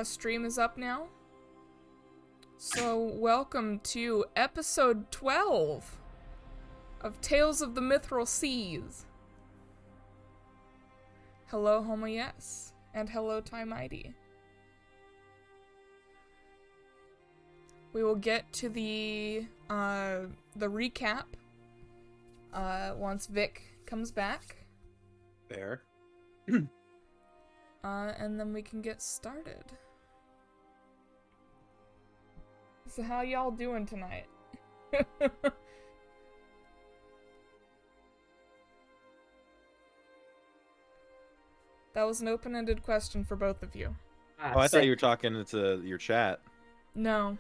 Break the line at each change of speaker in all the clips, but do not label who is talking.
Stream is up now. So, welcome to episode 12 of Tales of the Mithral Seas. Hello, Homo Yes, and hello, Time ID. We will get to the recap once Vic comes back.
Fair.
And then we can get started. So how y'all doing tonight? That was an open-ended question for both of you.
Oh, I thought you were talking into your chat.
No.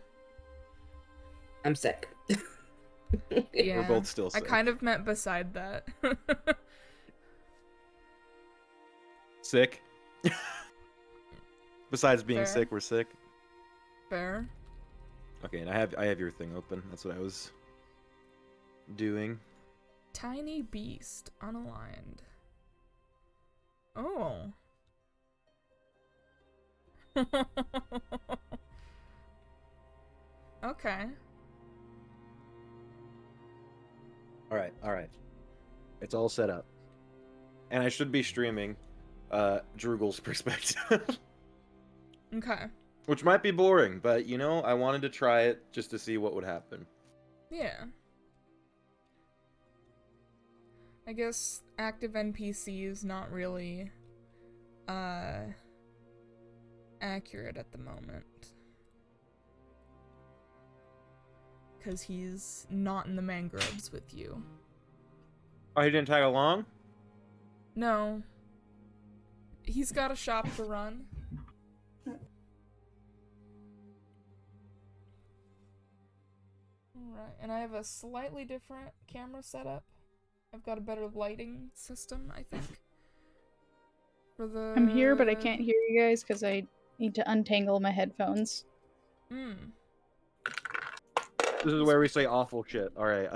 I'm sick.
Yeah,
We're both still sick.
I kind of meant beside that.
Sick? Besides being
Fair.
sick, we're sick.
Fair.
Okay, and I have your thing open. That's what I was doing.
Tiny beast, unaligned. Oh. Okay.
Alright. It's all set up. And I should be streaming Drugel's perspective.
Okay.
Which might be boring, but you know, I wanted to try it just to see what would happen.
Yeah. I guess active NPC is not really accurate at the moment. Because he's not in the mangroves with you.
Oh, he didn't tag along?
No. He's got a shop to run. Alright, and I have a slightly different camera setup. I've got a better lighting system, I think.
I'm here, but I can't hear you guys because I need to untangle my headphones.
This is where we say awful shit. Alright,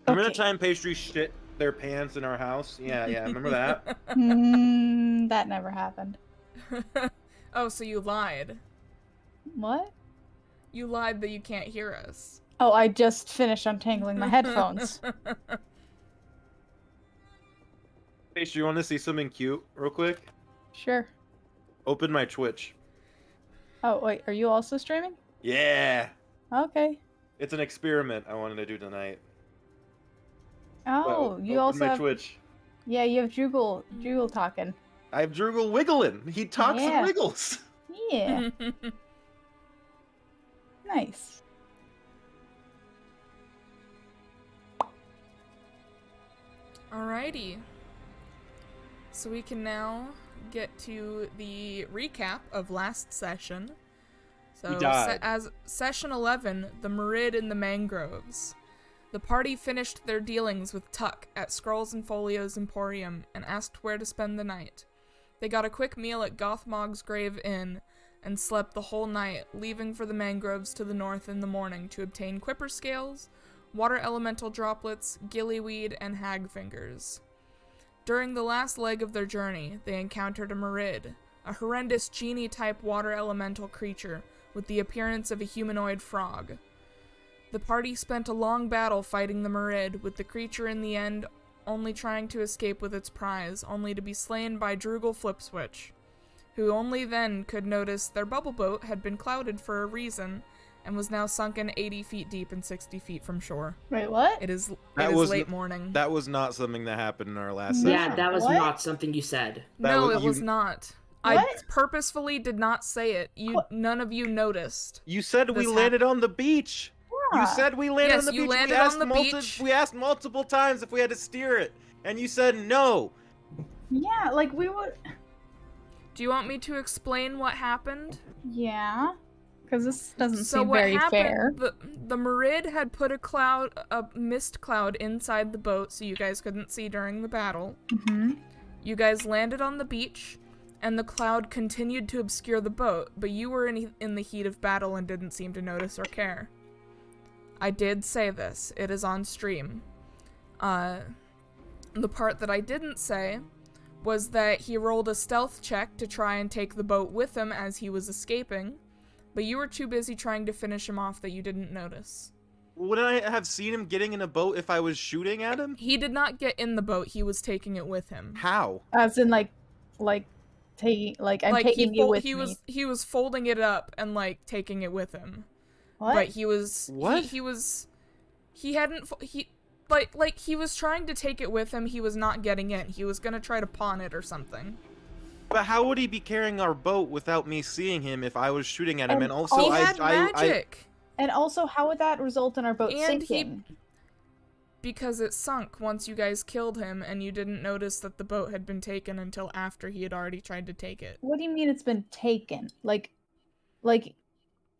remember the time pastry shit their pants in our house? Yeah, remember that?
That never happened.
Oh, so you lied.
What?
You lied that you can't hear us.
Oh, I just finished untangling my headphones.
Pastry, you want to see something cute real quick?
Sure.
Open my Twitch.
Oh, wait, are you also streaming?
Yeah!
Okay.
It's an experiment I wanted to do tonight.
Oh,
Well,
you
open
also
my
have...
Twitch.
Yeah, you have Juggle talking.
I have Drugel wiggling. He talks
Yeah.
and wiggles.
Yeah. Nice.
Alrighty. So we can now get to the recap of last session. So,
We died.
as session 11, the Merid in the Mangroves. The party finished their dealings with Tuck at Scrolls and Folios Emporium and asked where to spend the night. They got a quick meal at Gothmog's Grave Inn and slept the whole night, leaving for the mangroves to the north in the morning to obtain quipper scales, water elemental droplets, gillyweed, and hag fingers. During the last leg of their journey, they encountered a Merid, a horrendous genie-type water elemental creature with the appearance of a humanoid frog. The party spent a long battle fighting the Merid, with the creature in the end only trying to escape with its prize, only to be slain by Drugel Flipswitch, who only then could notice their bubble boat had been clouded for a reason, and was now sunken 80 feet deep and 60 feet from shore.
Wait, what?
It is
That was
late morning.
That was not something that happened in our last
Yeah,
session.
Yeah, that was
What?
not something you said.
No,
was-
it was not. I
What?
purposefully did not say it. None of you noticed.
You said we
This
landed on the beach. You
Yeah.
said we landed
Yes,
on the
you
beach.
landed
we
on
asked
the beach.
We asked multiple times if we had to steer it, and you said no.
Yeah, like we would...
Do you want me to explain what happened?
Yeah. Because this doesn't
So
seem
what
very
happened,
fair.
the Merid had put a mist cloud inside the boat so you guys couldn't see during the battle.
Mm-hmm.
You guys landed on the beach, and the cloud continued to obscure the boat, but you were in the heat of battle and didn't seem to notice or care. I did say this. It is on stream. The part that I didn't say was that he rolled a stealth check to try and take the boat with him as he was escaping, but you were too busy trying to finish him off that you didn't notice.
Wouldn't I have seen him getting in a boat if I was shooting at him?
He did not get in the boat, he was taking it with him.
How?
As in, taking, I'm taking you with me.
He was folding it up and, like, taking it with him.
What?
But he was...
What?
He was trying to take it with him, he was not getting in. He was gonna try to pawn it or something.
But how would he be carrying our boat without me seeing him if I was shooting at him? And also,
He had magic!
And also, how would that result in our boat
And
sinking?
Because it sunk once you guys killed him, and you didn't notice that the boat had been taken until after he had already tried to take it.
What do you mean it's been taken?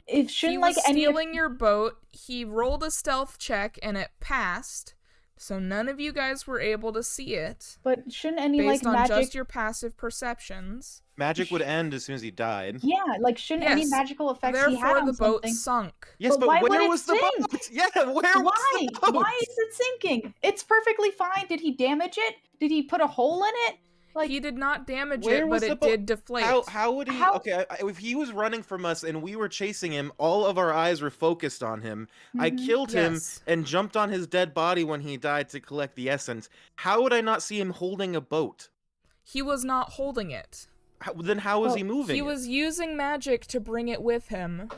If shouldn't
He was
any of-
stealing your boat, he rolled a stealth check, and it passed, so none of you guys were able to see it,
But shouldn't any
based on
magic?
just your passive perceptions.
Magic would end as soon as he died.
Yeah, shouldn't any
Yes,
magical effects he had
Therefore,
on
the boat
something?
sunk.
Yes,
But
but
why would
where
it
was the
sink?
boat? Yeah, where was
Why?
the boat?
Why is it sinking? It's perfectly fine. Did he damage it? Did he put a hole in it?
He did not damage
Where
it,
was
but
the
it
boat?
did deflate.
How would he?
How-
Okay, if he was running from us and we were chasing him, all of our eyes were focused on him. I
Mhm.
killed him
Yes.
and jumped on his dead body when he died to collect the essence. How would I not see him holding a boat?
He was not holding it.
Then how was
Well,
he moving?
He
it?
was using magic to bring it with him,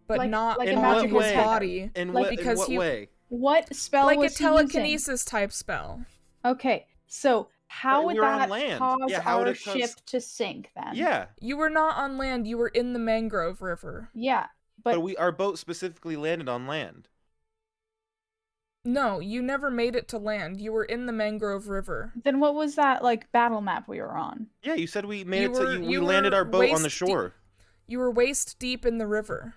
but
Like-
not
like a
In
onto
what
magical
his
way?
body.
In
like,
what,
because
in
he-
what way?
What spell
Like a
was he using?
telekinesis type spell.
Okay, so how
But
would
we were on
that
land.
cause
Yeah, how would
our
it cause-
ship to sink then?
Yeah,
You were not on land, you were in the mangrove river.
Yeah,
but our boat specifically landed on land.
No, you never made it to land. You were in the mangrove river.
then what was that battle map we were on?
Yeah, you said we made
You
it to
were-
we
you
landed
were
our boat on the
waist
shore.
You were waist deep in the river.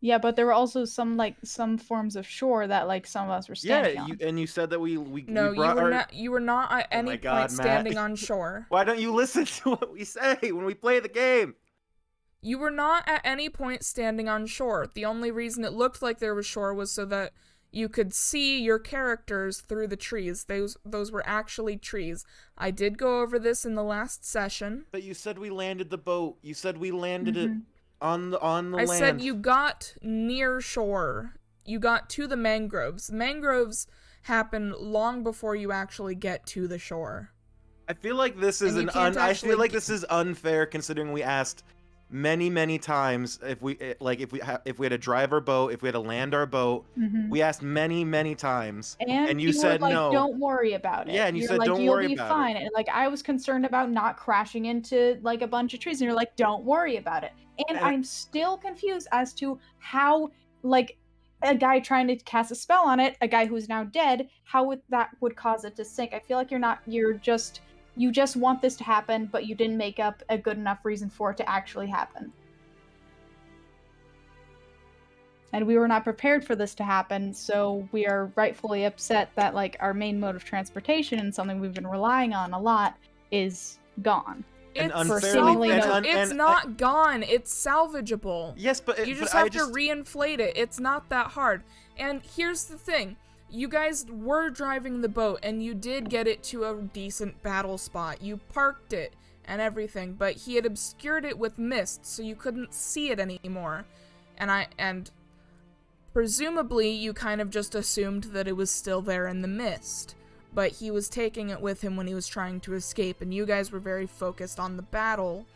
Yeah, but there were also some forms of shore that some of us were
Yeah,
standing on.
and you said that we
No,
we brought
you were not at
Oh
any
my
point
God, Matt.
standing on shore.
Why don't you listen to what we say when we play the game?
You were not at any point standing on shore. The only reason it looked like there was shore was so that you could see your characters through the trees. Those were actually trees. I did go over this in the last session.
But you said we landed the boat. You said we landed it
Mhm.
on the
I
land.
said you got near shore. You got to the mangroves. The mangroves happen long before you actually get to the shore.
I feel like this is
And you can't
I
actually
feel like this is unfair considering we asked many times if we if we had to drive our boat, if we had to land our boat.
Mhm.
We asked many times.
And
you
you
said
were like,
no.
"Don't worry about it."
Yeah, and you
You're
said,
like,
"Don't
"You'll
worry
be
about it."
fine." And I was concerned about not crashing into a bunch of trees, and you're like, "Don't worry about it." And
And-
I'm still confused as to how a guy trying to cast a spell on it, a guy who's now dead, how that would cause it to sink. I feel like you just want this to happen, but you didn't make up a good enough reason for it to actually happen. And we were not prepared for this to happen, so we are rightfully upset that our main mode of transportation and something we've been relying on a lot is gone.
And
It's
unfairly-
seemingly
and
no-
un-
It's
and-
not gone. It's salvageable.
Yes, but
You
but
just
I
have to reinflate it. It's not that hard. And here's the thing. You guys were driving the boat, and you did get it to a decent battle spot. You parked it and everything, but he had obscured it with mist, so you couldn't see it anymore. And presumably, you kind of just assumed that it was still there in the mist. But he was taking it with him when he was trying to escape, and you guys were very focused on the battle.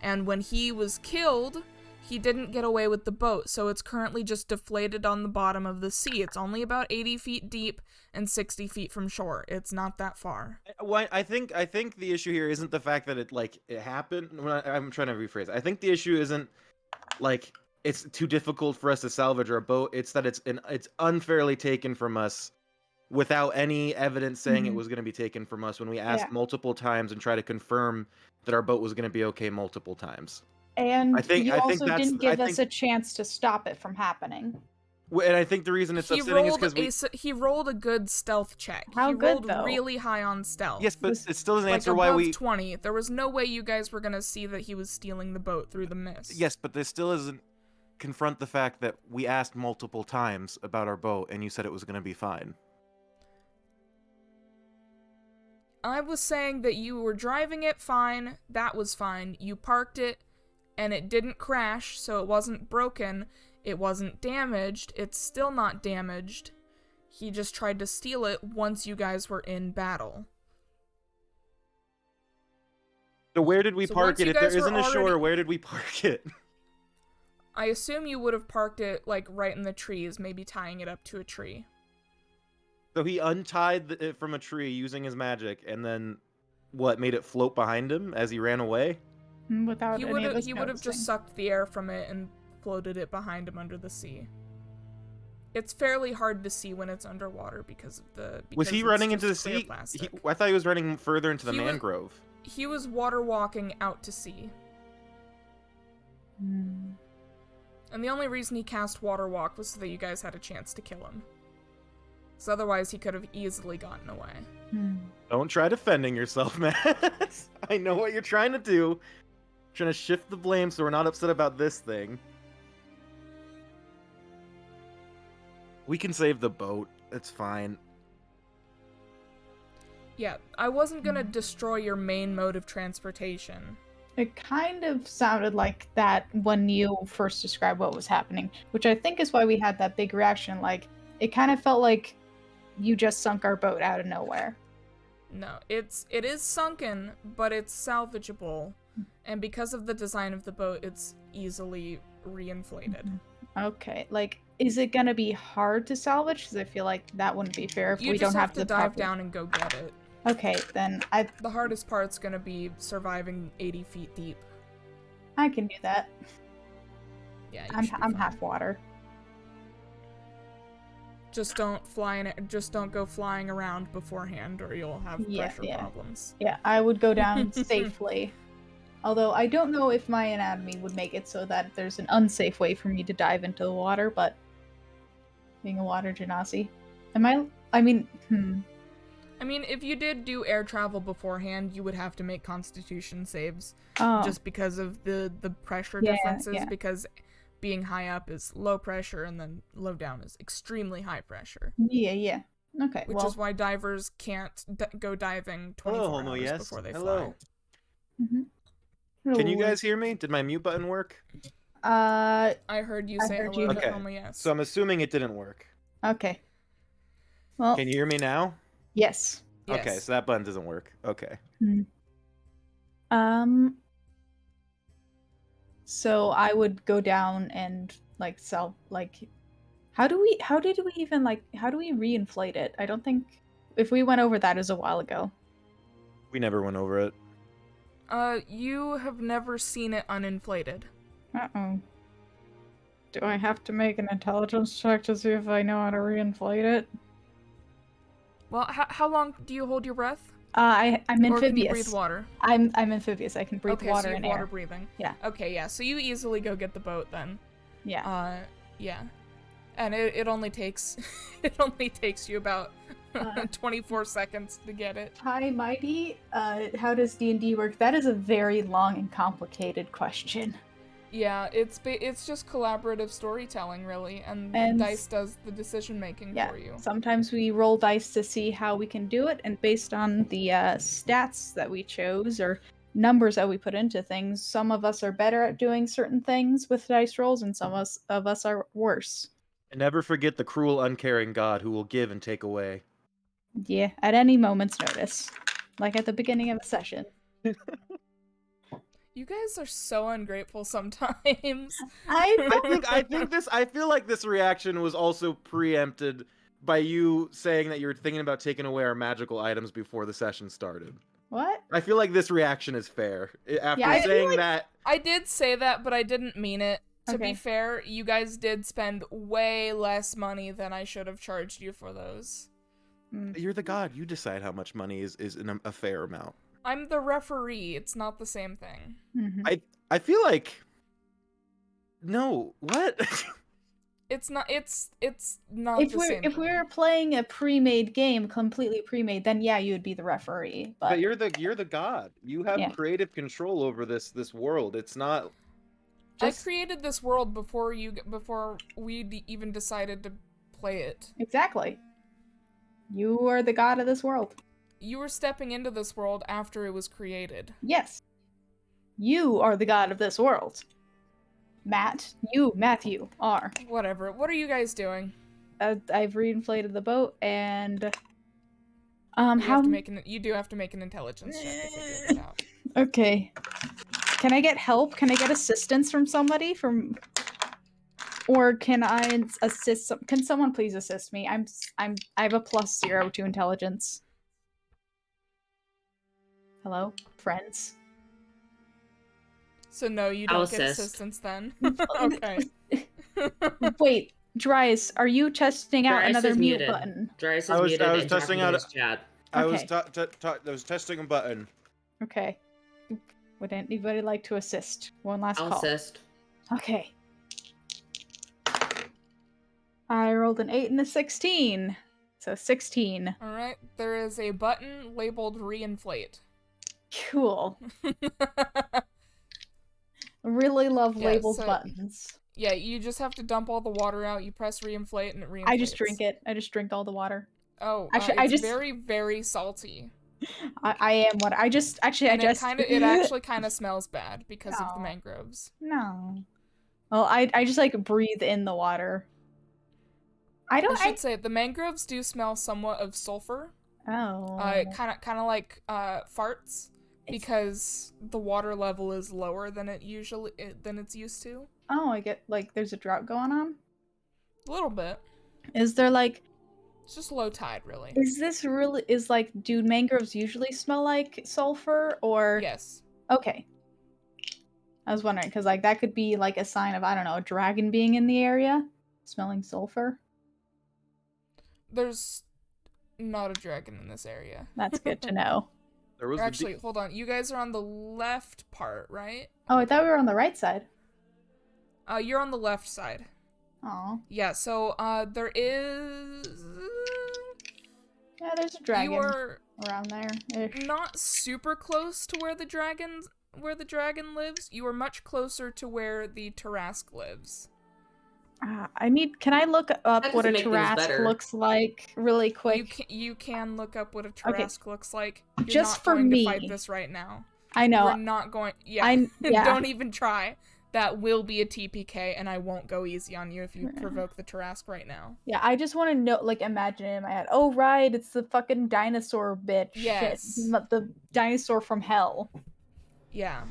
And when he was killed, he didn't get away with the boat, so it's currently just deflated on the bottom of the sea. It's only about 80 feet deep and 60 feet from shore. It's not that far.
Well, I think the issue here isn't the fact that it happened. I'm trying to rephrase. I think the issue isn't it's too difficult for us to salvage our boat. It's that it's unfairly taken from us without any evidence saying it
Mhm.
was going to be taken from us when we asked
Yeah.
multiple times and try to confirm that our boat was going to be okay multiple times.
And
I think
you
that's-
also didn't give
I
us a chance to stop it from happening.
And I think the reason it's
He
upsetting is
rolled,
because
he rolled a good stealth check.
How
he
good,
rolled
though?
really high on stealth.
yes, but it still doesn't
Like
answer
above
why we
20. There was no way you guys were going to see that he was stealing the boat through the mist.
Yes, but this still doesn't confront the fact that we asked multiple times about our boat and you said it was going to be fine.
I was saying that you were driving it fine. That was fine. You parked it, and it didn't crash, so it wasn't broken. It wasn't damaged. It's still not damaged. He just tried to steal it once you guys were in battle.
So where did we
So
park
once
it?
you
If there
guys were
isn't a shore,
already-
where did we park it?
I assume you would have parked it, like, right in the trees, maybe tying it up to a tree.
So he untied it from a tree using his magic, and then what, made it float behind him as he ran away?
Without
He
any
would
of
have
us
just
noticing.
sucked the air from it and floated it behind him under the sea. It's fairly hard to see when it's underwater because of the.
Was he
because
running
it's
into the
just clear
sea?
plastic.
I thought he was running further into the
He was-
mangrove.
He was water walking out to sea.
Hmm.
And the only reason he cast Water Walk was so that you guys had a chance to kill him. Because otherwise he could have easily gotten away.
Hmm.
Don't try defending yourself, Matt. I know what you're trying to do. Trying to shift the blame so we're not upset about this thing. We can save the boat. It's fine.
Yeah, I wasn't gonna destroy your main mode of transportation.
It kind of sounded like that when you first described what was happening, which I think is why we had that big reaction. Like, it kind of felt like you just sunk our boat out of nowhere.
No, it is sunken, but it's salvageable. And because of the design of the boat, it's easily reinflated.
Okay, like, is it gonna be hard to salvage? Because I feel like that wouldn't be fair if
You
we
just
don't
have
have
to
the
dive
proper...
down and go get it.
Okay, then I
The hardest part's gonna be surviving 80 feet deep.
can do that.
Yeah,
I'm
should be
I'm
fine.
half water.
Just don't just don't go flying around beforehand, or you'll have pressure problems.
Yeah, I would go down safely. Although I don't know if my anatomy would make it so that there's an unsafe way for me to dive into the water, but being a water genasi. I mean,
I mean, if you did do air travel beforehand, you would have to make Constitution saves,
Oh,
just because of the pressure
Yeah,
differences.
yeah.
Because being high up is low pressure, and then low down is extremely high pressure.
yeah. Okay,
Which
well,
is why divers can't go diving 24
Hello, Homo,
hours
yes.
before they
Hello.
fly.
mhm.
Can you
Hello.
guys hear me? Did my mute button work?
I heard you
I
say
heard
hello
you.
to
Okay,
Homo, yes.
So I'm assuming it didn't work.
Okay. Well,
Can you hear me now?
yes.
Yes.
Okay, so that button doesn't work. Okay.
So I would go down and how do we reinflate it? I don't think if we went over that is a while ago.
We never went over it.
You have never seen it uninflated.
Uh-oh. Do I have to make an intelligence check to see if I know how to reinflate it?
Well, how long do you hold your breath?
I'm
Or can you
amphibious.
breathe water?
I'm amphibious. I can breathe
Okay,
water
so you have
and
water
air.
breathing.
Yeah.
Okay, yeah. So you easily go get the boat then.
Yeah.
Yeah. And it only takes you about 24 seconds to get it.
Hi, Mighty. How does D&D work? That is a very long and complicated question.
Yeah, it's just collaborative storytelling really, and dice does the decision making
Yeah.
for you.
Sometimes we roll dice to see how we can do it, and based on the stats that we chose or numbers that we put into things, some of us are better at doing certain things with dice rolls, and some of us are worse.
And never forget the cruel, uncaring God who will give and take away.
Yeah, at any moment's notice, like at the beginning of a session.
You guys are so ungrateful sometimes.
I feel like this reaction was also preempted by you saying that you're thinking about taking away our magical items before the session started.
What?
I feel like this reaction is fair. After
I feel
saying
like-
that,
I did say that, but I didn't mean it. To
Okay.
be fair, you guys did spend way less money than I should have charged you for those.
you're the god. You decide how much money is a fair amount.
I'm the referee. It's not the same thing.
Mm-hmm.
I feel like no. What?
It's not. It's not
If
the
we're
same.
if
thing.
we're playing a pre-made game, completely pre-made, then yeah, you would be the referee. But
But you're the god. You have
Yeah.
creative control over this world. It's not.
just
I created this world before we even decided to play it.
exactly, you are the god of this world.
You were stepping into this world after it was created.
Yes. You are the god of this world. Matthew, are.
Whatever. What are you guys doing?
I've reinflated the boat and
You do have to make an intelligence check to figure it out.
Okay. Can I get help? Can I get assistance from somebody? Or can I assist? Can someone please assist me? I have a +0 to intelligence. Hello, friends.
So no, you
I'll
don't get
assist.
assistance then. Okay.
Wait, Dries, are you testing out
Dries
another
is
mute
muted.
button?
Dries is
I was
muted and
testing
talking to
out
his chat.
I
Okay.
was testing a button.
Okay. Would anybody like to assist? One last
I'll
call.
assist.
Okay. I rolled an 8 and a 16. So 16.
Alright, there is a button labeled reinflate.
Cool. Really love
Yeah,
labeled
so-
buttons.
Yeah, you just have to dump all the water out, you press reinflate, and it reinflates.
I just drink it. I just drink all the water.
Oh,
Actually,
it's
I just-
very, very salty.
I am what I just actually
And
I just
it actually kind of smells bad because of the
Oh.
mangroves.
No. Well, I just like breathe in the water. I don't
I should say the mangroves do smell somewhat of sulfur.
Oh.
Kind of like farts, because the water level is lower than it's used to.
Oh, I get like there's a drought going on.
A little bit.
Is there like
It's just low tide, really.
is like do mangroves usually smell like sulfur or
Yes.
Okay. I was wondering because like that could be like a sign of I don't know a dragon being in the area, smelling sulfur.
There's not a dragon in this area.
That's good to know.
There was
Actually, hold on. You guys are on the left part, right?
Oh, I thought we were on the right side.
You're on the left side.
Oh.
Yeah, so there is
Yeah, there's a dragon
You are
around there.
not super close to where the dragon lives. You are much closer to where the Tarask lives.
Can I look up
That
what a
doesn't make things
Tarask
better.
looks like really quick?
You can look up what a
Okay.
Tarask looks like. You're
Just
not
for
going
me.
to fight this right now.
I know.
We're not going. Yeah.
Yeah.
Don't even try. That will be a TPK, and I won't go easy on you if you provoke the Tarask right now.
Yeah, I just want to know, like, imagine it in my head. Oh, right, it's the fucking dinosaur bitch.
Yes.
Shit. The dinosaur from hell.
Yeah.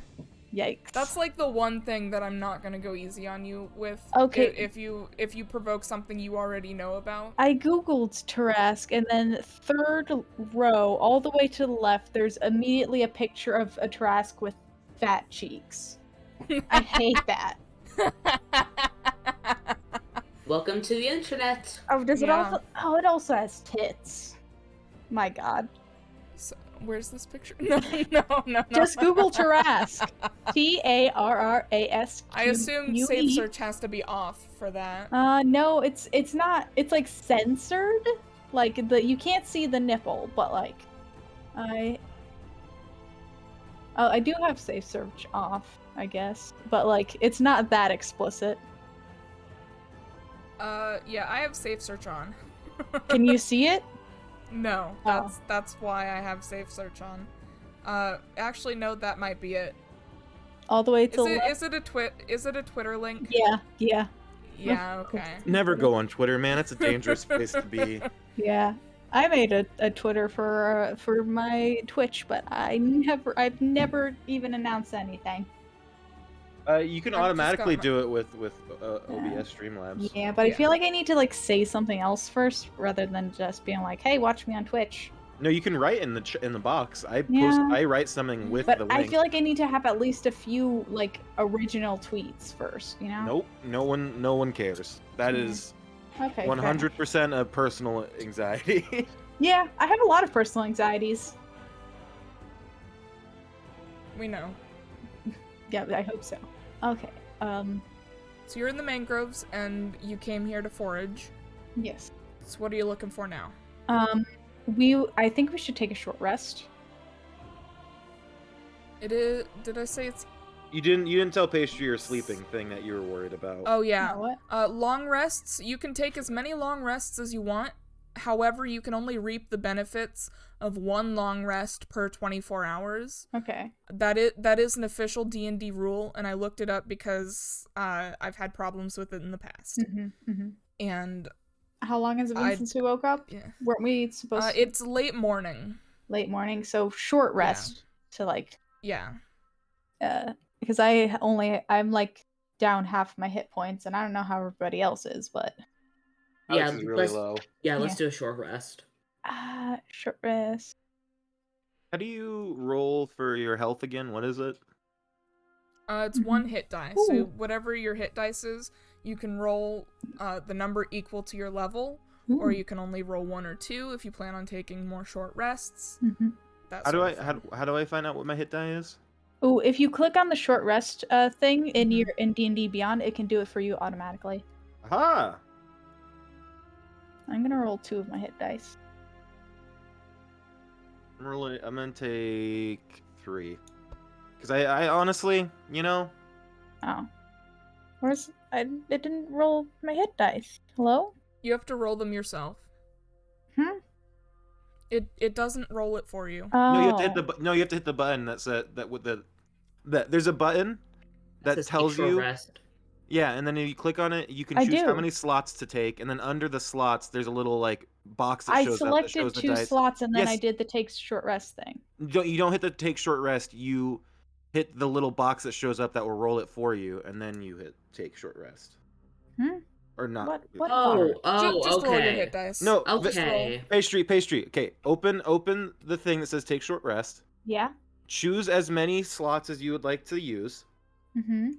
Yikes.
That's like the one thing that I'm not gonna go easy on you with.
Okay.
If you provoke something you already know about.
I googled Tarask, and then third row, all the way to the left, there's immediately a picture of a Tarask with fat cheeks. I hate that.
Welcome to the internet.
Oh, does it
Yeah.
also? Oh, it also has tits. My God.
So, where's this picture? No.
Just Google Tarask. Tarrask.
I assume safe search has to be off for that.
No, it's not. It's like censored. Like you can't see the nipple, but like, I do have safe search off, I guess, but like it's not that explicit.
Yeah, I have safe search on.
Can you see it?
No,
Oh.
that's why I have safe search on. Actually, no, that might be it.
All the way to the left?
Is it a Twitter link?
Yeah.
Yeah, okay.
Never go on Twitter, man. It's a dangerous place to be.
Yeah. I made a Twitter for my Twitch, but I've never even announced anything.
You can
I've just
automatically
got
do it with OBS Streamlabs.
Yeah, but I
Yeah.
feel like I need to like say something else first rather than just being like, "Hey, watch me on Twitch."
No, you can write in the box.
Yeah.
I write something with
But
the link.
I feel like I need to have at least a few like original tweets first, you know?
Nope, no one cares. That
Hmm.
is
Okay. fair
100% of personal anxiety.
enough. Yeah, I have a lot of personal anxieties.
We know.
Yeah, I hope so. Okay.
So you're in the mangroves, and you came here to forage.
Yes.
So what are you looking for now?
I think we should take a short rest.
It is. Did I say it's?
You didn't tell Pastry your sleeping thing that you were worried about.
Oh yeah.
What?
Long rests. You can take as many long rests as you want. However, you can only reap the benefits of 1 long rest per 24 hours.
Okay.
That is an official D&D rule, and I looked it up because I've had problems with it in the past. And
How long has it been since we woke up?
yeah.
Weren't we supposed to?
It's late morning.
Late morning, so short rest to like.
Yeah.
Because I'm like down half my hit points, and I don't know how everybody else is, but.
Alex is really low.
Yeah, let's do a short rest.
Short rest.
How do you roll for your health again? What is it?
It's 1 hit die.
Ooh.
So whatever your hit dice is, you can roll the number equal to your level, or you can only roll 1 or 2 if you plan on taking more short rests.
How do I find out what my hit die is?
Oh, if you click on the short rest thing in D&D Beyond, it can do it for you automatically.
Aha!
I'm gonna roll 2 of my hit dice.
I'm gonna take 3. Because I honestly,
Oh. I didn't roll my hit dice. Hello?
You have to roll them yourself. It doesn't roll it for you.
Oh.
No, you have to hit the button there's a button that tells you
rest.
Yeah, and then if you click on it, you can choose how many slots to take, and then under the slots, there's a little like box that shows up that shows the dice.
I selected 2 slots, and then I did the take short rest thing.
You don't hit the take short rest. You hit the little box that shows up that will roll it for you, and then you hit take short rest. Or not.
What?
Just roll your
okay.
hit dice.
No,
Okay.
Pastry. Okay, open the thing that says take short rest.
Yeah.
Choose as many slots as you would like to use.
Mm-hmm.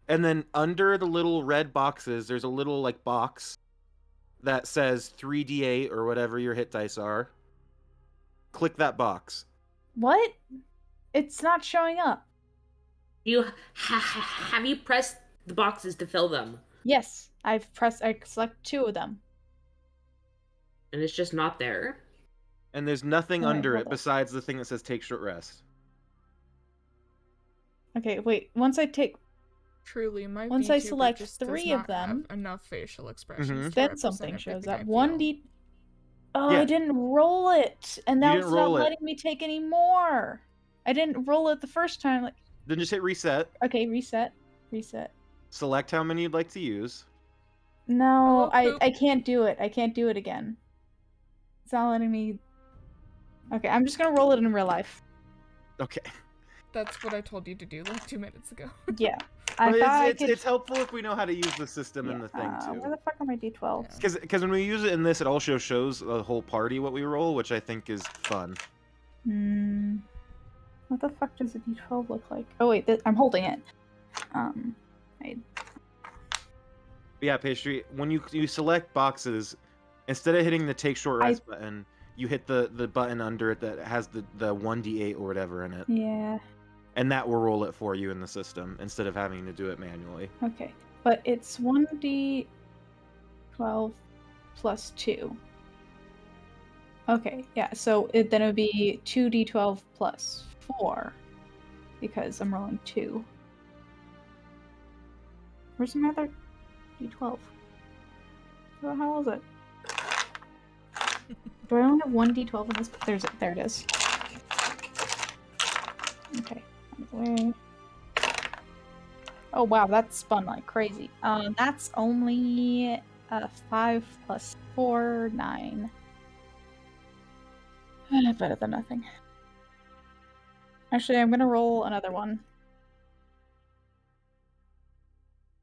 And then under the little red boxes, there's a little like box that says 3d8 or whatever your hit dice are. Click that box.
What? It's not showing up.
Have you pressed the boxes to fill them?
Yes, I select 2 of them.
And it's just not there?
And there's nothing under it
hold on.
besides the thing that says take short rest.
Okay, wait. Once I
Once
I select 3 of them,
have enough facial expressions.
then something shows up.
I
1d. Oh,
Yeah.
I didn't roll it, and now
didn't
it's not
roll it.
letting me take any more. I didn't roll it the first time. Like,
Then just hit reset.
okay, reset.
Select how many you'd like to use.
No,
Hello,
I can't do it. I can't do it again. It's not letting me. Okay, I'm just gonna roll it in real life.
Okay.
That's what I told you to do like 2 minutes ago.
Yeah.
It's helpful if we know how to use the system and the thing too.
Where the fuck are my d12s?
Because when we use it in this, it also shows the whole party what we roll, which I think is fun.
What the fuck does a d12 look like? Oh wait, I'm holding it.
Yeah, Pastry, when you select boxes, instead of hitting the take short rest button, you hit the button under it that has the 1d8 or whatever in it.
Yeah.
And that will roll it for you in the system instead of having to do it manually.
Okay, but it's 1d12 plus 2. Okay, yeah, so then it would be 2d12 plus 4 because I'm rolling 2. Where's my other d12? What the hell is it? Do I only have 1 d12 in this? There it is. Okay. Where? Oh wow, that spun like crazy. That's only 5 plus 4, 9. Better than nothing. Actually, I'm gonna roll another one.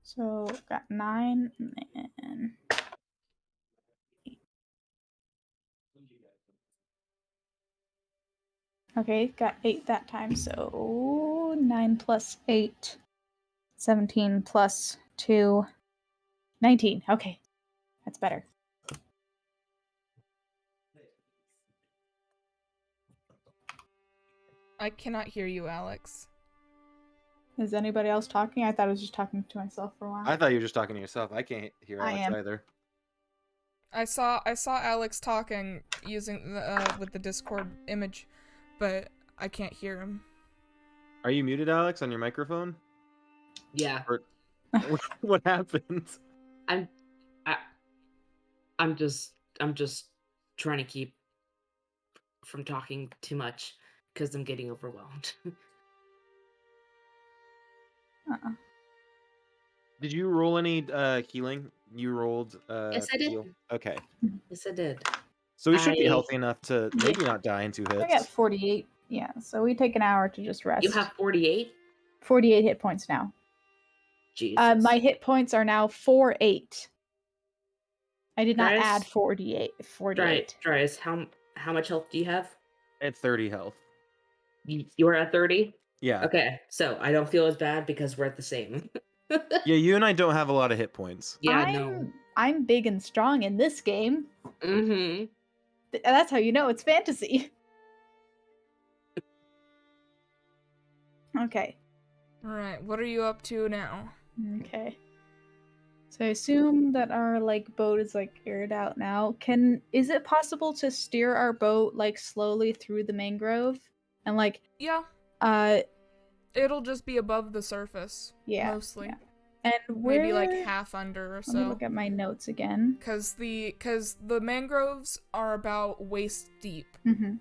So got 9 and 8. Okay, got 8 that time, so 9 plus 8. 17 plus 2. 19. Okay. That's better.
I cannot hear you, Alex.
Is anybody else talking? I thought I was just talking to myself for a while.
I thought you were just talking to yourself. I can't hear
I
Alex
am.
either.
I saw Alex talking using with the Discord image, but I can't hear him.
Are you muted, Alex, on your microphone?
Yeah.
Or what happened?
I'm just trying to keep from talking too much because I'm getting overwhelmed.
Uh-uh.
Did you roll any healing? You rolled
Yes, I did.
heal? Okay.
Yes, I did.
So we should be
I-
healthy enough to
Yeah.
maybe not die in 2
I got
hits.
48. Yeah, so we take an hour to just rest.
You have 48?
48 hit points now.
Jesus.
My hit points are now 4-8. I did not
Darius?
add 48.
Darius, how much health do you have?
At 30 health.
You are at 30?
Yeah.
Okay, so I don't feel as bad because we're at the same.
Yeah, you and I don't have a lot of hit points.
Yeah, no.
I'm big and strong in this game.
Mm-hmm.
That's how you know it's fantasy. Okay.
Alright, what are you up to now?
Okay. So I assume that our boat is aired out now. Is it possible to steer our boat slowly through the mangrove? And
Yeah,
uh
it'll just be above the surface.
Yeah,
Mostly.
yeah. And where
Maybe like half under or
Let me
so.
look at my notes again.
Cause the mangroves are about waist deep.
Mm-hmm.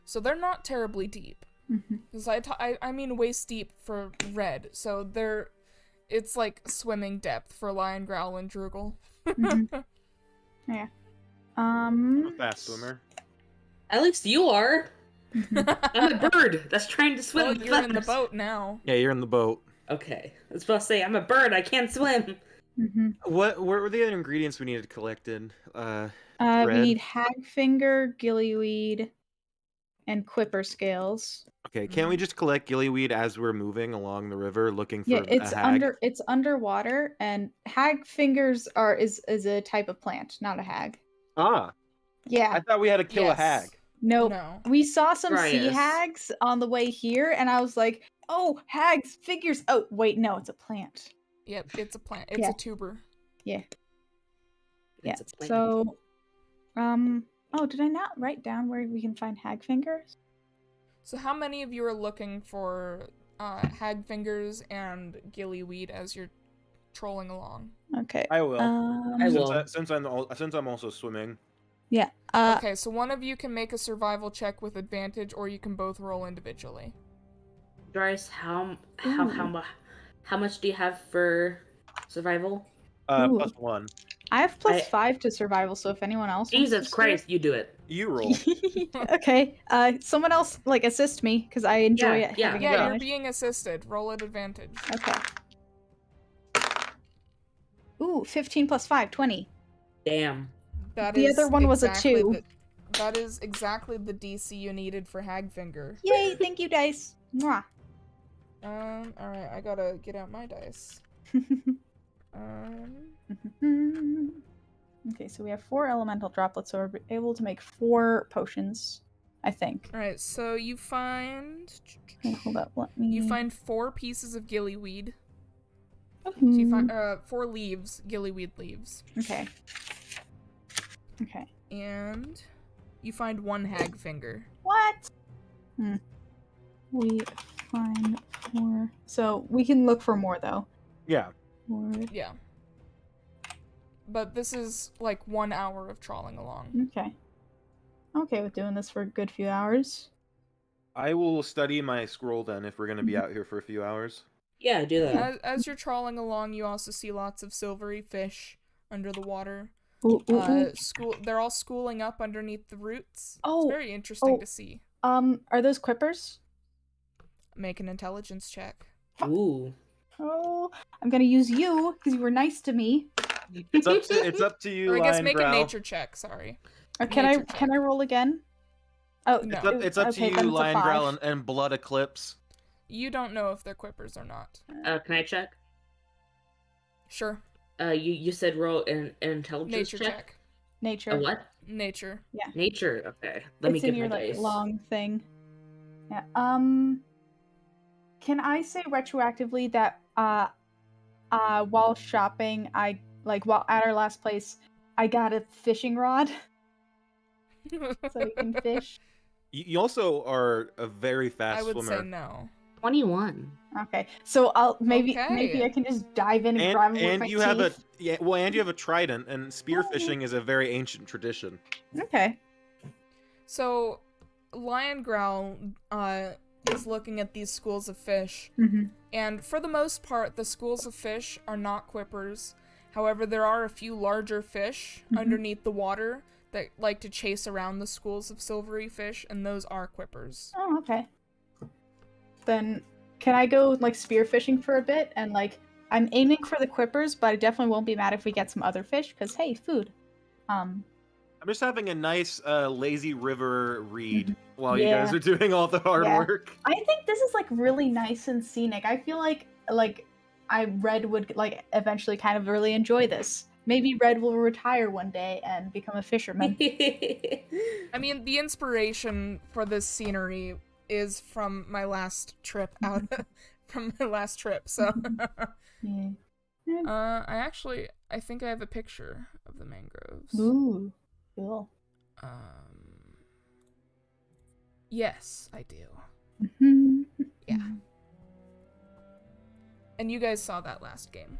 So they're not terribly deep.
Mm-hmm.
Because I mean waist deep for red, so it's like swimming depth for lion, growl, and droogle.
Mhm. Yeah.
I'm a fast swimmer.
At least you are.
Mhm.
I'm a bird that's trying to swim.
Well,
with
you're in the
feathers.
boat now.
Yeah, you're in the boat.
Okay. I was about to say, I'm a bird. I can't swim.
Mhm.
What were the other ingredients we needed collected?
We
Red.
need hagfinger, gillyweed, and quipper scales.
Okay, can't we just collect gillyweed as we're moving along the river looking for
Yeah, it's
a hag?
it's underwater, and hagfingers is a type of plant, not a hag.
Ah,
Yeah.
I thought we had to kill a
Yes.
hag.
Nope.
No.
We saw some sea
Darius.
hags on the way here, and I was like, "Oh, hags, figures." Oh, wait, no, it's a plant.
Yep, it's a plant. It's
Yeah.
a tuber.
Yeah.
It's a plant.
So, oh, did I not write down where we can find hagfingers?
So how many of you are looking for hagfingers and gillyweed as you're trolling along?
Okay.
I will.
I will.
Since I'm also swimming.
Yeah.
Okay, so one of you can make a survival check with advantage, or you can both roll individually.
Darius, how
Ooh.
much do you have for survival?
Ooh.
+1.
I have plus
I-
5 to survival, so if anyone else wants to
Jesus
steer-
Christ, you do it.
You roll.
Okay. Someone else assist me because I enjoy
Yeah,
it.
yeah.
having
Yeah, you're
advantage.
being assisted. Roll at advantage.
Okay. Ooh, 15 plus 5, 20.
Damn.
That
The
is
other one was a
exactly
2.
That is exactly the DC you needed for hagfinger.
Yay, thank you, dice. Mwah.
Alright, I gotta get out my dice.
Okay, so we have 4 elemental droplets, so we're able to make 4 potions, I think.
Alright, so you find...
Okay, hold up, let me...
You find 4 pieces of gillyweed.
Ooh.
So you find 4 leaves, gillyweed leaves.
Okay. Okay.
And you find 1 hagfinger.
What? We find 4. So we can look for more, though.
Yeah.
4.
Yeah. But this is like 1 hour of trawling along.
Okay. I'm okay with doing this for a good few hours.
I will study my scroll then if we're gonna be out here for a few hours.
Yeah, do that.
As you're trawling along, you also see lots of silvery fish under the water.
Ooh, ooh, ooh.
They're all schooling up underneath the roots.
Oh,
It's very interesting
oh.
to see.
Are those quippers?
Make an intelligence check.
Ooh.
Oh, I'm gonna use you because you were nice to me.
It's up to you,
Or I guess
Lion
make
Growl.
a nature check, sorry.
Can
Nature
I roll again? Oh,
No.
It's up
okay,
to
then
you,
it's a
Lion
5.
Growl and Blood Eclipse.
You don't know if they're quippers or not.
Can I check?
Sure.
You said roll an intelligence
Nature check.
Nature.
A what?
Nature.
Nature. Okay. Let me
It's in
get
your
my dice.
long thing. Yeah. Can I say retroactively that while shopping, while at our last place, I got a fishing rod so you can fish.
You also are a very fast
I would
swimmer.
say no.
21.
Okay, so maybe
Okay.
I can just dive in and grab him with
And
my
you
teeth.
have and you have a trident, and spearfishing is a very ancient tradition.
Okay.
So, Lion Growl is looking at these schools of fish,
Mm-hmm.
and for the most part, the schools of fish are not quippers. However, there are a few larger fish underneath the water that like to chase around the schools of silvery fish, and those are quippers.
Oh, okay. Then can I go like spearfishing for a bit? And like I'm aiming for the quippers, but I definitely won't be mad if we get some other fish, because hey, food.
I'm just having a nice lazy river read while you
Yeah.
guys are doing all the hard
Yeah.
work.
I think this is like really nice and scenic. I feel like Red would like eventually kind of really enjoy this. Maybe Red will retire one day and become a fisherman.
I mean, the inspiration for this scenery is from my last trip out so
Yeah.
I think I have a picture of the mangroves.
Ooh, cool.
Yes, I do.
Mhm.
Yeah. And you guys saw that last game.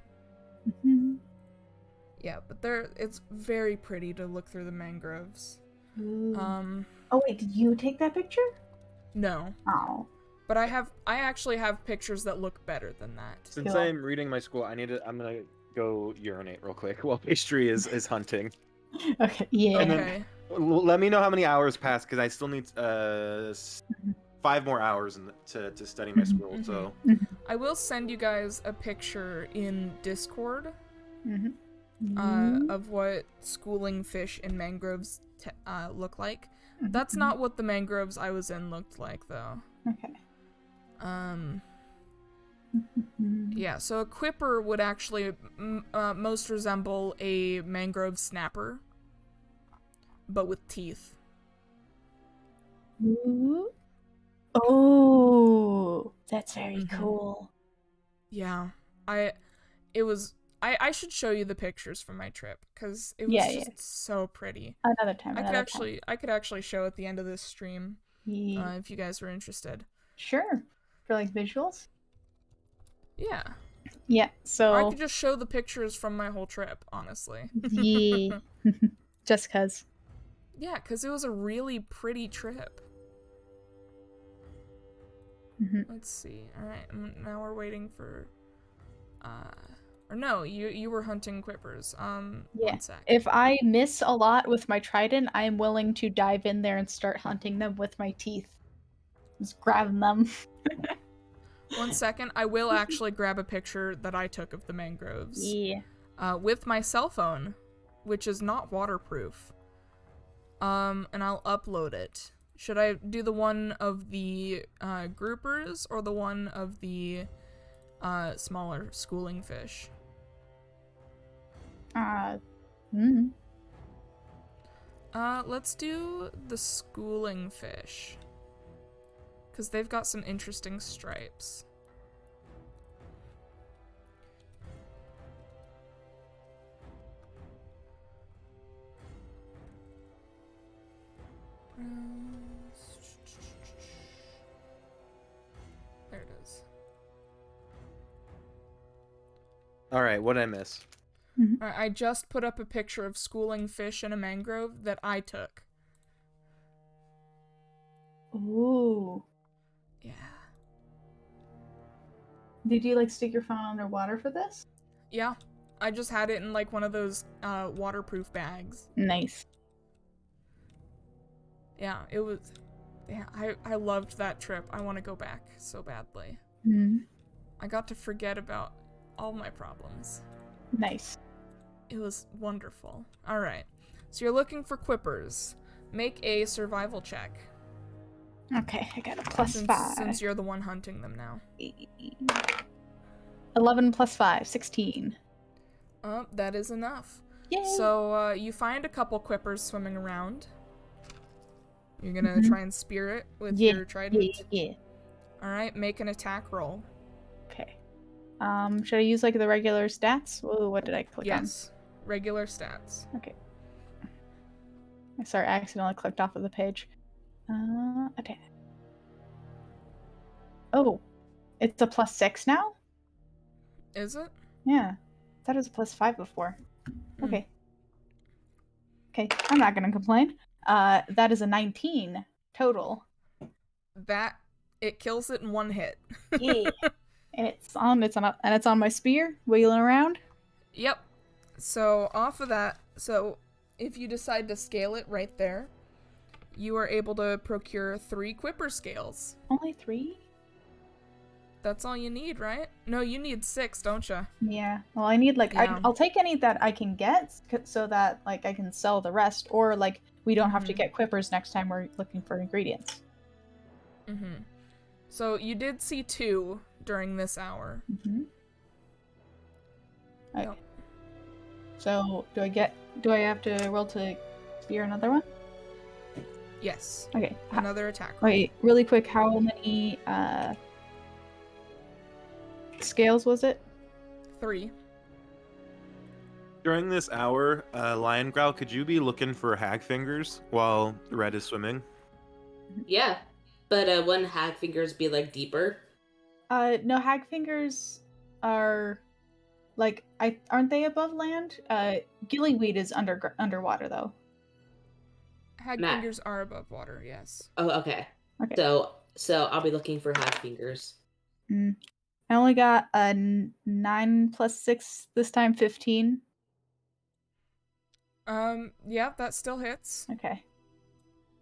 Mhm.
Yeah, but it's very pretty to look through the mangroves.
Ooh.
Um,
Oh wait, did you take that picture?
no.
Oh.
But I actually have pictures that look better than that.
Since
Cool.
I'm reading my school, I'm gonna go urinate real quick while Pastry is hunting.
Okay. Yeah.
And then-
Okay.
Let me know how many hours pass, because I still need 5 more hours to study my school. So
I will send you guys a picture in Discord
Mm-hmm.
of what schooling fish in mangroves look like.
Mhm.
That's not what the mangroves I was in looked like, though.
Okay.
Yeah, so a quipper would actually most resemble a mangrove snapper, but with teeth.
Ooh. Oh, that's very
Mhm.
cool.
Yeah, I should show you the pictures from my trip, because it was
Yeah,
just so pretty.
Another time.
I could actually show at the end of this stream,
Yeah.
if you guys were interested.
Sure. For like visuals.
Yeah.
Yeah.
Or I
So.
could just show the pictures from my whole trip, honestly.
Yeah. Just cause.
Yeah, because it was a really pretty trip.
Mhm.
Let's see. Alright, now we're waiting for... Or no, you were hunting quippers.
Yeah.
1 sec.
If I miss a lot with my trident, I am willing to dive in there and start hunting them with my teeth. Just grabbing them.
1 second, I will actually grab a picture that I took of the mangroves.
Yeah.
With my cell phone, which is not waterproof. And I'll upload it. Should I do the one of the groupers or the one of the smaller schooling fish? Let's do the schooling fish, because they've got some interesting stripes. There it is.
all right, what did I miss?
Alright, I just put up a picture of schooling fish in a mangrove that I took.
Ooh.
Yeah.
Did you like stick your phone underwater for this?
Yeah. I just had it in like one of those waterproof bags.
Nice.
Yeah, it was... Yeah, I loved that trip. I want to go back so badly. I got to forget about all my problems.
Nice.
It was wonderful. Alright. So you're looking for quippers. Make a survival check.
Okay, I got a plus 5.
Since you're the one hunting them now.
11 plus 5, 16.
Oh, that is enough.
Yay!
So, you find a couple quippers swimming around. You're gonna try and spear it with your trident?
Yeah.
Alright, make an attack roll.
Okay. Should I use like the regular stats? Whoa, what did I click on?
Yes. Regular stats.
Okay. Sorry, I accidentally clicked off of the page. Okay. Oh. It's a +6 now?
Is it?
Yeah. I thought it was a +5 before.
Hmm.
Okay. Okay, I'm not gonna complain. That is a 19 total.
It kills it in one hit.
Yeah. And it's on my spear, wheeling around.
Yep. So off of that, so if you decide to scale it right there, you are able to procure 3 Quipper scales.
Only 3?
That's all you need, right? No, you need 6, don't you?
Yeah. Well, I need
Yeah.
I'll take any that I can get so that I can sell the rest, or we don't have to
Mhm.
get Quippers next time we're looking for ingredients.
Mm-hmm. So you did see 2 during this hour.
Mm-hmm. Okay.
Yep.
So do I have to roll to spear another one?
Yes.
Okay.
Another attack roll.
Wait, really quick, how many scales was it?
3.
During this hour, Lion Growl, could you be looking for hag fingers while Red is swimming?
Yeah, but wouldn't hag fingers be like deeper?
No, hag fingers are aren't they above land? Gillyweed is underwater though.
Hag
Matt.
fingers are above water, yes.
Oh, okay.
Okay.
So I'll be looking for hag fingers.
I only got a 9 + 6 this time, 15.
Yeah, that still hits.
Okay.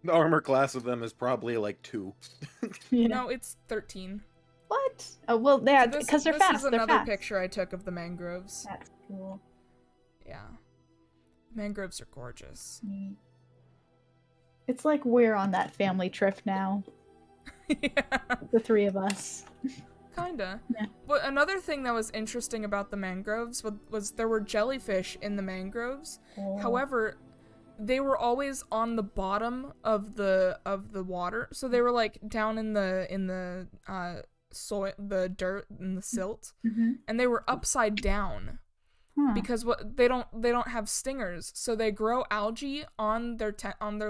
The armor class of them is probably like 2.
Yeah.
No, it's 13.
What? Oh well, yeah,
So
because they're
this
fast.
is
They're
another
fast.
picture I took of the mangroves.
That's cool.
Yeah. Mangroves are gorgeous.
Neat. It's like we're on that family trip now,
Yeah.
the 3 of us.
Kinda.
Yeah.
But another thing that was interesting about the mangroves was there were jellyfish in the mangroves.
Oh.
However, they were always on the bottom of the water, so they were like down in the soil, the dirt and the silt,
Mm-hmm.
and they were upside down
Huh.
because they don't have stingers, so they grow algae on their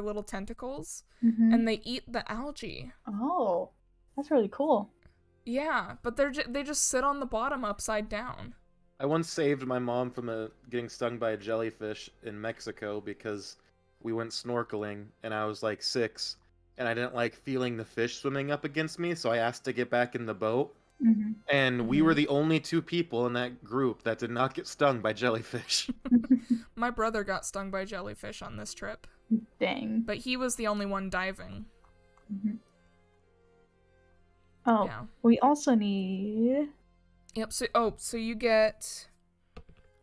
little tentacles,
Mm-hmm.
and they eat the algae.
Oh, that's really cool.
Yeah, but they just sit on the bottom upside down.
I once saved my mom from getting stung by a jellyfish in Mexico because we went snorkeling and I was like 6 and I didn't like feeling the fish swimming up against me, so I asked to get back in the boat.
Mm-hmm.
And we were the only 2 people in that group that did not get stung by jellyfish.
My brother got stung by jellyfish on this trip,
Dang.
but he was the only one diving.
Mm-hmm. Oh,
Yeah.
we also need
Yep. So you get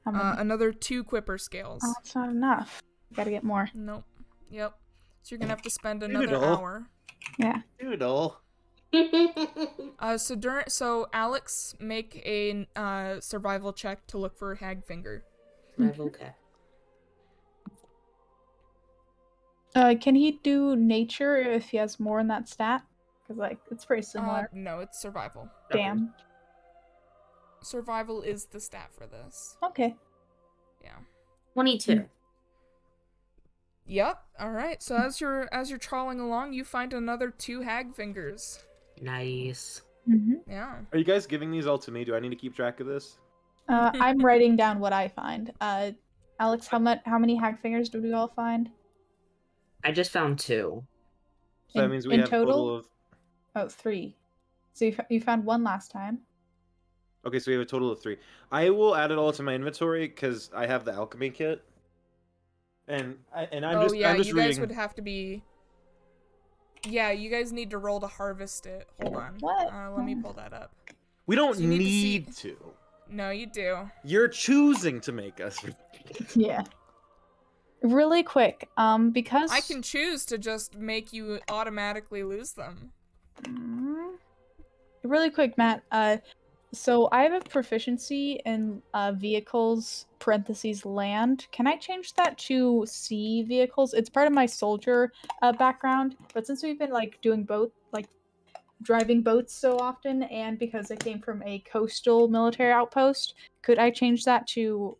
how many?
another 2 Quipper scales.
Oh, that's not enough. Gotta get more.
Nope. Yep. So you're gonna have to spend another
Doodle.
hour.
Yeah.
Doodle.
So Alex, make a survival check to look for Hagfinger.
Okay.
Can he do nature if he has more in that stat? Because it's pretty similar.
No, it's survival.
Damn.
Survival is the stat for this.
Okay.
Yeah.
22.
Yep. All right. So as you're trawling along, you find another 2 Hagfingers.
Nice.
Mm-hmm.
Yeah.
Are you guys giving these all to me? Do I need to keep track of this?
I'm writing down what I find. Alex, how many Hagfingers did we all find?
I just found 2.
So that means we
in
have a total of...
Oh, 3. So you found 1 last time.
Okay, so we have a total of 3. I will add it all to my inventory because I have the alchemy kit. And I'm just
you
reading.
guys would have to be. Yeah, you guys need to roll to harvest it. Hold on.
What?
Let me pull that up.
We don't
So you need to
need
see-
to.
No, you do.
You're choosing to make us.
Yeah. Really quick, because
I can choose to just make you automatically lose them.
Really quick, Matt. So I have a proficiency in vehicles (land). Can I change that to sea vehicles? It's part of my soldier background, but since we've been doing both, driving boats so often, and because I came from a coastal military outpost, could I change that to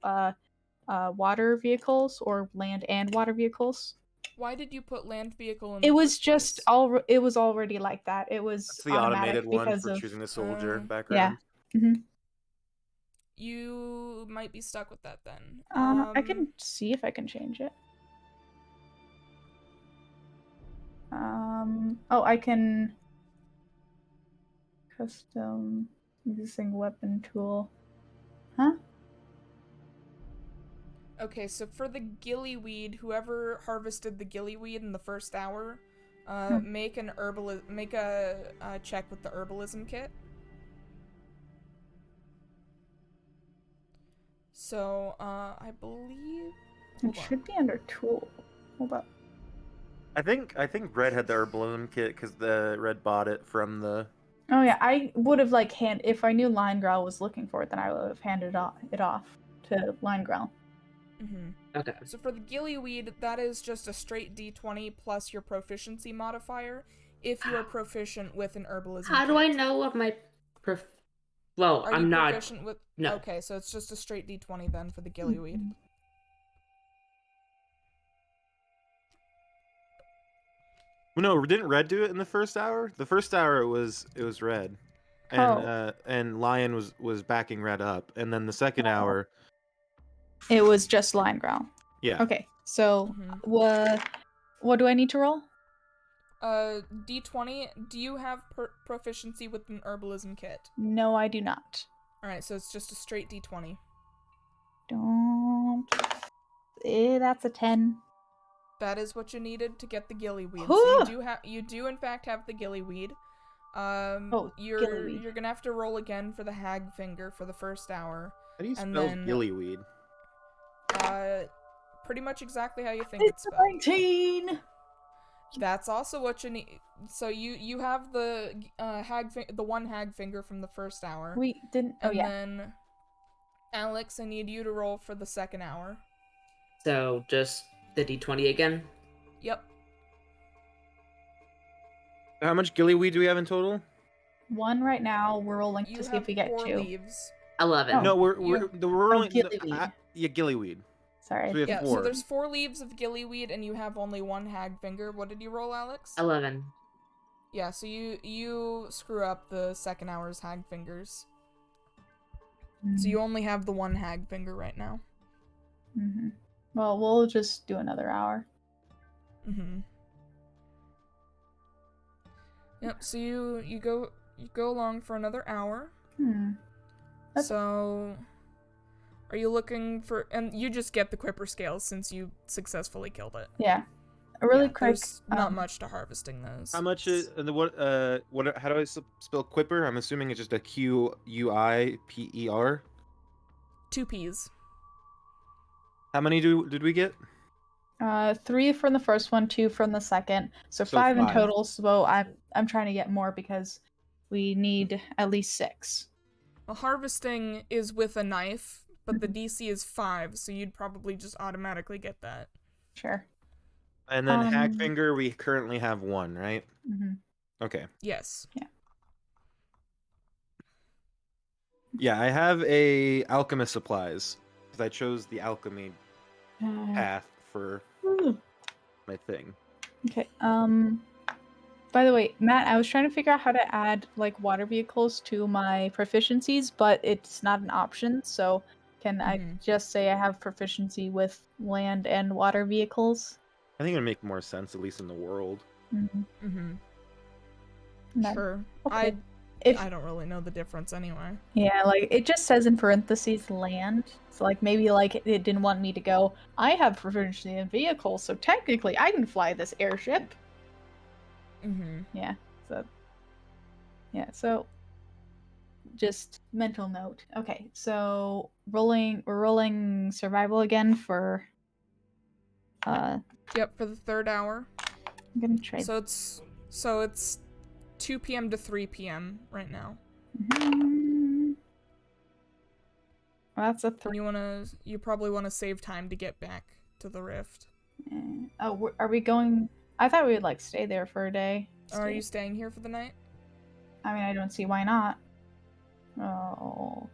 water vehicles or land and water vehicles?
Why did you put land vehicle in
It
the
was
first
just
place?
it was already like that. It was
That's the
automatic
automated one
because
for
of
choosing the soldier
Yeah.
background.
hmm
You might be stuck with that then.
I can see if I can change it. Oh, I can custom using weapon tool. Huh?
Okay, so for the gillyweed, whoever harvested the gillyweed in the first hour, make a check with the herbalism kit. So, I believe
It should be under tool. Hold up.
I think Red had the herbalism kit because the Red bought it from the.
Oh yeah, I would have like if I knew Line Growl was looking for it, then I would have handed it off to Line Growl.
Mm-hmm.
Okay.
So for the gillyweed, that is just a straight D20 plus your proficiency modifier, if you are proficient with an herbalism
How
kit.
do I know what my Well,
Are
I'm
you
not.
proficient with?
No.
Okay, so it's just a straight D20 then for the gillyweed.
No, didn't Red do it in the first hour? The first hour it was Red, and and Lion was backing Red up, and then the second hour,
It was just Line Growl.
yeah.
Okay, so
Mhm.
what do I need to roll?
D20. Do you have proficiency with an herbalism kit?
No, I do not.
All right, so it's just a straight D20.
Don't. That's a 10.
That is what you needed to get the gillyweed.
Huh.
So you do in fact have the gillyweed.
Gillyweed.
You're gonna have to roll again for the hag finger for the first hour.
How do you
And
spell
then-
gillyweed?
Pretty much exactly how you think
It's
it's spelled.
19.
That's also what you need. So you have the the one hag finger from the first hour.
We didn't. Oh
And
yeah.
then Alex, I need you to roll for the second hour.
So just the D20 again.
Yep.
How much gillyweed do we have in total?
1 right now. We're rolling
You
to see
have
if we get
4
2.
leaves.
11.
Oh.
No, we're only
gillyweed.
yeah, gillyweed.
Sorry.
So we have
Yeah,
4.
so there's 4 leaves of gillyweed and you have only 1 hag finger. What did you roll, Alex?
11.
Yeah, so you screw up the second hour's hag fingers. So you only have the 1 hag finger right now.
Mm-hmm. Well, we'll just do another hour.
Mm-hmm. Yep, so you go along for another hour.
That's-
So are you looking for, and you just get the Quipper scales since you successfui killed it.
Yeah. A really
Yeah,
quick.
there's not much to harvesting those.
How much is what how do I spell Quipper? I'm assuming it's just a Quiper.
2 P's.
How many did we get?
3 from the first one, 2 from the second, so
So
5 in
5.
total. So I'm trying to get more because we need at least 6.
Well, harvesting is with a knife, but the DC is 5, so you'd probably just automatically get that.
Sure.
And then hag finger, we currently have 1, right?
Mm-hmm.
Okay.
Yes.
Yeah.
Yeah, I have a alchemist supplies because I chose the alchemy path for my thing.
Okay. By the way, Matt, I was trying to figure out how to add like water vehicles to my proficiencies, but it's not an option. So can I just say I have proficiency with land and water vehicles?
I think it would make more sense, at least in the world.
Mm-hmm. Sure.
Okay.
I don't really know the difference anyway.
Yeah, like it just says in parentheses land. So like maybe like it didn't want me to go, I have proficiency in vehicles, so technically I can fly this airship.
Mm-hmm.
Yeah. So just mental note. Okay, so we're rolling survival again for
Yep, for the third hour.
I'm gonna try
So it's 2 p.m. to 3 p.m. right now.
Well, that's a 3.
You probably wanna save time to get back to the rift.
Are we going? I thought we would like stay there for a day.
Are you staying here for the night?
I mean, I don't see why not. Oh.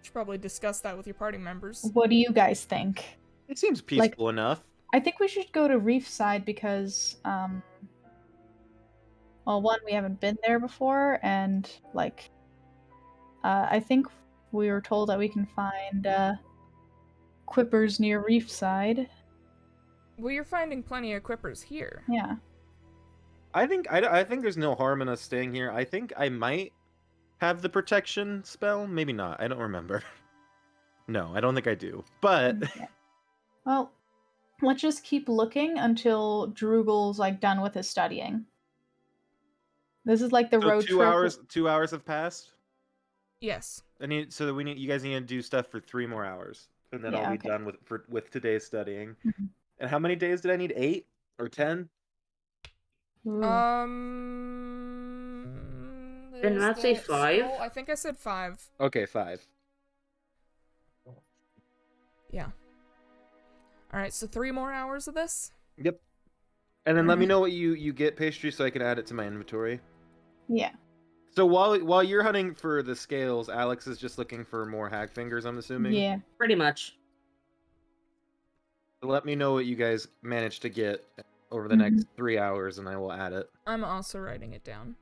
Should probably discuss that with your party members.
What do you guys think?
It seems peaceful enough.
I think we should go to Reefside because, well, one, we haven't been there before, and, like, I think we were told that we can find, quippers near Reefside.
Well, you're finding plenty of quippers here.
Yeah.
I think there's no harm in us staying here. I think I might have the protection spell. Maybe not. I don't remember. No, I don't think I do. But
Okay. Well, let's just keep looking until Drugel's, like, done with his studying. This is like the
so
road trip.
2 hours have passed.
Yes.
You guys need to do stuff for 3 more hours, and then
Yeah,
I'll be
okay.
done with today's studying.
Mhm.
And how many days did I need? 8 or 10?
Ooh.
Did
there's
not say
the
5?
scroll. I think I said 5.
Okay, 5.
Yeah. All right, so 3 more hours of this.
Yep. And then let me
Mhm.
know what you get, Pastry, so I can add it to my inventory.
Yeah.
So while you're hunting for the scales, Alex is just looking for more hag fingers, I'm assuming.
Yeah.
Pretty much.
So let me know what you guys manage to get over the
Mhm.
next 3 hours, and I will add it.
I'm also writing it down.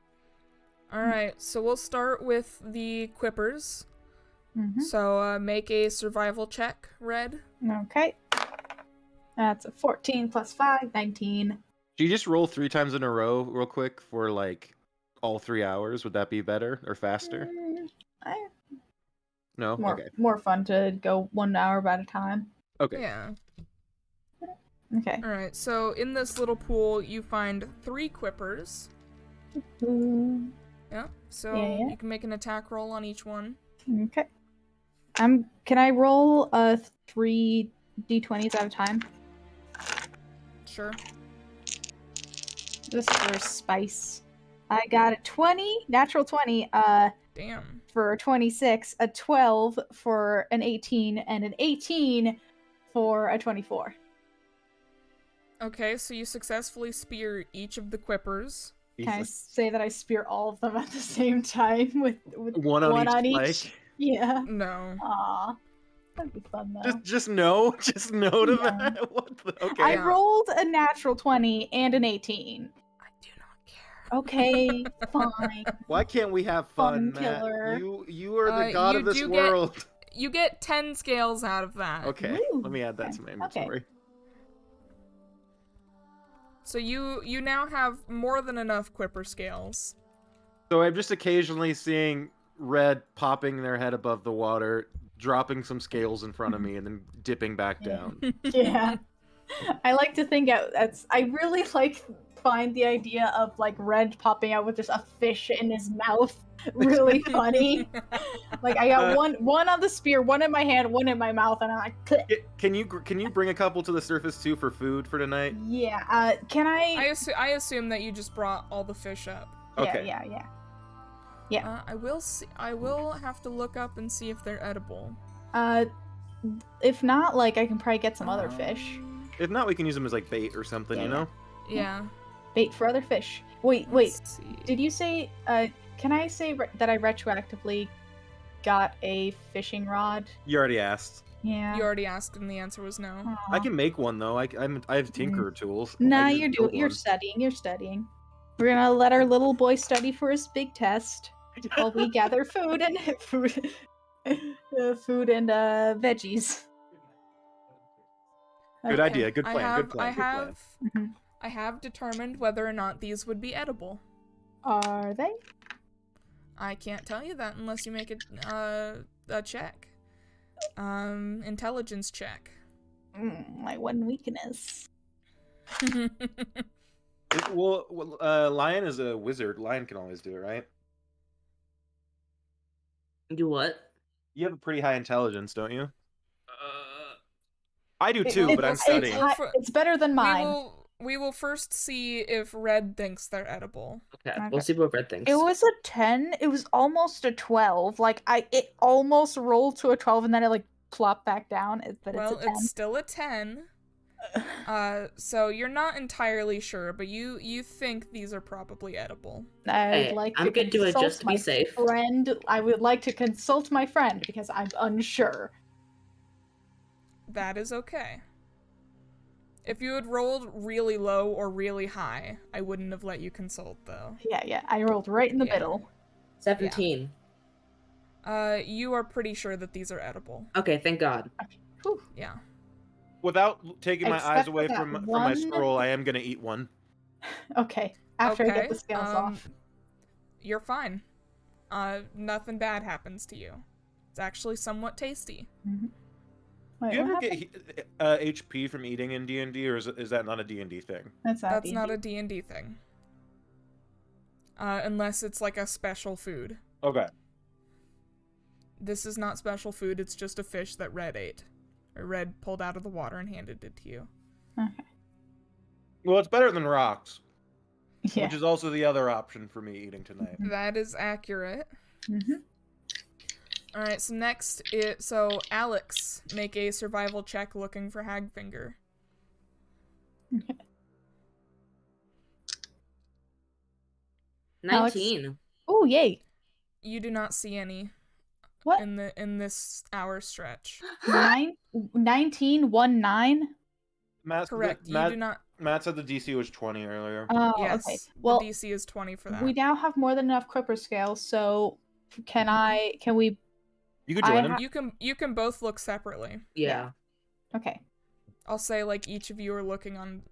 All right, so we'll start with the quippers.
Mhm.
So make a survival check, Red.
Okay. That's a 14 plus 5, 19.
Do you just roll 3 times in a row real quick for like all 3 hours? Would that be better or faster? No? Okay.
More fun to go 1 hour at a time.
Okay.
Yeah.
Okay.
All right, so in this little pool, you find 3 quippers.
Ooh.
Yeah. So
Yeah.
you can make an attack roll on each one.
Okay. Can I roll 3 d20s at a time?
Sure.
Just for spice. I got a 20, natural 20,
Damn.
for a 26, a 12 for an 18, and an 18 for a 24.
Okay, so you successfully spear each of the quippers.
Can I
Jesus.
say that I spear all of them at the same time with
One on each spike?
Yeah.
No.
Aw. That'd be fun though.
Just no to
Yeah.
that. What the? Okay.
I
Yeah.
rolled a natural 20 and an 18.
I do not care.
Okay, fine.
Why can't we have fun,
Fun
Matt?
killer.
You are the god
you
of this
do get-
world.
You get 10 scales out of that.
Okay,
Woo.
let me add that
Okay,
to my
okay.
inventory.
So you now have more than enough quipper scales.
So I'm just occasionally seeing Red popping their head above the water, dropping some scales in front of me, and then dipping back
Yeah.
down.
Yeah. I like to think I really find the idea of like Red popping out with just a fish in his mouth really funny. Like I got one on the spear, one in my hand, one in my mouth, and I'm like, "Bleh."
Can you bring a couple to the surface too for food for tonight?
Yeah. Can I?
I assume that you just brought all the fish up.
Okay.
Yeah.
I will have to look up and see if they're edible.
If not, like I can probably get some other fish.
If not, we can use them as like bait or something,
Yeah,
you know?
Yeah.
Bait for other fish. Wait.
Let's see.
Did you say? Can I say that I retroactively got a fishing rod?
You already asked.
Yeah.
You already asked and the answer was no.
Aw.
I can make one though. I have tinkerer tools. I
Nah,
can just build
you're
one.
studying. You're studying. We're gonna let our little boy study for his big test while we gather food and food and veggies.
Good
Okay.
idea. Good plan. Good plan.
I
Good plan.
have
Mhm.
I have determined whether or not these would be edible.
Are they?
I can't tell you that unless you make a check. Intelligence check.
My one weakness.
Lion is a wizard. Lion can always do it, right?
Do what?
You have a pretty high intelligence, don't you? I do too, but I'm
it's-
studying.
It's better than mine.
We will first see if Red thinks they're edible.
Okay,
Okay.
we'll see what Red thinks.
It was a 10. It was almost a 12. Like it almost rolled to a 12 and then it like plopped back down. But
Well,
it's a 10.
it's still a 10. So you're not entirely sure, but you think these are probably edible.
Hey, I'm gonna do it just to be safe.
Friend, I would like to consult my friend because I'm unsure.
That is okay. If you had rolled really low or really high, I wouldn't have let you consult though.
Yeah. I rolled right in the
Yeah.
middle.
17.
You are pretty sure that these are edible.
Okay, thank God.
Whew.
Yeah.
Without taking my eyes
Except for
away
that
from my
one-
scroll, I am gonna eat one.
Okay. After I get the scales
um,
off.
You're fine. Nothing bad happens to you. It's actually somewhat tasty.
Wait,
Do you
what
ever
happened?
get HP from eating in D&D, or is that not a D&D thing?
That's not
That's not
D&D.
a D&D thing. Unless it's like a special food.
Okay.
This is not special food, it's just a fish that Red ate. Or Red pulled out of the water and handed it to you.
Okay.
Well, it's better than rocks,
Yeah.
which is also the other option for me eating tonight.
That is accurate.
Mm-hmm.
Alright, so next, Alex, make a survival check looking for Hagfinger.
Okay.
19.
Oh, yay.
You do not see any
What?
in this hour stretch.
19, 1, 9?
Correct. You do not.
Matt said the DC was 20 earlier.
Oh,
Yes.
okay. Well,
the DC is 20 for that.
we now have more than enough Clipper scales, so can we...
You could join
I
him.
You can both look separately.
Yeah.
Okay.
I'll say like each of you are looking on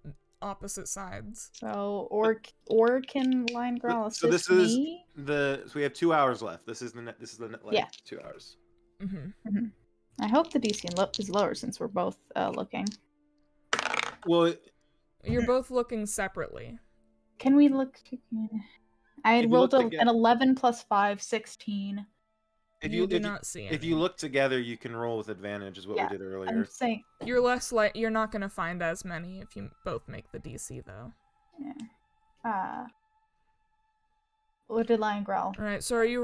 opposite sides.
So, or can Line Growl assist
So this is
me?
so we have 2 hours left. This is the net like
Yeah.
2 hours.
Mm-hmm.
I hope the DC is lower since we're both looking.
Well,
You're both looking separately.
Can we look? I
If
had
you
rolled
look
an 11 plus 5, 16.
if
You do not see
if
any.
you look together, you can roll with advantage, is what
Yeah,
we did
I'm
earlier.
saying,
You're you're not gonna find as many if you both make the DC though.
what did Lion Growl?
All right. So are you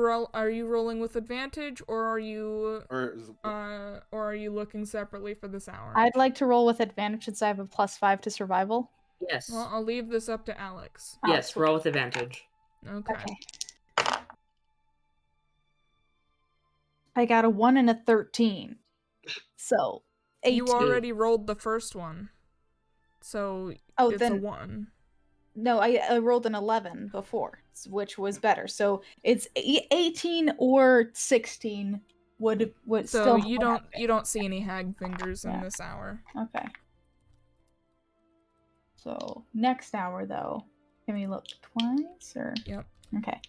rolling with advantage or are you looking separately for this hour?
I'd like to roll with advantage since I have a plus 5 to survival.
Yes.
Well, I'll leave this up to Alex.
Yes,
Oh,
roll with advantage.
Okay.
Okay. I got a 1 and a 13. So, 18.
You already rolled the first one, so
Oh,
it's
then
a 1.
no, I rolled an 11 before, which was better. So it's 18 or 16 would
So
still.
you don't see any hag fingers in
Yeah.
this hour.
Okay. So next hour though, can we look twice or?
Yep.
Okay.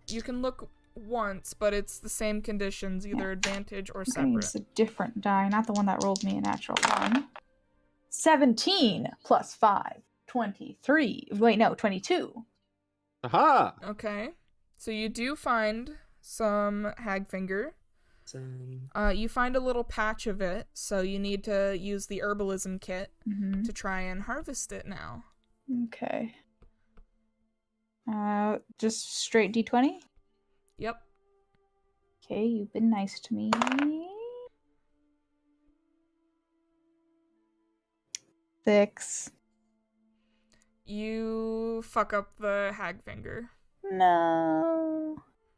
You can look once, but it's the same conditions, either advantage or
Okay,
separate.
it's a different die, not the one that rolled me a natural 1. 17 plus 5, 23. Wait, no, 22.
Aha!
Okay. So you do find some hagfinger.
So,
You find a little patch of it, so you need to use the herbalism kit
Mm-hmm.
to try and harvest it now.
Okay. Just straight D20?
Yep.
Okay, you've been nice to me. 6.
You fuck up the hagfinger.
No.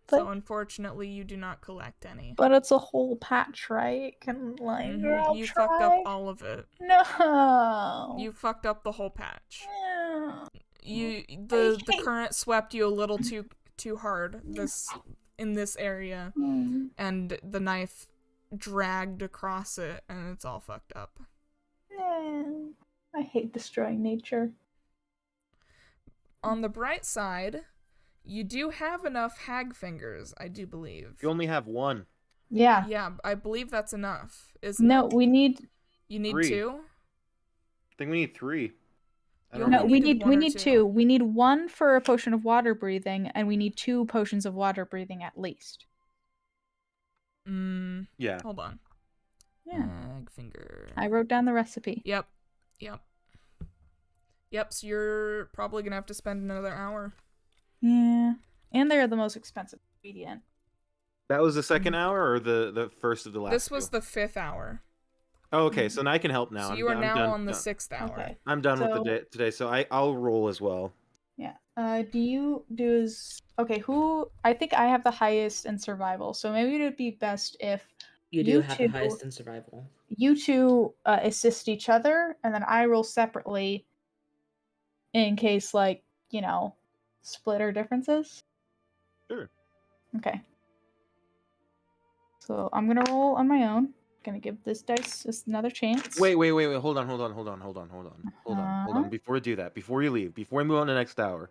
So
But-
unfortunately, you do not collect any.
But it's a whole patch, right? Can Lion Girl
You
try?
fucked up all of it.
No.
You fucked up the whole patch.
No.
The
hate-
current swept you a little too hard in this area, and the knife dragged across it, and it's all fucked up.
No. I hate destroying nature.
On the bright side, you do have enough hag fingers, I do believe.
You only have 1.
Yeah.
Yeah, I believe that's enough. Isn't
No,
it?
we need.
You need
3.
2?
I think we need 3. I
You
don't
only
No,
know.
we
needed
need
1 or
we need
2.
2. We need 1 for a potion of water breathing, and we need 2 potions of water breathing at least.
Yeah.
Hold on.
Yeah.
Hag finger.
I wrote down the recipe.
Yep. So you're probably gonna have to spend another hour.
Yeah. And they're the most expensive ingredient.
That was the second hour or the first of the last
This was
two?
the 5th hour.
Oh, okay, so now I can help now.
So
I'm
you are
done-
now
done-
on the
done.
6th hour.
Okay.
I'm done with the
So-
day today, so I'll roll as well.
Yeah. Okay, who I think I have the highest in survival, so maybe it would be best if
You do
You
have the
two-
highest in survival.
You two assist each other, and then I roll separately in case, like, split or differences.
Sure.
Okay. So I'm gonna roll on my own. Gonna give this dice just another chance.
Wait. Hold on. Before we do that, before you leave, before we move on to the next hour.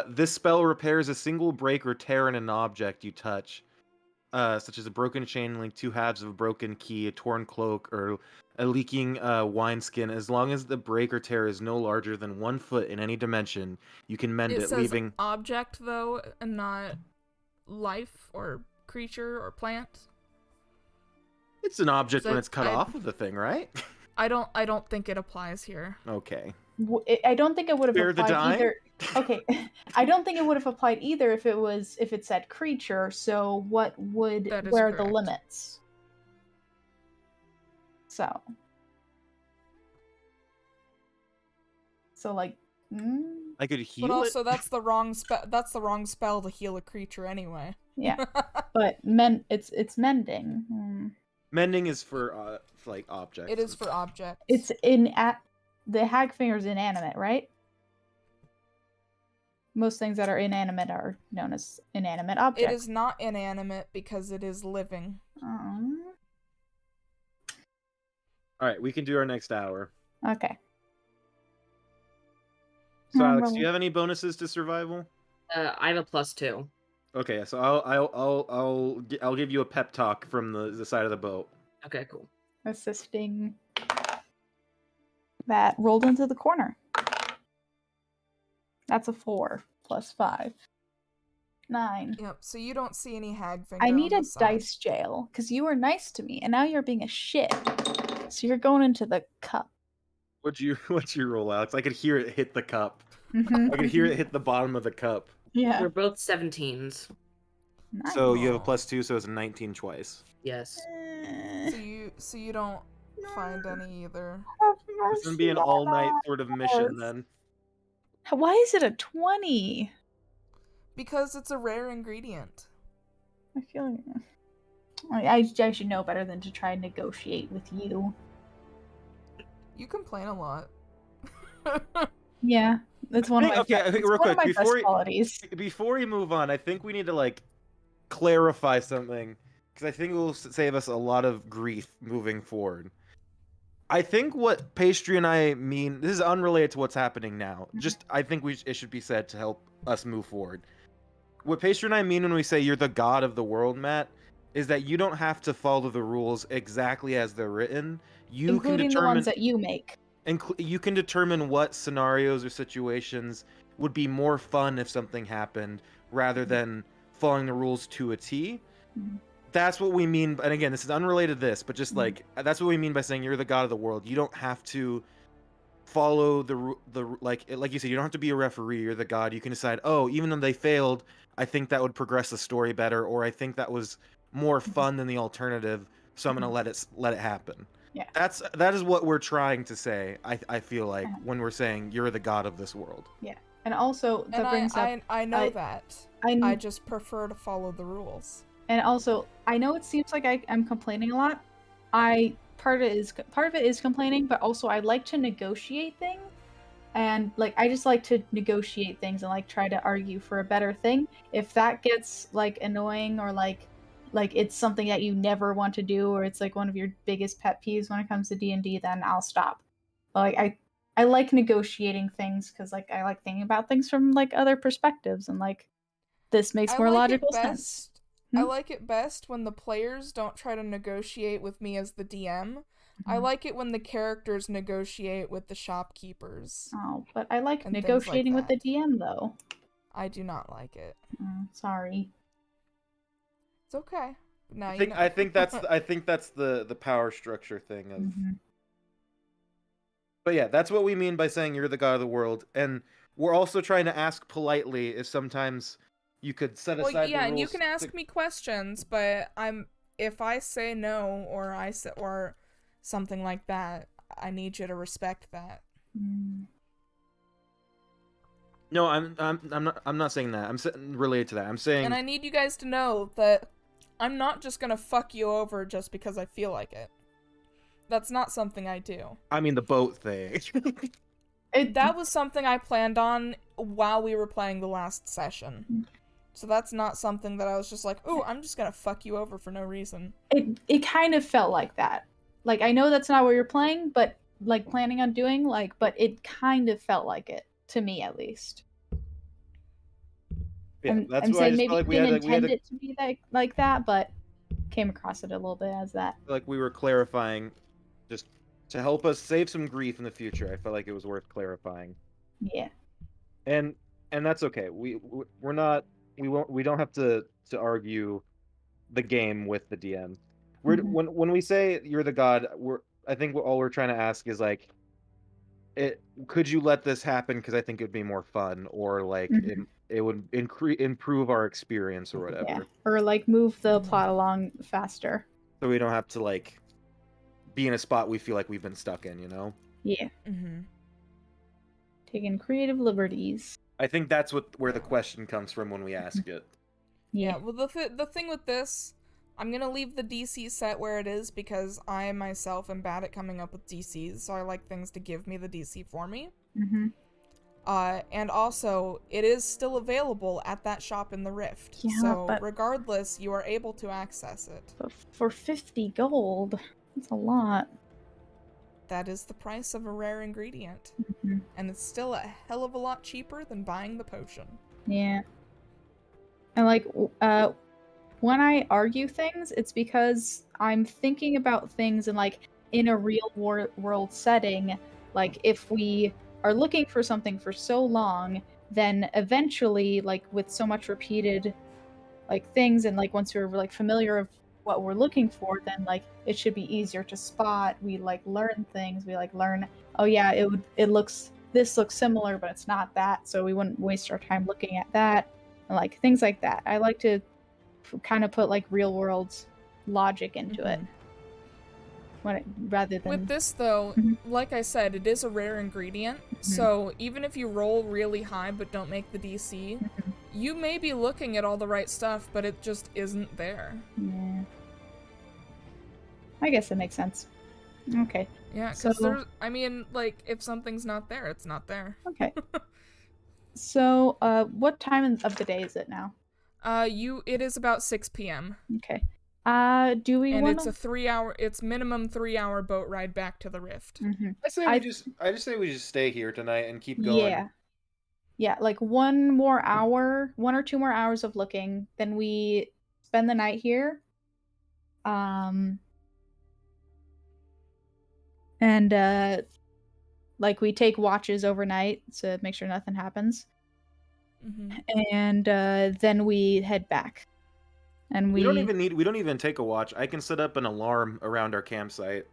This spell repairs a single break or tear in an object you touch, such as a broken chain link, two halves of a broken key, a torn cloak, or a leaking wineskin. As long as the break or tear is no larger than 1 foot in any dimension, you can mend
It
it,
says
leaving.
object though, and not life or creature or plant.
It's an object
So
when it's cut
I-
off of the thing, right?
I don't think it applies here.
Okay.
I don't think it would have
Spare the
applied
dime?
either. Okay, I don't think it would have applied either if it said creature. So what would
That is
where are the
correct.
limits? So like,
I could heal
But also,
it.
that's the wrong spell. That's the wrong spell to heal a creature anyway.
yeah, but it's mending.
Mending is for like objects.
It is for objects.
It's the hag finger's inanimate, right? Most things that are inanimate are known as inanimate objects.
It is not inanimate because it is living.
All right, we can do our next hour.
Okay.
So, Alex, do you have any bonuses to survival?
I have a +2.
Okay, so I'll give you a pep talk from the side of the boat.
Okay, cool.
Assisting. That rolled into the corner. That's a 4 plus 5. 9.
Yep. So you don't see any hag finger.
I need
on
a
the side.
dice jail because you were nice to me, and now you're being a shit. So you're going into the cup.
What's your roll, Alex? I could hear it hit the cup.
Mhm.
I could hear it hit the bottom of the cup.
Yeah.
We're both 17s.
Nice.
So you have a
Aw.
+2, so it's a 19 twice.
Yes.
So you don't find any either.
It's gonna be an all-night sort of mission then.
Why is it a 20?
Because it's a rare ingredient.
I feel I should know better than to try and negotiate with you.
You complain a lot.
Yeah, that's one of my
Okay,
it's
real
one
quick,
of my
before
best qualities.
Before we move on, I think we need to like clarify something because I think it will save us a lot of grief moving forward. I think what Pastry and I mean, this is unrelated to what's happening now. Just I think it should be said to help us move forward. What Pastry and I mean when we say you're the god of the world, Matt, is that you don't have to follow the rules exactly as they're written. You
Including
can
the ones
determine
that you make.
you can determine what scenarios or situations would be more fun if something happened rather than following the rules to a T.
Mhm.
That's what we mean. And again, this is unrelated to this, but just
Mhm.
like that's what we mean by saying you're the god of the world. You don't have to follow the like you said. You don't have to be a referee. You're the god. You can decide. Oh, even though they failed, I think that would progress the story better, or I think that was more fun than the alternative. So I'm gonna let it happen.
Yeah.
That is what we're trying to say. I feel like when we're saying you're the god of this world.
Yeah, and also that
And
brings up.
I know
I-
that.
I
I just prefer to follow the rules.
And also, I know it seems like I'm complaining a lot. Part of it is complaining, but also I like to negotiate things, and like I just like to negotiate things and like try to argue for a better thing. If that gets like annoying or like it's something that you never want to do, or it's like one of your biggest pet peeves when it comes to D&D, then I'll stop. But like I like negotiating things because like I like thinking about things from like other perspectives, and like this makes
I
more
like
logical
it best.
sense.
I
Hmm?
like it best when the players don't try to negotiate with me as the DM. I
Mhm.
like it when the characters negotiate with the shopkeepers.
Oh, but I like
And things like
negotiating with the
that.
DM though.
I do not like it.
Sorry.
It's okay. Now
I think that's the power structure thing of.
Mhm.
But yeah, that's what we mean by saying you're the god of the world, and we're also trying to ask politely if sometimes you could set
Well,
aside
yeah,
the
and you
rules
can ask me questions, but if I say no or something like that, I need you to respect that.
Mm.
No, I'm not saying that. I'm related to that. I'm saying
And I need you guys to know that I'm not just gonna fuck you over just because I feel like it. That's not something I do.
I mean, the boat thing.
That was something I planned on while we were playing the last session. So that's not something that I was just like, ooh, I'm just gonna fuck you over for no reason.
It kind of felt like that. Like, I know that's not what you're playing, but like planning on doing, like, but it kind of felt like it to me, at least.
Yeah, that's
I'm
why I
saying
just
maybe
felt like
you
we had
didn't
to, we had
intend
to
it to be like that, but came across it a little bit as that.
like we were clarifying, just to help us save some grief in the future. I felt like it was worth clarifying,
Yeah.
and that's okay. We're not we don't have to argue the game with the DM. We're
Mhm.
when we say you're the god, I think all we're trying to ask is like, could you let this happen because I think it would be more fun, or like it would improve our experience or whatever.
Yeah. Or like move the
Mhm.
plot along faster.
So we don't have to like be in a spot we feel like we've been stuck in, you know?
Yeah.
Mm-hmm.
Taking creative liberties.
I think that's where the question comes from when we ask it.
Yeah, well, the thing with this, I'm gonna leave the DC set where it is because I myself am bad at coming up with DCs, so I like things to give me the DC for me.
Mm-hmm.
And also, it is still available at that shop in the Rift.
Yeah,
so
but-
regardless, you are able to access it.
But for 50 gold, that's a lot.
That is the price of a rare ingredient.
Mhm.
And it's still a hell of a lot cheaper than buying the potion.
Yeah. And like, when I argue things, it's because I'm thinking about things in a real world setting. Like, if we are looking for something for so long, then eventually, like, with so much repeated things, and like once we're like familiar of what we're looking for, then like it should be easier to spot. We like learn things. We like learn, oh yeah, this looks similar, but it's not that, so we wouldn't waste our time looking at that, and like things like that. I like to kind of put like real world logic into it rather than
With this, though,
Mhm.
like I said, it is a rare ingredient, so even if you roll really high but don't make the DC, you may be looking at all the right stuff, but it just isn't there.
Yeah. I guess it makes sense. Okay.
Yeah, because
So-
I mean, like, if something's not there, it's not there.
Okay. So, what time of the day is it now?
It is about 6 p.m.
Okay. Do we
And
want
it's minimum 3-hour boat ride back to the Rift.
I say
I-
I just say we just stay here tonight and keep going.
Yeah. Yeah, like one or two more hours of looking, then we spend the night here. And like we take watches overnight to make sure nothing happens.
Mm-hmm.
And then we head back. And
We don't even take a watch. I can set up an alarm around our campsite.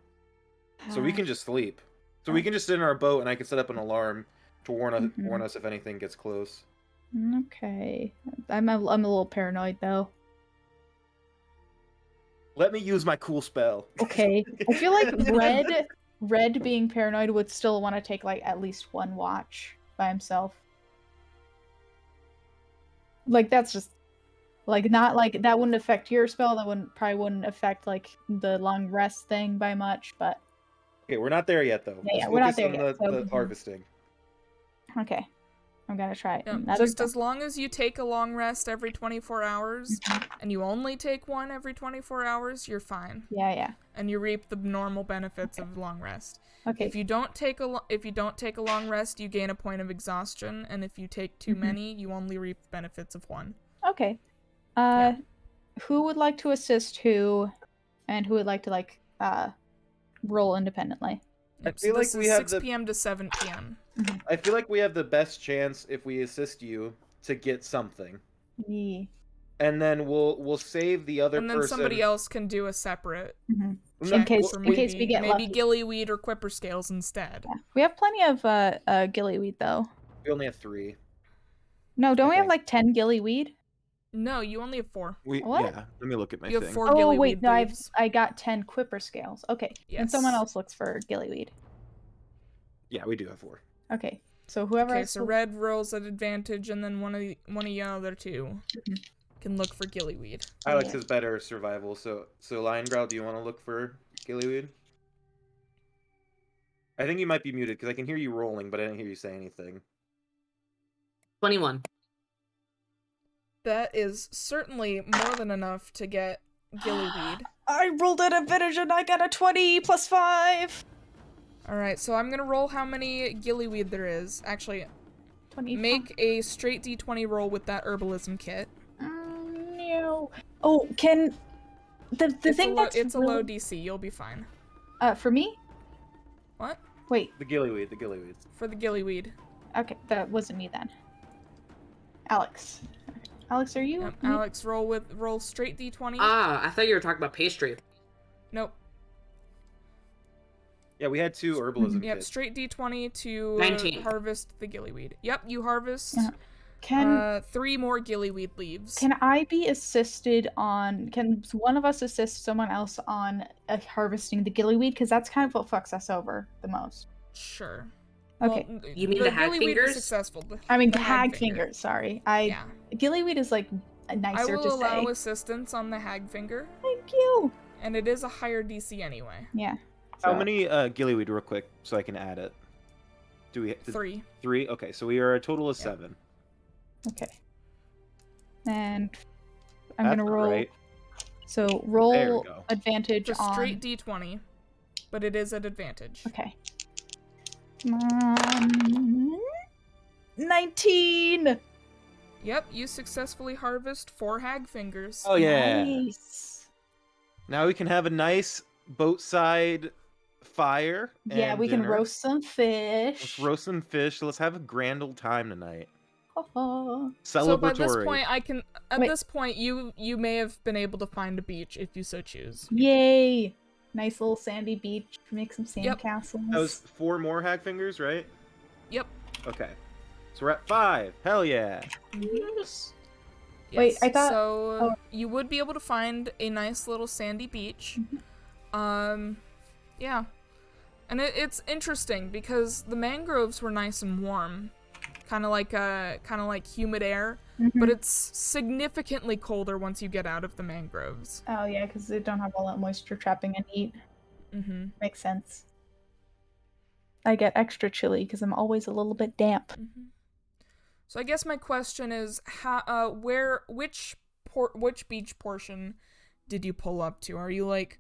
So we can just sleep. So we can just sit in our boat and I can set up an alarm to warn us if anything gets close.
Okay. I'm a little paranoid though.
Let me use my cool spell.
Okay. I feel like Red being paranoid would still want to take like at least one watch by himself. Like that's just like not like that wouldn't affect your spell. That probably wouldn't affect like the long rest thing by much, but
Okay, we're not there yet though.
Yeah,
Let's
we're not
focus
there
on
yet, so-
the harvesting.
okay. I'm gonna try it.
Yeah,
another
just
time.
as long as you take a long rest every 24 hours, and you only take one every 24 hours, you're fine.
Yeah.
And you reap the normal benefits of long rest.
Okay.
If you don't take a long rest, you gain a point of exhaustion, and if you take too many, you only reap the benefits of one.
Okay.
Yeah.
Who would like to assist who, and who would like to roll independently?
Yep,
feel
so this
like we
is
have
6 p.m. to 7 p.m.
I feel like we have the best chance if we assist you to get something.
Yeah.
And then we'll save the other
And then
person.
somebody else can do a separate
In
check
case
for
in case we get
maybe
lucky.
gillyweed or quipper scales instead.
Yeah. We have plenty of gillyweed though.
We only have 3.
No, don't
I
we have
think.
like 10 gillyweed?
No, you only have 4.
What?
Yeah, let me look at my
You have
thing.
4
Oh
gillyweed
wait, no,
leaves.
I got 10 quipper scales. Okay. And someone
Yes.
else looks for gillyweed.
Yeah, we do have 4.
Okay. So whoever
Okay,
has
so red rolls at advantage, and then one of the other two. can look for gillyweed.
Alex
Yeah.
has better survival, so Lion Growl, do you want to look for gillyweed? I think you might be muted because I can hear you rolling, but I didn't hear you say anything.
21.
That is certainly more than enough to get gillyweed.
I rolled at advantage and I got a 20 plus 5.
Alright, so I'm gonna roll how many gillyweed there is. Actually,
25.
make a straight d20 roll with that herbalism kit.
No. Oh, can the
It's
thing that's
it's a
really...
low DC, you'll be fine.
For me?
What?
Wait.
The gillyweed.
For the gillyweed.
Okay, that wasn't me then. Alex. Alex, are you?
Yep, Alex, roll straight d20.
Ah, I thought you were talking about pastry.
Nope.
Yeah, we had 2 herbalism
Yep,
kits.
straight d20 to
19.
harvest the gillyweed. Yep, you harvest
Can
3 more gillyweed leaves.
can I be assisted on? Can one of us assist someone else on harvesting the gillyweed? Because that's kind of what fucks us over the most.
Sure.
Okay.
Well,
You mean the hag
gillyweed
fingers?
is successful.
I mean,
the
hag
finger.
fingers. Sorry,
Yeah.
gillyweed is like
I
nicer
will
to
allow
say.
assistance on the hag finger,
Thank you.
and it is a higher DC anyway.
Yeah.
How
So-
many gillyweed, real quick, so I can add it? Do we
3.
3? Okay, so we are a total of
Yep.
7.
Okay. And I'm
That's
gonna
not
roll.
right.
So
There we
roll
go.
advantage
It's a
on.
straight d20, but it is at advantage.
Okay. Come on. 19.
Yep, you successfully harvest 4 hag fingers.
Oh yeah.
Nice.
Now we can have a nice boatside fire.
Yeah,
and
we can
dinner.
roast some fish.
Let's roast some fish. Let's have a grand old time tonight.
Oh.
So by this
Celebratory.
point,
Wait.
this point, you may have been able to find a beach if you so choose.
Yay! Nice little sandy beach. Make some sand
Yep.
castles.
That was 4 more hag fingers, right?
Yep.
Okay. So we're at 5. Hell yeah.
Yes.
Yes.
Wait, I thought-
So you would be able to find a nice little sandy beach. Yeah. And it's interesting because the mangroves were nice and warm, kind of like humid air, but it's significantly colder once you get out of the mangroves.
Oh yeah, because they don't have all that moisture trapping and heat.
Mm-hmm.
Makes sense. I get extra chilly because I'm always a little bit damp.
Mm-hmm. So I guess my question is, which beach portion did you pull up to? Are you like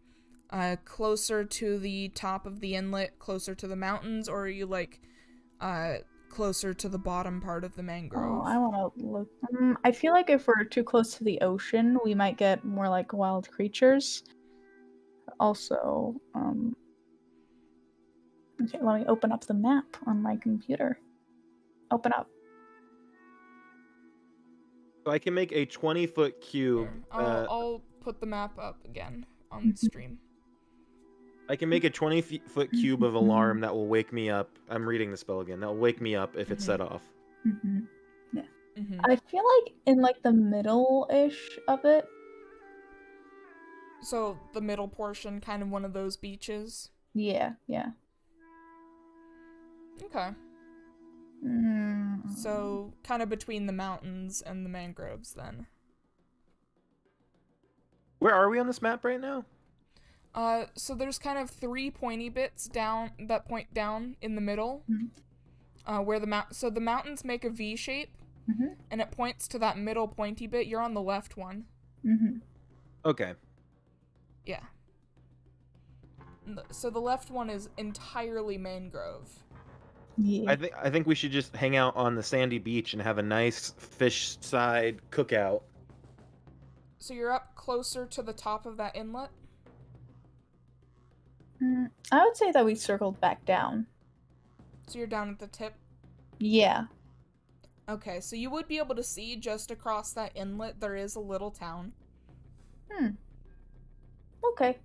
closer to the top of the inlet, closer to the mountains, or are you like closer to the bottom part of the mangrove?
Oh, I want to look. I feel like if we're too close to the ocean, we might get more like wild creatures. Also, okay, let me open up the map on my computer. Open up.
So I can make a 20-foot cube.
I'll put the map up again on the stream.
I can make a 20-foot cube of alarm that will wake me up. I'm reading the spell again. That will wake me up if it's set off.
Mm-hmm.
Mm-hmm.
I feel like in like the middle-ish of it.
So the middle portion, kind of one of those beaches.
Yeah.
Okay. So kind of between the mountains and the mangroves, then.
Where are we on this map right now?
So there's kind of 3 pointy bits down that point down in the middle, where the mountains make a V shape, and it points to that middle pointy bit. You're on the left one.
Okay.
Yeah. So the left one is entirely mangrove.
Yeah.
I think we should just hang out on the sandy beach and have a nice fish side cookout.
So you're up closer to the top of that inlet?
I would say that we circled back down.
So you're down at the tip?
Yeah.
Okay, so you would be able to see just across that inlet there is a little town.
Okay.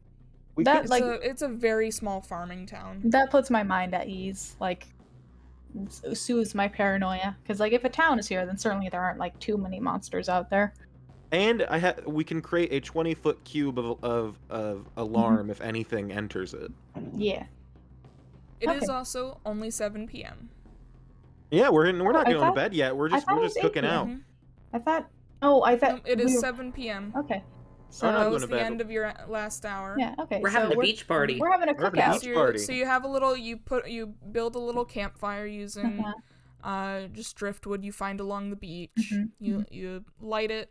We
That,
could-
like-
It's a very small farming town.
That puts my mind at ease. Like, soothes my paranoia. Because, like, if a town is here, then certainly there aren't, like, too many monsters out there.
and we can create a 20-foot cube of alarm if anything enters it.
Yeah.
It is
Okay.
also only 7 p.m.
Yeah, we're not
I
going to
thought-
bed yet. We're
I
just
thought
we're
it
just
was
cooking
8
out.
Mhm.
I thought Oh, I thought
It is
we were-
7 p.m.
Okay. So
I'm not
That
going
was
to
the
bed.
end of your last hour.
yeah, okay.
We're
so
having a beach party.
We're having a
We're having a
cookout.
beach
So,
party.
so you have a little. You build a little campfire using just driftwood you find along the beach.
Mhm,
You light it.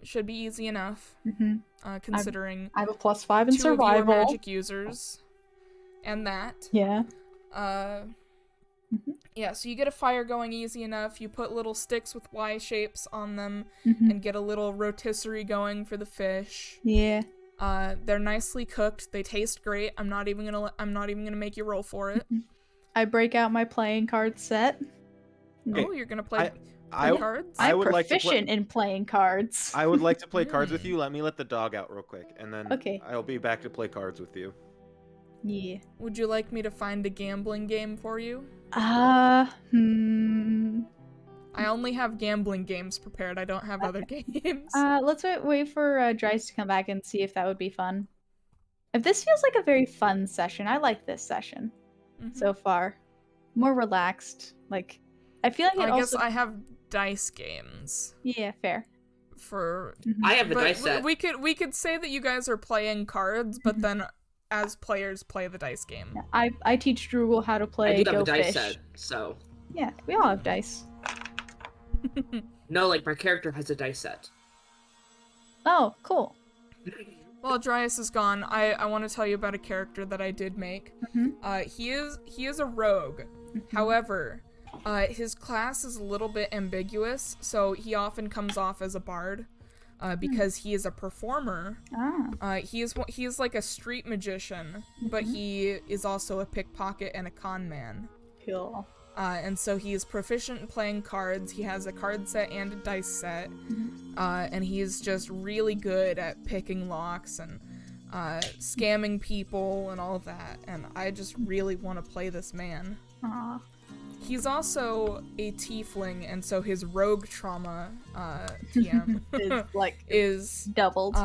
Should be easy enough. Considering
I have a +5 in
2 of you are
survival.
magic users, and that.
Yeah.
Yeah, so you get a fire going easy enough. You put little sticks with Y shapes on them
Mhm.
and get a little rotisserie going for the fish.
Yeah.
They're nicely cooked. They taste great. I'm not even gonna make you roll for it.
I break out my playing card set.
Oh, you're gonna play
I
cards?
I
I'm
would like to
proficient in playing cards.
I would like to play cards with you. Let me let the dog out real quick, and then
Okay.
I'll be back to play cards with you.
Yeah.
Would you like me to find a gambling game for you? I only have gambling games prepared. I don't have other games.
Let's wait for Dries to come back and see if that would be fun. If this feels like a very fun session, I like this session so far. More relaxed. Like, I feel like it
I guess
also.
I have dice games
Yeah, fair.
for.
I have the
But
dice set.
we could say that you guys are playing cards, but then as players play the dice game.
Yeah, I teach Droogle how to play
I do have
Go
a dice
Fish.
set, so
Yeah, we all have dice.
no, like my character has a dice set.
Oh, cool.
While Dryas is gone, I want to tell you about a character that I did make. He is a rogue. However, his class is a little bit ambiguous, so he often comes off as a bard. Because he is a performer. He is like a street magician, but he is also a pickpocket and a con man.
Cool.
And so he is proficient in playing cards. He has a card set and a dice set. And he's just really good at picking locks and scamming people and all of that. And I just really want to play this man.
Aw.
He's also a tiefling, and so his rogue trauma TM
It's like
is
doubled.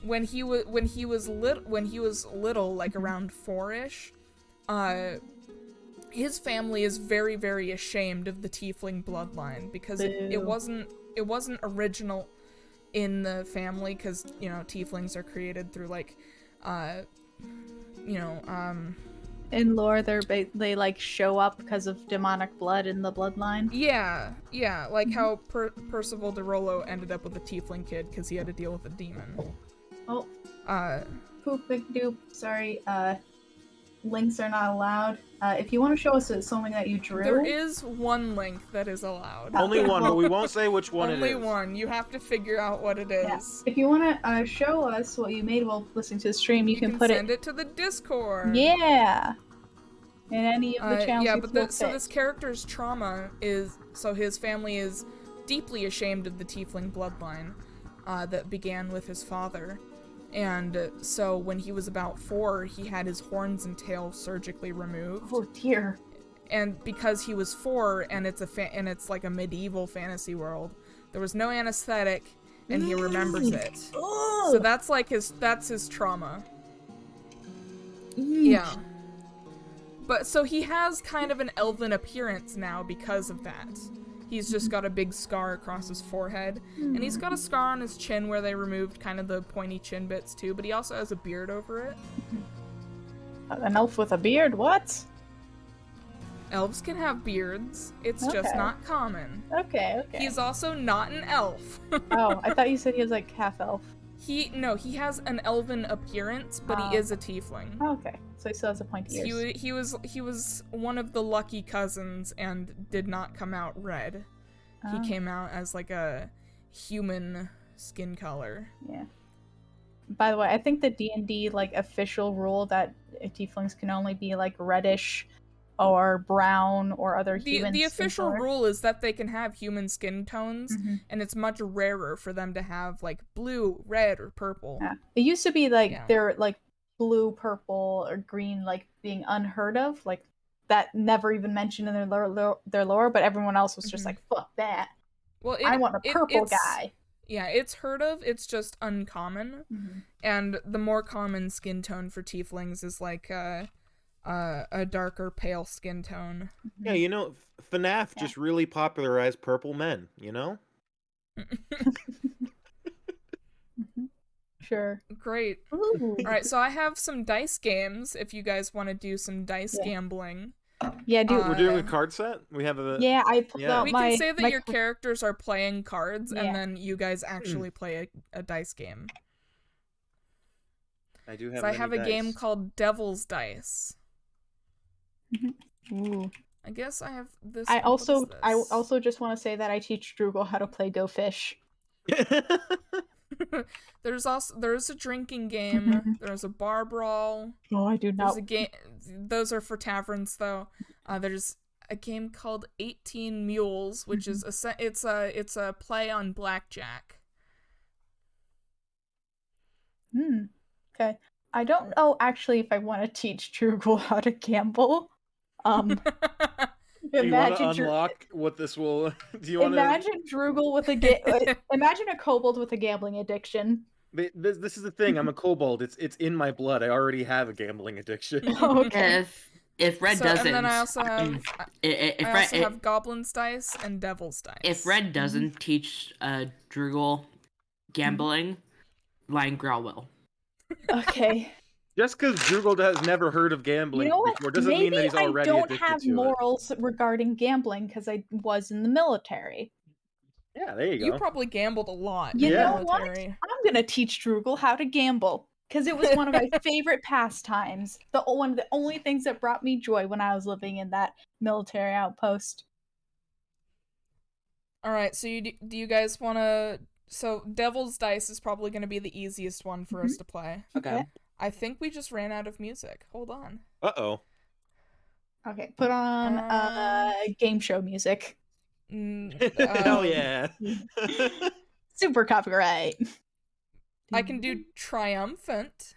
when he was little, like around 4-ish, his family is very, very ashamed of the tiefling bloodline because it wasn't original in the family, because tieflings are created through like
In lore, they like show up because of demonic blood in the bloodline.
yeah, like how Percival de Rollo ended up with a tiefling kid because he had to deal with a demon.
Oh,
Uh,
poop, big doop. Sorry. Links are not allowed. If you want to show us something that you drew,
there is one link that is allowed.
Only one, but we won't say which one
Only
it is.
one. You have to figure out what it is.
Yeah. If you want to show us what you made while listening to the stream, you can put
send it to the Discord.
Yeah. In any of the channels.
Yeah,
you
but
feel
so
fit.
this character's trauma is, so his family is deeply ashamed of the tiefling bloodline that began with his father. And so when he was about 4, he had his horns and tail surgically removed.
Oh dear.
And because he was 4 and it's like a medieval fantasy world, there was no anesthetic and he remembers it.
Ugh.
So that's his trauma. Yeah. But so he has kind of an elven appearance now because of that. He's just got a big scar across his forehead. And he's got a scar on his chin where they removed kind of the pointy chin bits too, but he also has a beard over it.
An elf with a beard? What?
Elves can have beards. It's just
Okay.
not common.
Okay.
He's also not an elf.
Oh, I thought you said he was like half elf.
He has an elven appearance, but he is a tiefling.
Oh, okay. So he still has a pointy ears.
He was one of the lucky cousins and did not come out red. He came out as like a human skin color.
Yeah. By the way, I think the D&D like official rule that tieflings can only be like reddish or brown or other human
The
skin
official
color.
rule is that they can have human skin tones, and it's much rarer for them to have like blue, red, or purple.
Yeah. It used to be like
Yeah.
they're like blue, purple, or green, like being unheard of, like that never even mentioned in their lore, but everyone else was just like, fuck that.
Well,
I want a purple guy.
Yeah, it's heard of. It's just uncommon, and the more common skin tone for tieflings is like a darker pale skin tone.
Yeah, FNAF just really popularized purple men, you know?
Mhm. Sure.
Great.
Ooh.
All right, so I have some dice games if you guys want to do some dice
Yeah.
gambling.
Yeah, dude.
We're doing a
Uh,
card set. We have a
Yeah, I pulled
yeah.
out
We
my.
can say that
my
your characters are playing cards,
Yeah.
and then you guys actually play a dice game.
I do have
So I
many
have a game
dice.
called Devil's Dice.
Ooh.
I guess I have this.
I
what
also
is
I
this?
also just want to say that I teach Drugel how to play Go Fish.
There's a drinking game. There's a bar brawl.
Oh, I do
There's
not.
a game. Those are for taverns, though. There's a game called 18 Mules, which is it's a play on blackjack.
Okay. I don't know actually if I want to teach Drugel how to gamble.
Do you want to
Imagine
unlock what this will? Do you want to?
Imagine Drugel with imagine a kobold with a gambling addiction.
This is the thing. I'm a kobold. It's in my blood. I already have a gambling addiction.
Okay.
If Red
So,
doesn't,
and then I also have
if
Goblin's Dice and Devil's Dice.
if Red doesn't teach Drugel gambling, Lion Growl will.
Okay.
Just because Drugel has never heard of gambling
You know what?
before doesn't
Maybe
mean that he's already
I don't
addicted
have
to it.
morals regarding gambling because I was in the military.
Yeah, there you
You
go.
probably gambled a lot
You
in the
know what?
military.
I'm gonna teach Drugel how to gamble because it was one of my favorite pastimes. One of the only things that brought me joy when I was living in that military outpost.
All right, so do you guys want to? So Devil's Dice is probably going to be the easiest one for us to play.
Okay.
I think we just ran out of music. Hold on.
Uh-oh.
Okay, put on game show music.
Hell yeah.
Super copyright.
I can do Triumphant.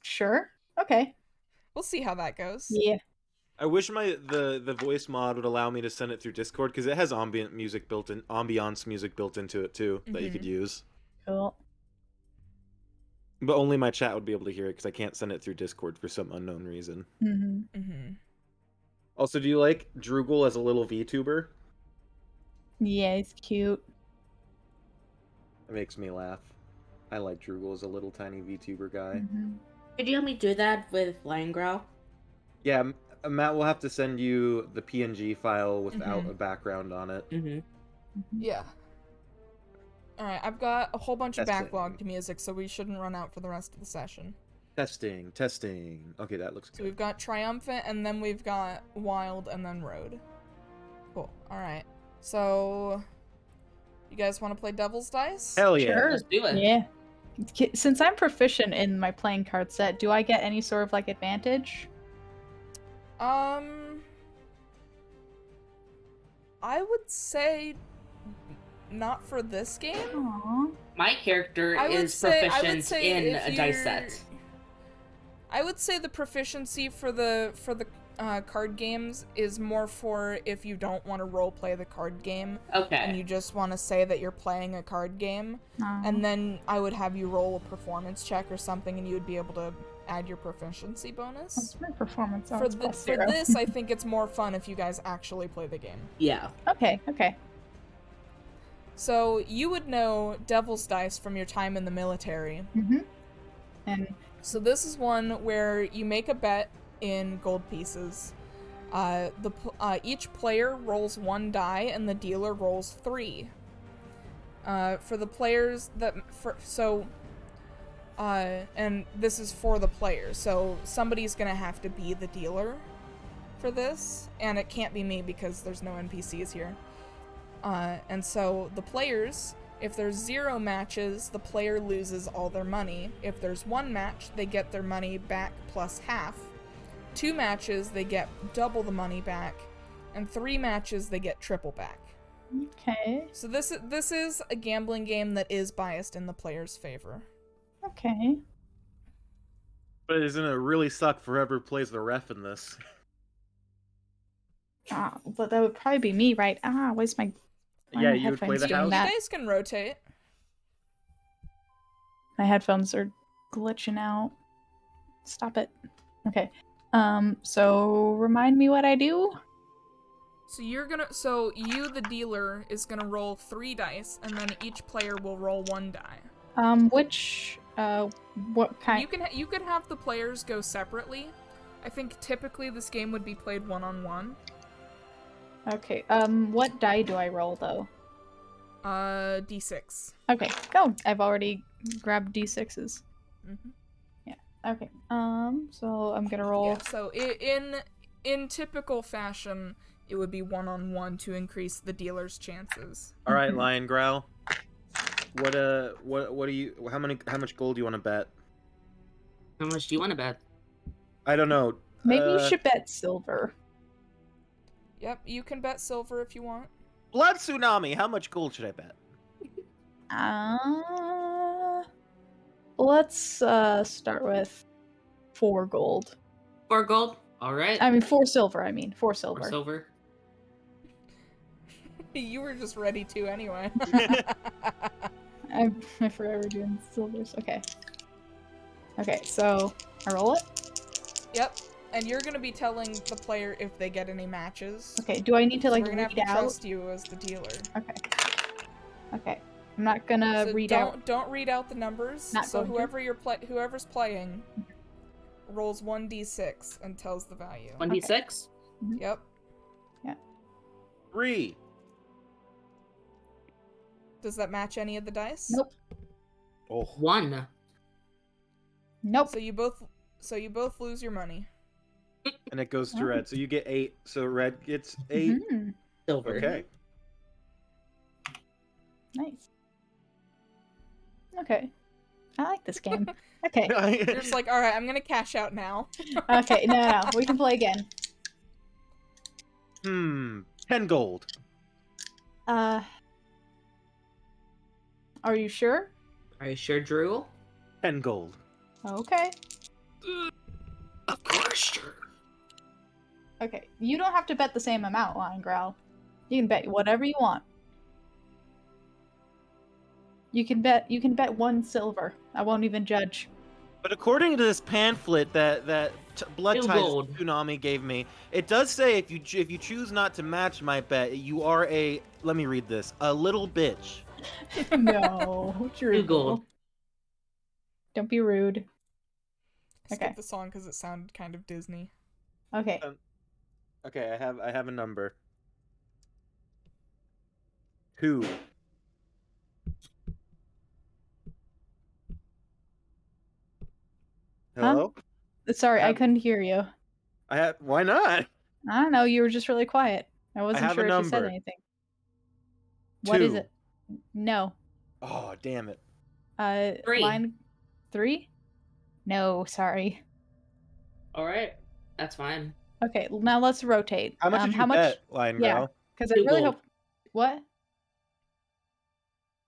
Sure. Okay.
We'll see how that goes.
Yeah.
I wish the voice mod would allow me to send it through Discord because it has ambiance music built into it too that you could use.
Cool.
But only my chat would be able to hear it because I can't send it through Discord for some unknown reason. Also, do you like Drugel as a little VTuber?
Yeah, it's cute.
It makes me laugh. I like Drugel as a little tiny VTuber guy.
Could you help me do that with Lion Growl?
Yeah, Matt will have to send you the PNG file without a background on it.
Yeah. All right, I've got a whole bunch of
Testing.
backlogged music, so we shouldn't run out for the rest of the session.
Testing. Okay, that looks
So
good.
we've got Triumphant, and then we've got Wild, and then Road. Cool. All right. So, you guys want to play Devil's Dice?
Hell yeah.
Sure, let's do it.
Yeah. Since I'm proficient in my playing card set, do I get any sort of like advantage?
I would say not for this game.
Aww.
My character
I would
is
say
proficient in
if
a dice
you're-
set.
I would say the proficiency for the card games is more for if you don't want to role play the card game and
Okay.
you just want to say that you're playing a card game, and then I would have you roll a performance check or something, and you would be able to add your proficiency bonus.
That's my performance. Oh,
For
it's plus
for
0.
this, I think it's more fun if you guys actually play the game.
Yeah.
Okay.
So you would know Devil's Dice from your time in the military.
And
So this is one where you make a bet in gold pieces. Each player rolls 1 die and the dealer rolls 3. For the players and this is for the players, so somebody's gonna have to be the dealer for this, and it can't be me because there's no NPCs here. And so the players, if there's 0 matches, the player loses all their money. If there's 1 match, they get their money back plus half. 2 matches, they get double the money back. And 3 matches, they get triple back.
okay.
So this is a gambling game that is biased in the player's favor.
Okay.
But isn't it really suck for whoever plays the ref in this?
But that would probably be me, right? Where's my
Yeah, you would play the
doing
house.
You
that?
guys can rotate.
My headphones are glitching out. Stop it. Okay. So remind me what I do.
So you, the dealer, is gonna roll 3 dice, and then each player will roll 1 die.
What kind?
You can have the players go separately. I think typically this game would be played 1-on-1.
Okay, what die do I roll, though?
D6.
Okay, go. I've already grabbed D6s.
Mm-hmm.
Yeah, okay. So I'm gonna roll...
Yeah, so in typical fashion, it would be 1-on-1 to increase the dealer's chances.
All right, Lion Growl. What do you? How much gold do you want to bet?
How much do you want to bet?
I don't know.
Maybe you should bet silver.
Yep, you can bet silver if you want.
Blood Tsunami. How much gold should I bet?
Let's start with 4 gold.
4 gold? Alright.
I mean, 4 silver, 4
4
silver.
silver.
You were just ready to anyway.
I forgot we're doing silvers. Okay. Okay, so I roll it?
Yep, and you're gonna be telling the player if they get any matches.
Okay, do I need to,
So
like,
we're gonna have
read
to
out?
trust you as the dealer.
Okay. Okay. I'm not gonna
So
read out.
Don't read out the numbers.
Not
so
going to?
whoever's playing rolls 1d6 and tells the value.
1d6?
Yep.
3.
Does that match any of the dice?
Nope.
Oh.
1.
Nope.
So you both lose your money.
And it goes to red. So you get 8. So red gets 8.
Mhm.
Silver.
Okay.
Nice. Okay. I like this game. Okay.
You're just like, alright, I'm gonna cash out now.
Okay, no, we can play again.
10 gold.
Are you sure?
Are you sure, Drew?
10 gold.
Okay.
Of course, sure.
Okay. You don't have to bet the same amount, Lion Growl. You can bet whatever you want. You can bet 1 silver. I won't even judge.
But according to this pamphlet that Blood
2
Ties
gold.
Tsunami gave me, it does say if you choose not to match my bet, you are a, let me read this, a little bitch.
No.
2 gold.
Don't be rude.
Skip
Okay.
the song because it sounded kind of Disney.
Okay.
Okay, I have a number. 2. Hello?
Sorry, I
have-
couldn't hear you.
Why not?
I don't know, you were just really quiet. I wasn't
have a
sure if you said
number.
anything. What is
2.
it? No.
Oh, damn it.
3.
Line 3? No, sorry.
Alright. That's fine.
Okay, now let's rotate.
How much did you bet, Lion
Yeah.
Growl?
Because I
2
really
gold.
hope. What?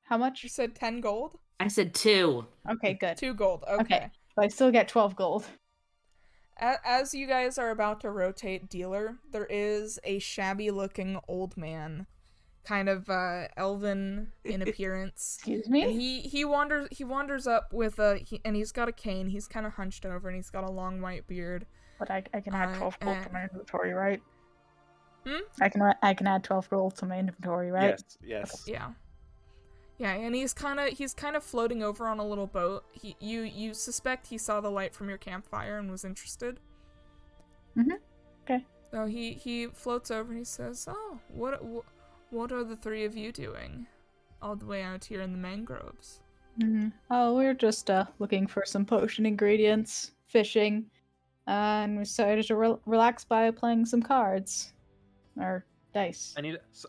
How
You
much?
said 10 gold?
I said 2.
Okay, good.
2 gold, okay.
But I still get 12 gold.
As you guys are about to rotate dealer, there is a shabby-looking old man, kind of elven in appearance.
Excuse
And
me?
he wanders up with and he's got a cane. He's kind of hunched over, and he's got a long white beard.
But I can add 12 gold to my inventory, right?
Hmm?
I can add 12 gold to my inventory, right?
Yes.
Yeah. Yeah, and he's kind of floating over on a little boat. You suspect he saw the light from your campfire and was interested.
Mhm. Okay.
So he floats over and he says, "Oh, what are the 3 of you doing, all the way out here in the mangroves?"
Oh, we're just looking for some potion ingredients, fishing, and we decided to relax by playing some cards. Or dice.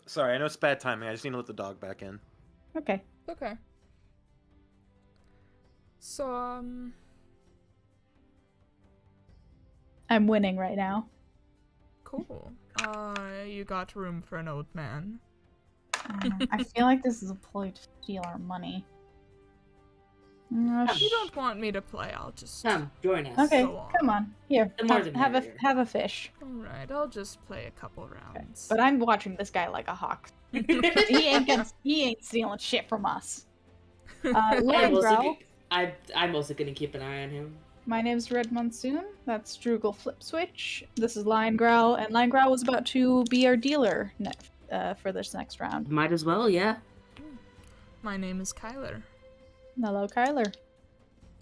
Sorry, I know it's bad timing. I just need to let the dog back in.
Okay.
Okay. So
I'm winning right now.
cool. You got room for an old man.
I feel like this is a ploy to steal our money.
If you don't want me to play, I'll just.
Come, join us.
Okay,
Go on.
come on. Here,
The more the
have
merrier.
a fish.
Alright, I'll just play a couple rounds.
But I'm watching this guy like a hawk. he ain't stealing shit from us.
I'm
Lion
also,
Growl.
I'm also gonna keep an eye on him.
My name's Red Monsoon. That's Droogle Flip Switch. This is Lion Growl, and Lion Growl was about to be our dealer for this next round.
Might as well, yeah.
My name is Kyler.
Hello, Kyler.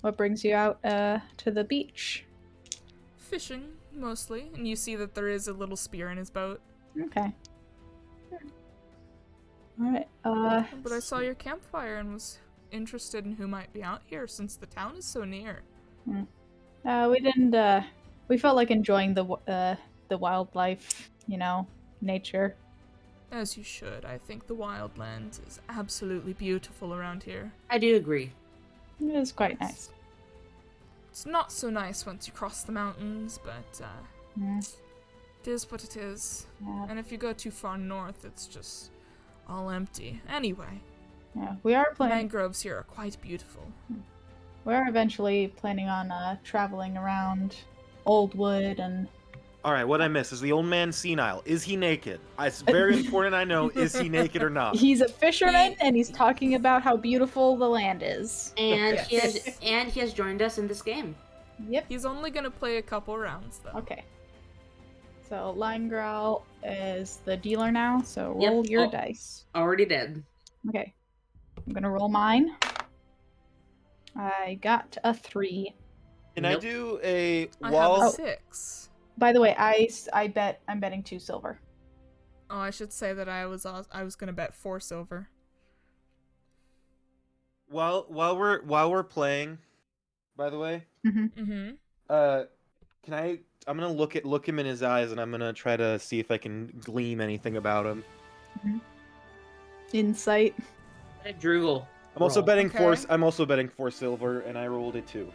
What brings you out to the beach?
Fishing, mostly, and you see that there is a little spear in his boat.
Okay. Alright,
But I saw your campfire and was interested in who might be out here since the town is so near.
we didn't, we felt like enjoying the wildlife, nature.
As you should. I think the wildlands is absolutely beautiful around here.
I do agree.
It is quite nice.
It's not so nice once you cross the mountains, but it is what it is.
Yeah.
And if you go too far north, it's just all empty. Anyway,
Yeah, we are
the
planning.
mangroves here are quite beautiful.
We're eventually planning on traveling around Oldwood and.
All right, what I miss is the old man senile. Is he naked? It's very important I know. Is he naked or not?
He's a fisherman, and he's talking about how beautiful the land is.
And
Yes.
he has joined us in this game.
Yep.
He's only gonna play a couple rounds, though.
Okay. So Lion Growl is the dealer now. So
Yep.
roll your
Oh.
dice.
Already did.
Okay. I'm gonna roll mine. I got a 3.
Can I
Nope.
do a
I
wall?
have a 6.
By the way, I'm betting 2 silver.
Oh, I should say that I was gonna bet 4 silver.
While we're playing, by the way,
Mm-hmm.
can I'm gonna look him in his eyes, and I'm gonna try to see if I can glean anything about him.
Insight.
Droogle.
I'm also
Roll.
betting four.
Okay.
I'm also betting 4 silver, and I rolled a 2.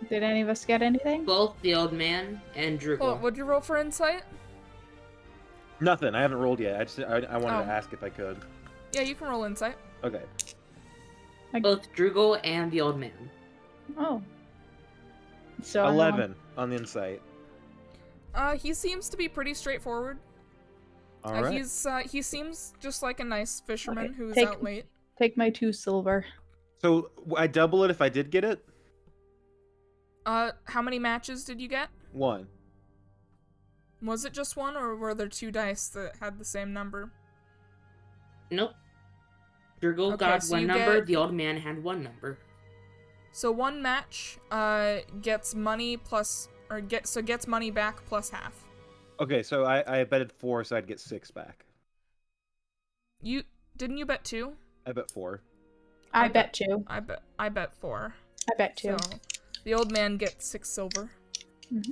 Did any of us get anything?
Both the old man and Droogle.
Well, what'd you roll for insight?
Nothing. I haven't rolled yet. I wanted
Oh.
to ask if I could.
Yeah, you can roll insight.
Okay.
Both Droogle and the old man.
Oh. So I'm
11 on the insight.
He seems to be pretty straightforward.
All right.
He seems just like a nice fisherman
Okay,
who's
take-
out late.
Take my 2 silver.
So I double it if I did get it.
How many matches did you get?
1.
Was it just one, or were there 2 dice that had the same number?
Nope. Droogle
Okay,
got
so
one
you
number,
get-
the old man had one number.
So one match, gets money plus, gets money back plus half.
Okay, so I betted 4, so I'd get 6 back.
Didn't you bet 2?
I bet 4.
I
I
bet 2.
I bet 4.
I bet 2.
So the old man gets 6 silver.
I'm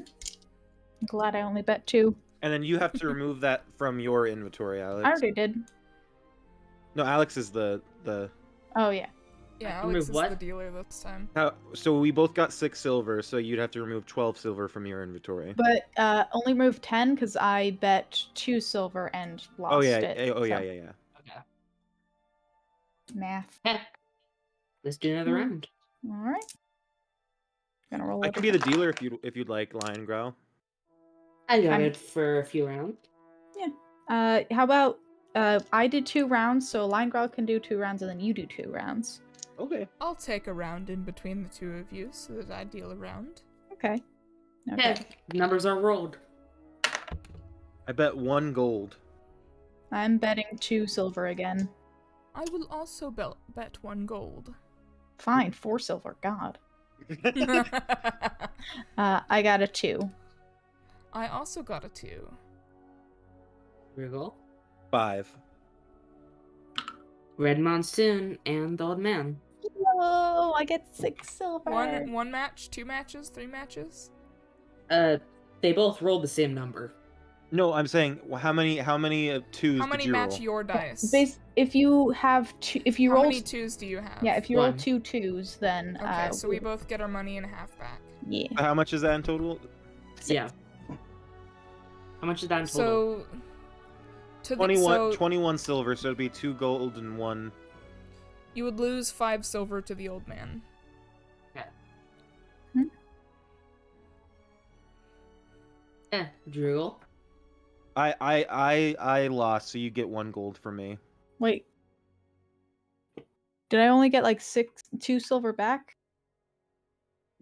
glad I only bet 2.
And then you have to remove that from your inventory, Alex.
I already did.
No, Alex is the.
Oh, yeah.
Yeah,
Remove
Alex is
what?
the dealer this time.
So we both got 6 silver, so you'd have to remove 12 silver from your inventory.
But only move 10 because I bet 2 silver and lost
Oh yeah.
it.
Oh yeah,
so,
yeah.
Okay.
Math.
Let's do another
Hmm.
round.
All right. Gonna roll.
I can be the dealer if you'd like, Lion Growl.
I got
I'm-
it for a few rounds.
How about I did 2 rounds, so Lion Growl can do 2 rounds, and then you do 2 rounds.
Okay.
I'll take a round in between the 2 of you so that I deal a round.
Okay.
Yeah, numbers are rolled.
I bet 1 gold.
I'm betting 2 silver again.
I will also bet 1 gold.
Fine, 4 silver. God. I got a 2.
I also got a 2.
Droogle,
5.
Red Monsoon, and the old man.
Oh, I get 6 silver.
One match, 2 matches, 3 matches?
They both rolled the same number.
No, I'm saying how many 2s
How
did
many
you
match
roll?
your dice?
If you have 2, if you
How
roll,
many 2s do you have?
yeah, if you roll
One.
2 2s, then
Okay, so we both get our money and a half back.
yeah.
How much is that in total?
Yeah. How much is that in total?
So, to
21,
so
21 silver, so it'd be 2 gold and 1.
you would lose 5 silver to the old man.
Yeah, Droogle.
I lost, so you get 1 gold from me.
Wait. Did I only get like 2 silver back?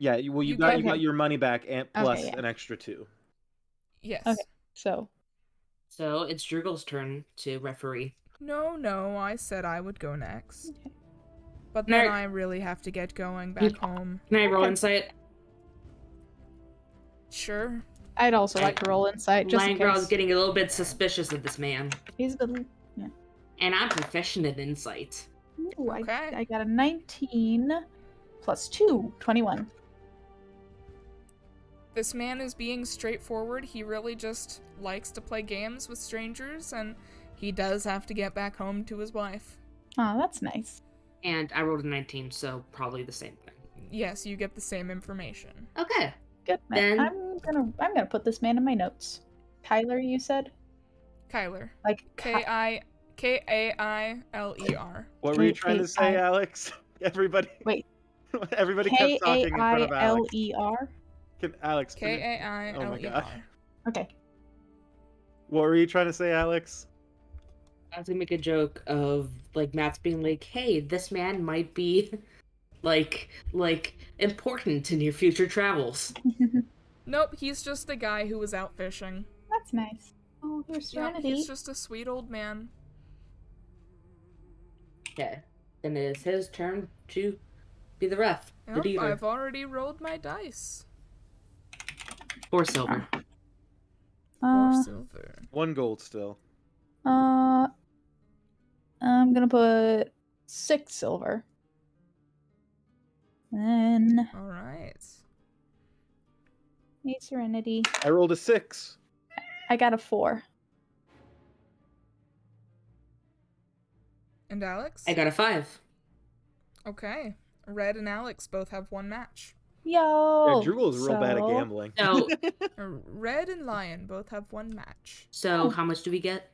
Yeah, you
You
got
get-
your money back and plus
yeah.
an extra 2.
Yes.
Okay. So
So it's Drugol's turn to referee.
No, I said I would go next.
Okay.
But
Can
then
I-
I really have to get going back home.
Can I roll
Okay.
insight?
Sure.
I'd also like to roll insight just in
Langrel's
case.
getting a little bit suspicious of this man.
He's been. Yeah.
And I'm proficient in insight.
Ooh,
Okay.
I got a 19 plus 2, 21.
This man is being straightforward. He really just likes to play games with strangers, and he does have to get back home to his wife.
Oh, that's nice.
And I rolled a 19, so probably the same thing.
Yes, you get the same information.
Okay.
Good.
Then-
I'm gonna put this man in my notes. Kyler, you said?
Kyler.
Like
K-A-I-L-E-R.
What were you trying to say,
K-A-I-
Alex? Everybody.
Wait.
Everybody kept talking in front of Alex.
K-A-I-L-E-R?
Can Alex? finish?
K-A-I-L-E-R.
Oh my gosh.
Okay.
What were you trying to say, Alex?
I was gonna make a joke of like Matt's being like, "Hey, this man might be like important in your future travels."
Nope, he's just a guy who was out fishing.
That's nice. Oh, here's
Yeah,
Serenity.
he's just a sweet old man.
Okay. Then it is his turn to be the ref. The
Yep,
diva.
I've already rolled my dice.
4 silver.
For silver.
1 gold still.
I'm gonna put 6 silver. Then
Alright.
hey, Serenity.
I rolled a 6.
I got a 4.
And Alex?
I got a 5.
Okay. Red and Alex both have 1 match.
Yo.
Yeah, Drugel is real bad at
so-
gambling.
So
Red and Lion both have 1 match.
how much do we get?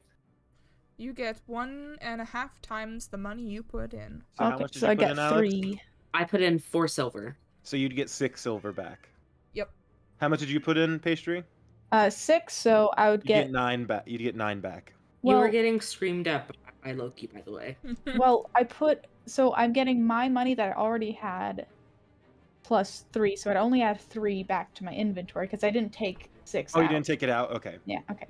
You get 1.5 times the money you put in.
So how
Okay,
much did
so
you
I
put
got
in, Alex?
3.
I put in 4 silver.
So you'd get 6 silver back.
Yep.
How much did you put in, Pastry?
6, so I would
You get
get
9 back. You'd get 9 back.
You
well,
were getting screamed at by Loki, by the way.
well, I'm getting my money that I already had plus 3, so I'd only add 3 back to my inventory because I didn't take 6
Oh,
out.
you didn't take it out? Okay.
Yeah, okay.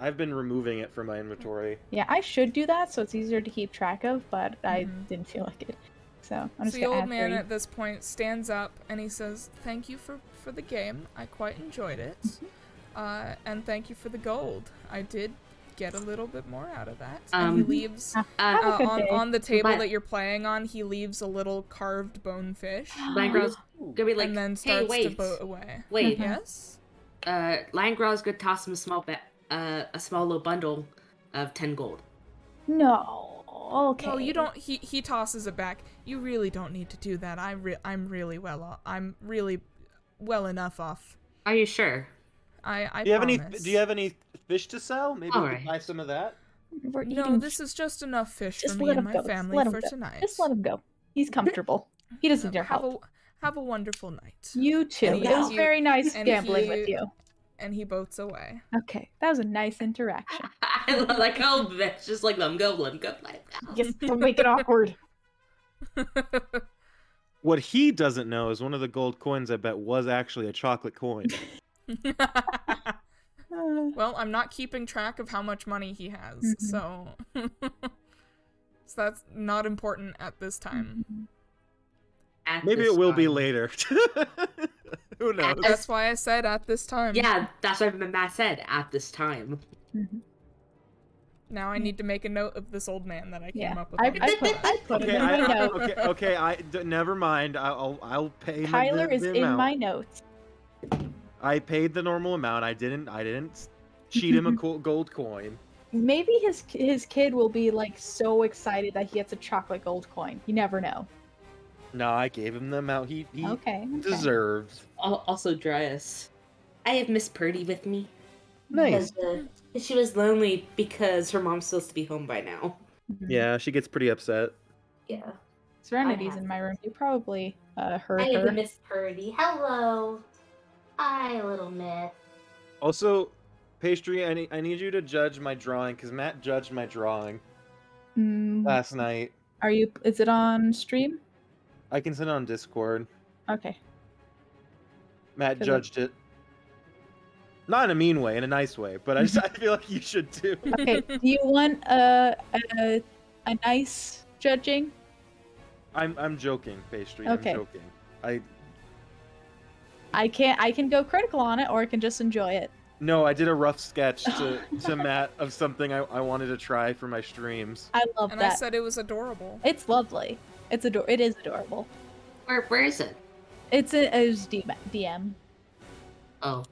I've been removing it from my inventory.
Yeah, I should do that so it's easier to keep track of, but I
Mhm.
didn't feel like it. So I'm
So
just
the
gonna
old
add
man
3.
at this point stands up and he says, "Thank you for the game. I quite enjoyed it. And thank you for the gold. I did get a little bit more out of that." And he leaves
Have a good day.
on the table
But-
that you're playing on. He leaves a little carved bonefish
Langrel's gonna be like,
and then
"Hey,
starts to
wait,
boat away.
wait."
Yes.
Langrel's gonna toss him a small little bundle of 10 gold.
No. Okay.
No, you don't. He tosses it back. You really don't need to do that. I'm really well off. I'm really well enough off.
Are you sure?
I
Do you have any?
promise.
Do you have any fish to sell? Maybe we
Alright.
could buy some of that.
We're
No,
eating-
this is just enough fish
just
for me
let
and
him
my
go.
family
let him
for
go.
tonight.
Just let him go. He's comfortable. He doesn't need your
have
help.
have a wonderful night.
You too.
And
It
he-
was very nice
and
gambling
he-
with you.
And he boats away.
Okay, that was a nice interaction.
I like how Vet's just like, let him go, let him go.
Yes, don't make it awkward.
What he doesn't know is one of the gold coins I bet was actually a chocolate coin.
Well, I'm not keeping track of how much money he has,
Mhm.
so so that's not important at this time.
At
Maybe
this
it will be
time.
later. Who knows?
That's why I said at this time.
Yeah, that's what Matt said, at this time.
Mhm.
Now I need to make a note of this old man that I came
Yeah,
up with.
I
on the
put
spot.
him
Okay,
in my notes.
okay. Never mind. I'll pay.
Kyler is
the
in
amount.
my notes.
I paid the normal amount. I didn't cheat him a gold coin.
Maybe his kid will be like so excited that he gets a chocolate gold coin. You never know.
No, I gave him the amount he
Okay.
deserves.
Also, Dryas. I have Miss Purdy with me.
Nice.
She was lonely because her mom's supposed to be home by now.
Mhm.
Yeah, she gets pretty upset.
Yeah.
Serenity's
I
in my room. You probably heard
Hey,
her.
Miss Purdy. Hello. Hi, little Myth.
Also, Pastry, I need you to judge my drawing because Matt judged my drawing last night.
Are you? Is it on stream?
I can send it on Discord.
Okay.
Matt
'Cause
judged it. Not in a mean way, in a nice way, but I feel like you should too.
Okay, do you want a nice judging?
I'm joking, Pastry.
Okay.
I'm joking.
I can go critical on it, or I can just enjoy it.
No, I did a rough sketch to Matt of something I wanted to try for my streams.
I love
And
that.
I said it was adorable.
It's lovely. It is adorable.
Where is it?
It was DM.
Oh,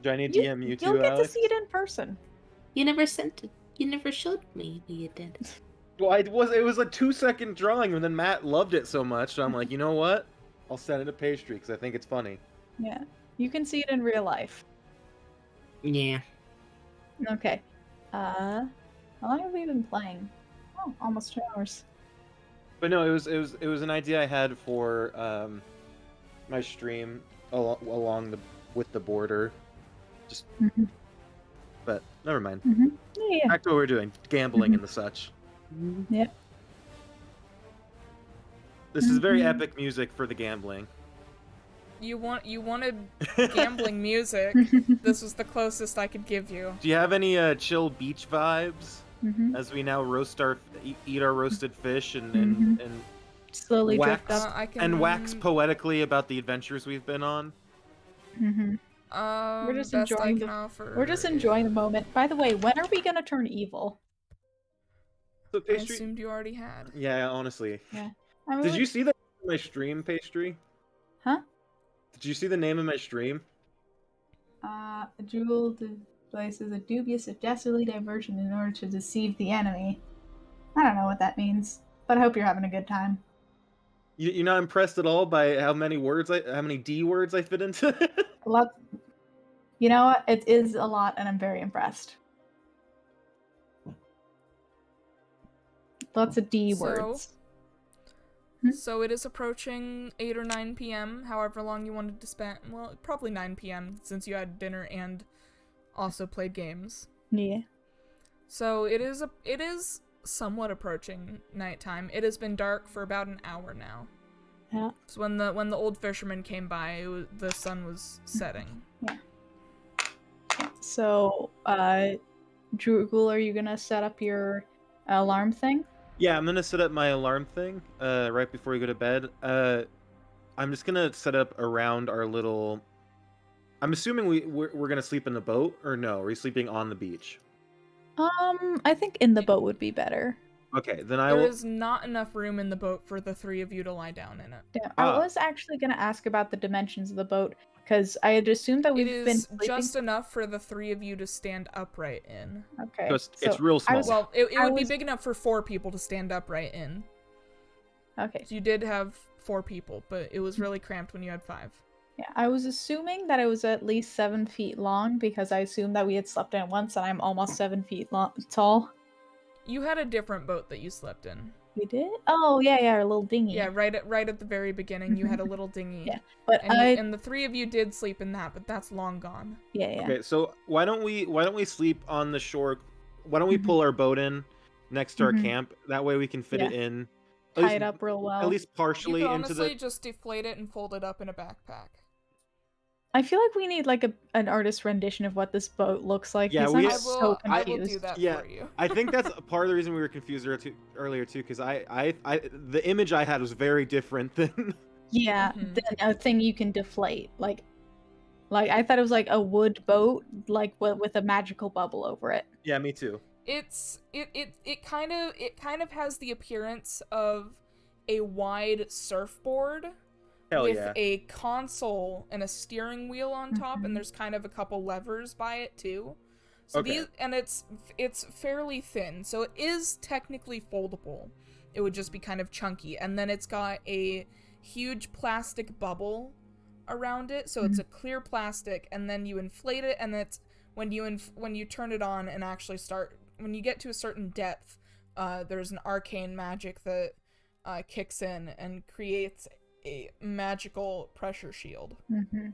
Do I need to DM you too,
You'll get
Alex?
to see it in person.
you never sent it. You never showed me you did.
Well, it was a 2-second drawing, and then Matt loved it so much, so I'm like, you know what? I'll send it to Pastry because I think it's funny.
Yeah, you can see it in real life.
Yeah.
Okay. How long have we been playing? Oh, almost 2 hours.
But no, it was an idea I had for my stream along with the border. Just,
Mhm.
but never mind.
Yeah.
Back to what we're doing, gambling and the such.
Yep.
This is very
Mhm.
epic music for the gambling.
You wanted gambling music. This was the closest I could give you.
Do you have any chill beach vibes as we now eat our roasted fish and
Slowly
wax
drift up.
I can
and wax poetically about the adventures we've been on?
We're just
best I
enjoying
can
the.
offer.
We're just enjoying the moment. By the way, when are we gonna turn evil?
So
I
Pastry,
assumed you already had.
yeah, honestly.
Yeah. I mean,
Did you see the name of my stream, Pastry?
Huh?
Did you see the name of my stream?
A jewel devices a dubious if dastardly diversion in order to deceive the enemy. I don't know what that means, but I hope you're having a good time.
You're not impressed at all by how many D words I fit into?
A lot. You know what? It is a lot, and I'm very impressed. Lots of D words.
So it is approaching 8 or 9 p.m., however long you wanted to spend. Well, probably 9 p.m. since you had dinner and also played games.
Yeah.
So it is somewhat approaching nighttime. It has been dark for about an hour now.
Yeah.
So when the old fisherman came by, the sun was setting.
Yeah. So, Drugul, are you gonna set up your alarm thing?
Yeah, I'm gonna set up my alarm thing right before we go to bed. I'm just gonna set up around our little. I'm assuming we're gonna sleep in the boat, or no? Are we sleeping on the beach?
I think in the boat would be better.
Okay, then I
There
will.
is not enough room in the boat for the 3 of you to lie down in it.
Yeah, I was actually gonna ask about the dimensions of the boat because I had assumed that
It
we've been
is
sleeping.
just enough for the 3 of you to stand upright in.
Okay.
Just,
so
it's real small.
Well, it
I
would be
was-
big enough for 4 people to stand upright in.
Okay.
So you did have 4 people, but it was really cramped when you had 5.
Yeah, I was assuming that it was at least 7 feet long because I assumed that we had slept in it once, and I'm almost 7 feet tall.
You had a different boat that you slept in.
We did? Oh yeah, our little dinghy.
Yeah, right at the very beginning, you had a little dinghy.
Yeah, but
And the 3 of you did sleep in that, but that's long gone.
yeah.
Okay, so why don't we sleep on the shore? Why don't we pull our boat in next to our camp? That way we can fit it in.
Tie it up real well.
At least
You
partially
could
into
honestly
the.
just deflate it and fold it up in a backpack.
I feel like we need like an artist rendition of what this boat looks like.
Yeah,
because
we-
I'm
I
so
will
confused.
do that
Yeah.
for you.
I think that's part of the reason we were confused earlier too, because I the image I had was very different than.
Yeah,
Mhm.
then a thing you can deflate. Like I thought it was like a wood boat, like with a magical bubble over it.
Yeah, me too.
It kind of has the appearance of a wide surfboard
Hell
with
yeah.
a console and a steering wheel on top,
Mhm.
and there's kind of a couple levers by it too. So
Okay.
it's fairly thin, so it is technically foldable. It would just be kind of chunky, and then it's got a huge plastic bubble around it, so it's a clear plastic, and then you inflate it, and it's when you turn it on and actually start, when you get to a certain depth, there's an arcane magic that kicks in and creates a magical pressure shield.
Mm-hmm.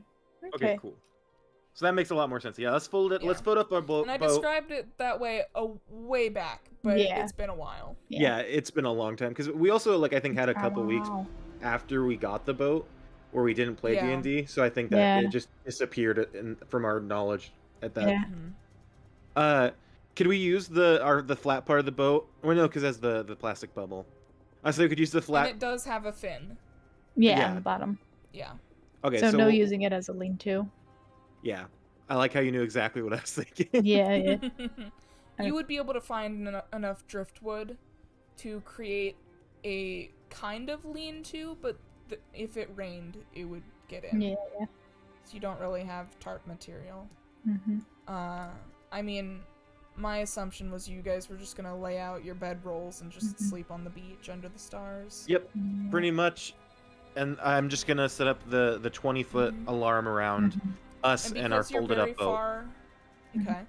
Okay, cool. So that makes a lot more sense. Yeah, let's fold it.
Yeah.
Let's fold up our boat.
And I described it that way way back, but
Yeah.
it's been a while.
Yeah, it's been a long time because we also I think had a couple weeks
Wow.
after we got the boat where we didn't play
Yeah.
D&D, so I think that
Yeah.
it just disappeared from our knowledge at that.
Yeah.
Could we use the flat part of the boat? Well, no, because that's the plastic bubble. So we could use the
And
flat.
it does have a fin.
Yeah,
Yeah.
on the bottom.
Yeah.
Okay,
So
so
no
we'll-
using it as a lean-to.
Yeah, I like how you knew exactly what I was thinking.
Yeah, yeah.
You would be able to find enough driftwood to create a kind of lean-to, but if it rained, it would get in.
Yeah, yeah.
So you don't really have tarp material.
Mm-hmm.
I mean, my assumption was you guys were just gonna lay out your bedrolls and just sleep on the beach under the stars.
Yep, pretty much. And I'm just gonna set up the 20-foot alarm around us and our folded up boat.
Okay.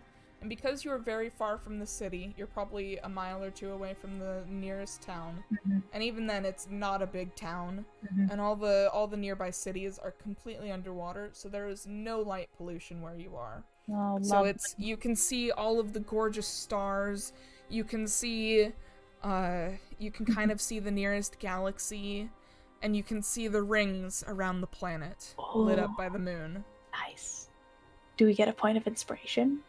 And because you're very far from the city, you're probably a mile or two away from the nearest town. And even then, it's not a big town. And all the nearby cities are completely underwater, so there is no light pollution where you are.
Oh,
So
lovely.
you can see all of the gorgeous stars. You can see, you can kind of see the nearest galaxy, and you can see the rings around the planet lit up by the moon.
Nice. Do we get a point of inspiration?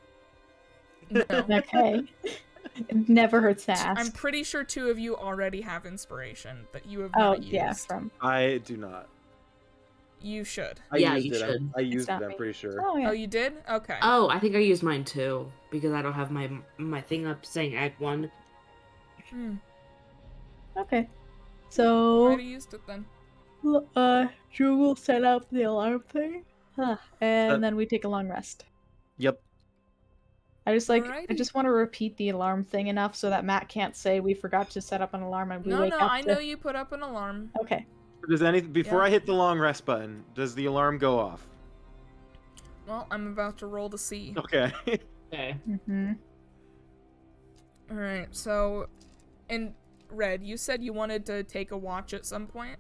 No.
Okay. It never hurts to ask.
I'm pretty sure two of you already have inspiration that you have
Oh,
not used.
yeah, from...
I do not.
You should.
I
Yeah,
used
you
it.
should.
I used it.
not
I'm
me.
pretty sure.
Oh, yeah.
Oh, you did? Okay.
Oh, I think I used mine too because I don't have my thing up saying Act 1.
Okay.
I
So,
already used it then.
Drew will set up the alarm thing. And
Uh,
then we take a long rest.
Yep.
I
Alrighty.
just want to repeat the alarm thing enough so that Matt can't say we forgot to set up an alarm and we
No,
wake
no,
up
I
to...
know you put up an alarm.
Okay.
Does anything before
Yeah.
I hit the long rest button? Does the alarm go off?
Well, I'm about to roll to see.
Okay.
Okay.
Mm-hmm.
Alright, so... And, Red, you said you wanted to take a watch at some point?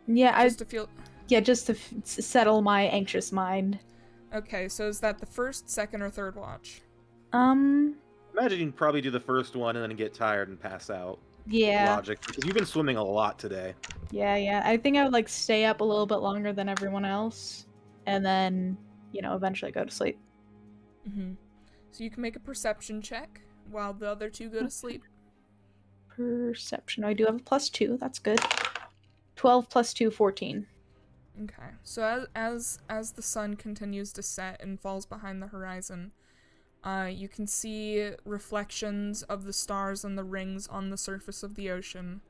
Yeah,
Just to feel...
just to settle my anxious mind.
Okay, so is that the first, second, or third watch?
Imagine you'd probably do the first one and then get tired and pass out.
Yeah.
Logic, because you've been swimming a lot today.
Yeah. I think I would, stay up a little bit longer than everyone else. And then, eventually go to sleep.
So you can make a perception check while the other two go to sleep.
Perception. I do have a +2. That's good. 12 + 2, 14.
Okay. So as the sun continues to set and falls behind the horizon, you can see reflections of the stars and the rings on the surface of the ocean,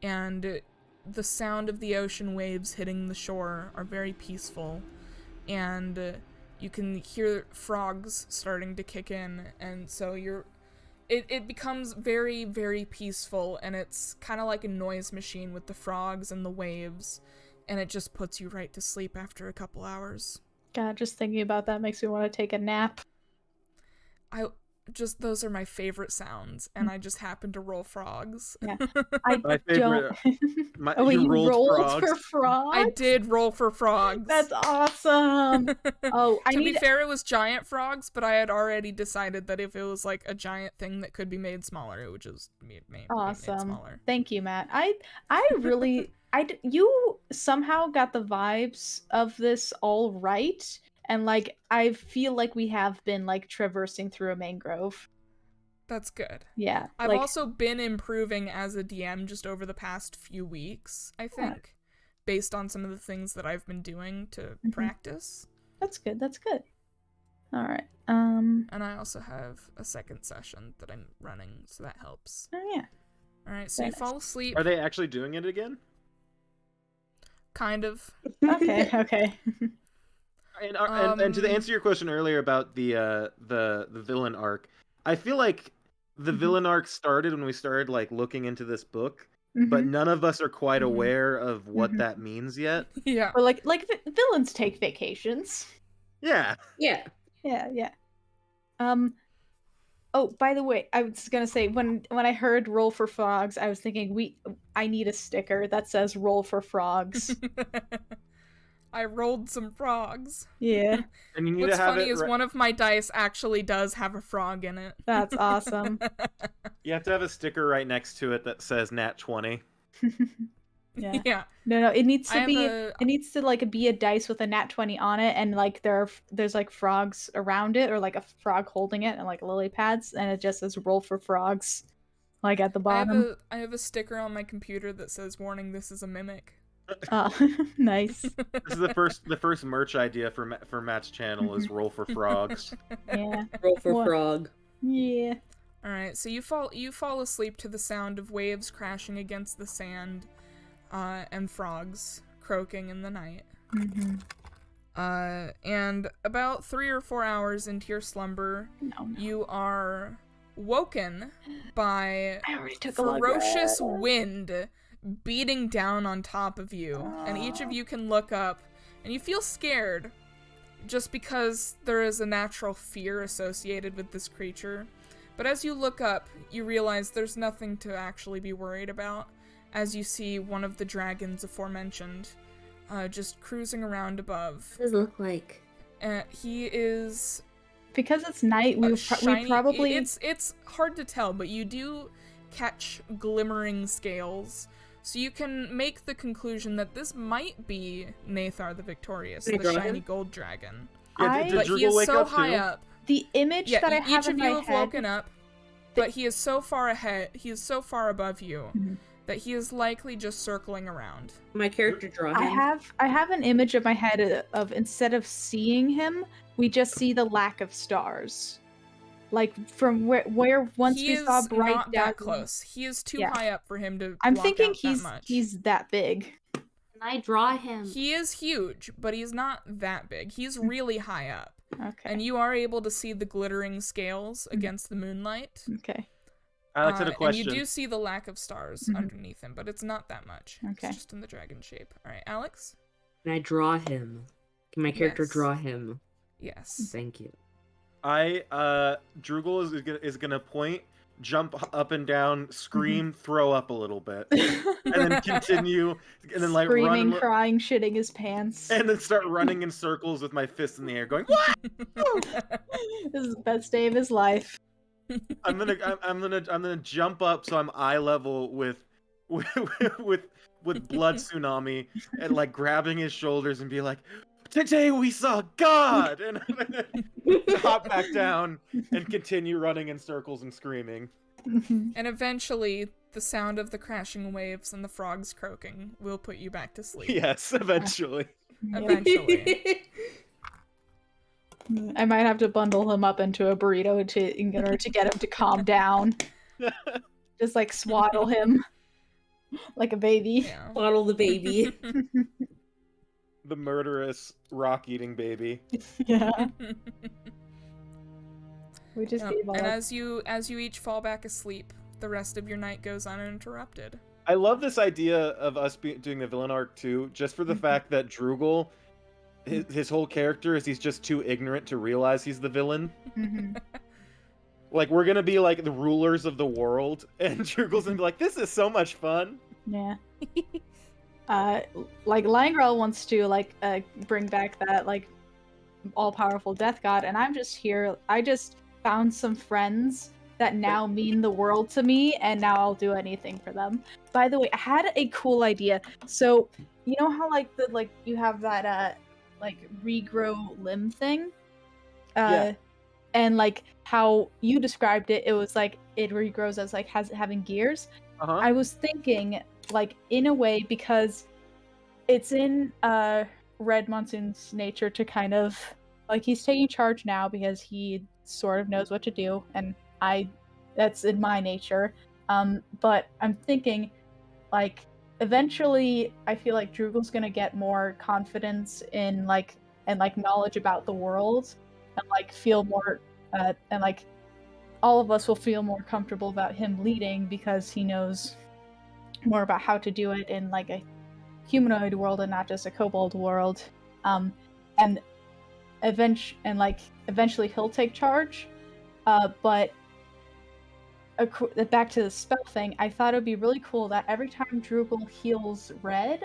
and the sound of the ocean waves hitting the shore are very peaceful, and you can hear frogs starting to kick in, and so it becomes very, very peaceful, and it's kind of like a noise machine with the frogs and the waves, and it just puts you right to sleep after a couple hours.
God, just thinking about that makes me want to take a nap.
Those are my favorite sounds, and I just happen to roll frogs.
Yeah.
My favorite.
Oh, wait, you rolled
frogs.
for frogs?
I did roll for frogs.
That's awesome. Oh,
To be fair, it was giant frogs, but I had already decided that if it was like a giant thing that could be made smaller, it would just be made
Awesome.
smaller.
Thank you, Matt. I really you somehow got the vibes of this all right, and I feel like we have been traversing through a mangrove.
That's good.
Yeah.
I've also been improving as a DM just over the past few weeks, I think, based on some of the things that I've been doing to practice.
That's good. That's good. All right.
And I also have a second session that I'm running, so that helps.
Oh yeah.
All right, so
Very
you fall asleep.
Are they actually doing it again?
Kind of.
Okay. Okay.
And to answer your question earlier about the villain arc, I feel like the villain arc started when we started looking into this book, but none of us are quite aware of what that means yet.
Yeah.
Or villains take vacations.
Yeah.
Yeah.
Yeah. Oh, by the way, I was gonna say when I heard "roll for frogs," I was thinking I need a sticker that says "roll for frogs."
I rolled some frogs.
Yeah,
And you need
What's
to have
funny
it.
is one of my dice actually does have a frog in it.
that's awesome.
You have to have a sticker right next to it that says Nat 20.
Yeah.
Yeah.
No, it needs
I
to
have
be
a
it needs to like be a dice with a nat 20 on it, and like there's like frogs around it, or like a frog holding it, and like lily pads, and it just says roll for frogs like at the bottom.
I have a sticker on my computer that says warning, this is a mimic.
Oh, nice.
This is the first merch idea for Matt's channel is roll for frogs.
Yeah.
Roll for
What?
frog.
Yeah.
All right, so you fall asleep to the sound of waves crashing against the sand, and frogs croaking in the night.
Mm-hmm.
And about 3 or 4 hours into your slumber,
No.
you are woken by
I already took a long
ferocious
rest.
wind beating down on top of you, and each of you can look up, and you feel scared, just because there is a natural fear associated with this creature. But as you look up, you realize there's nothing to actually be worried about, as you see one of the dragons aforementioned, just cruising around above.
What does it look like?
He is
Because it's night, we
shiny.
probably
It's hard to tell, but you do catch glimmering scales, so you can make the conclusion that this might be Nathar the Victorious,
Can I
the
draw
shiny
him?
gold dragon.
Yeah, did
But he
Drugel
is
wake
so
up
high
too?
up.
the image
Yeah,
that I have
each
in
of
my
you have
head.
woken up, but he is so far ahead. He is so far above you
Mhm.
that he is likely just circling around.
My character draw him.
I have an image of my head of instead of seeing him, we just see the lack of stars. Like from where once
He
we
is
saw bright
not that
dazzling-
close. He is too
Yeah.
high up for him to
I'm
block
thinking
out that much.
he's that big.
Can I draw him?
He is huge, but he's not that big. He's really high up.
Okay.
And you are able to see the glittering scales against the moonlight.
Okay.
Alex had a question.
And you do see the lack of stars
Mhm.
underneath him, but it's not that much.
Okay.
It's just in the dragon shape. All right, Alex?
Can I draw him? Can my character
Yes.
draw him?
Yes.
Thank you.
Drugel is gonna point, jump up and down, scream, throw up a little bit, and then continue, and then like
Screaming,
run,
crying, shitting his pants.
and then start running in circles with my fist in the air, going, "What?"
This is the best day of his life.
I'm gonna jump up so I'm eye level with blood tsunami, and like grabbing his shoulders and be like, "Today we saw God," and hop back down and continue running in circles and screaming.
And eventually, the sound of the crashing waves and the frogs croaking will put you back to sleep.
Yes, eventually.
Eventually.
I might have to bundle him up into a burrito in order to get him to calm down. Just like swaddle him like a baby.
Yeah.
Bottle the baby.
The murderous rock-eating baby.
Yeah. We just
Yep.
gave all
And
that-
as you each fall back asleep, the rest of your night goes uninterrupted.
I love this idea of us doing the villain arc too, just for the fact that Drugel, his whole character is he's just too ignorant to realize he's the villain.
Mhm.
Like, we're gonna be like the rulers of the world, and Drugel's gonna be like, "This is so much fun."
Yeah. Like Langrel wants to bring back that like all-powerful death god, and I'm just here. I just found some friends that now mean the world to me, and now I'll do anything for them. By the way, I had a cool idea. So you know how you have that regrow limb thing,
Yeah.
and like how you described it, it was like it regrows as like having gears.
Uh-huh.
I was thinking, like, in a way, because it's in Red Monsoon's nature to kind of like he's taking charge now because he sort of knows what to do, and that's in my nature. But I'm thinking, like, eventually I feel like Drugel's gonna get more confidence in and knowledge about the world, and like feel more and like all of us will feel more comfortable about him leading because he knows more about how to do it in like a humanoid world and not just a kobold world. And eventually he'll take charge. But back to the spell thing, I thought it would be really cool that every time Drugel heals red,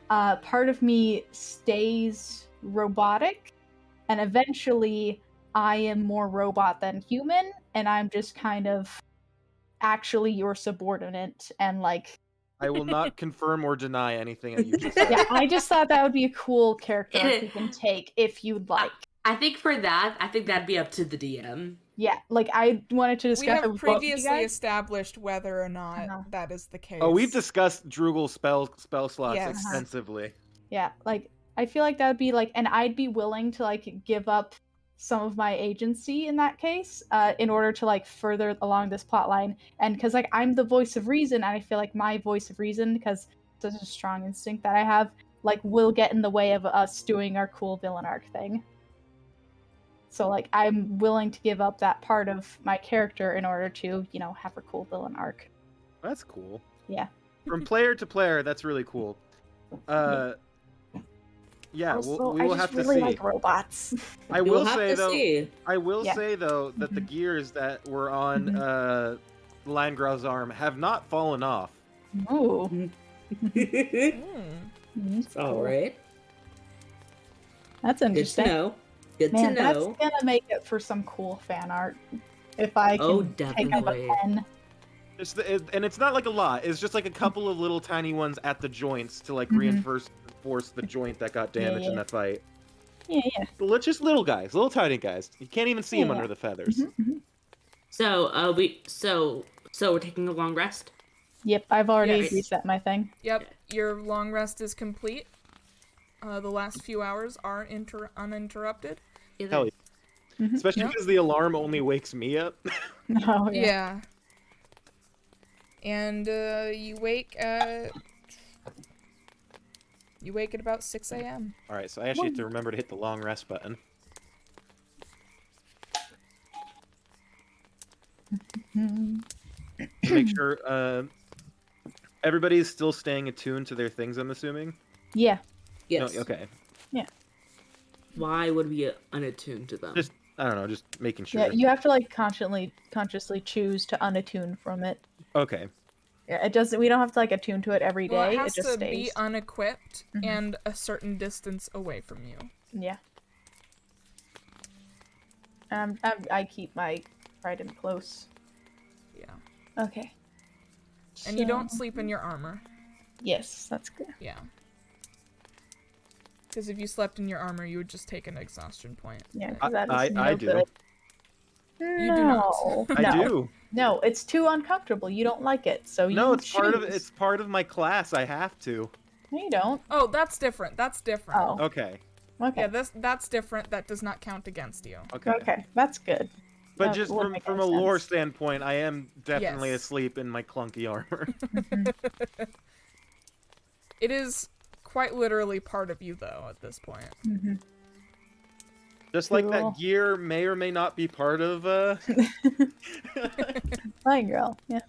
part of me stays robotic, and eventually I am more robot than human, and I'm just kind of actually your subordinate, and like
I will not confirm or deny anything that you just said.
Yeah, I just thought that would be a cool character arc you can take if you'd like.
I think for that, I think that'd be up to the DM.
Yeah, like I wanted to
We
discuss it
have
with both of you
previously
guys.
established whether or not
Uh-huh.
that is the case.
Oh, we've discussed Droogle spell slots
Yes.
extensively.
Yeah, like I feel like that would be like, and I'd be willing to like give up some of my agency in that case, in order to like further along this plot line, and because like I'm the voice of reason, and I feel like my voice of reason, because such a strong instinct that I have, like will get in the way of us doing our cool villain arc thing. So like I'm willing to give up that part of my character in order to, you know, have a cool villain arc.
That's cool.
Yeah.
From player to player, that's really cool. Yeah,
Also,
we
I
will
just
have to
really
see.
like robots.
I
We'll
will
have
say
to
though.
see.
I will
Yeah.
say though that the gears that were on Landgrau's arm have not fallen off.
Ooh.
It's all right.
That's
Good to
interesting.
know. Good
Man,
to
that's
know.
gonna make it for some cool fan art. If I can
Oh,
pick up
definitely.
a pen.
And it's not like a lot. It's just like a couple of little tiny ones at the joints to like
Mhm.
reinforce the joint that got damaged in
Yeah.
that fight.
Yeah, yeah.
But just little guys, little tiny guys. You can't even see them
Yeah.
under the feathers.
So, so we're taking a long rest.
Yep, I've already
Yes.
reset my thing.
Yep, your long rest is complete. The last few hours are uninterrupted.
Hell yeah. Especially
Yeah.
because the alarm only wakes me up.
Oh, yeah.
Yeah. And you wake at about 6 a.m.
All right, so I actually have to remember to hit the long rest button. Make sure everybody's still staying attuned to their things, I'm assuming.
Yeah.
Yes.
No, okay.
Why would we be unattuned to them?
Just I don't know, just making sure.
Yeah, you have to like consciously choose to unattune from it.
Okay.
Yeah, it doesn't. We don't have to like attune to it every day.
Well, it
it
has
just
to
stays.
be unequipped
Mhm.
and a certain distance away from you.
Yeah. I keep my trident close.
Yeah.
Okay.
And you don't
So-
sleep in your armor.
Yes, that's good.
Yeah. Because if you slept in your armor, you would just take an exhaustion point.
Yeah,
But-
'cause that is
I
no
do.
good.
You do not.
No.
I
No.
do.
No, it's too uncomfortable. You don't like it, so you
No, it's part of
choose.
it's part of my class. I have to.
No, you don't.
Oh, that's different. That's different.
Oh,
Okay.
okay.
Yeah, that's different. That does not count against you.
Okay.
Okay, that's good.
But
That
just
would
from
make
a
more
lore
sense.
standpoint, I am definitely
Yes.
asleep in my clunky armor.
It is quite literally part of you, though, at this point.
Mhm.
Just like
Cool.
that gear may or may not be part of
Fine, girl. Yeah.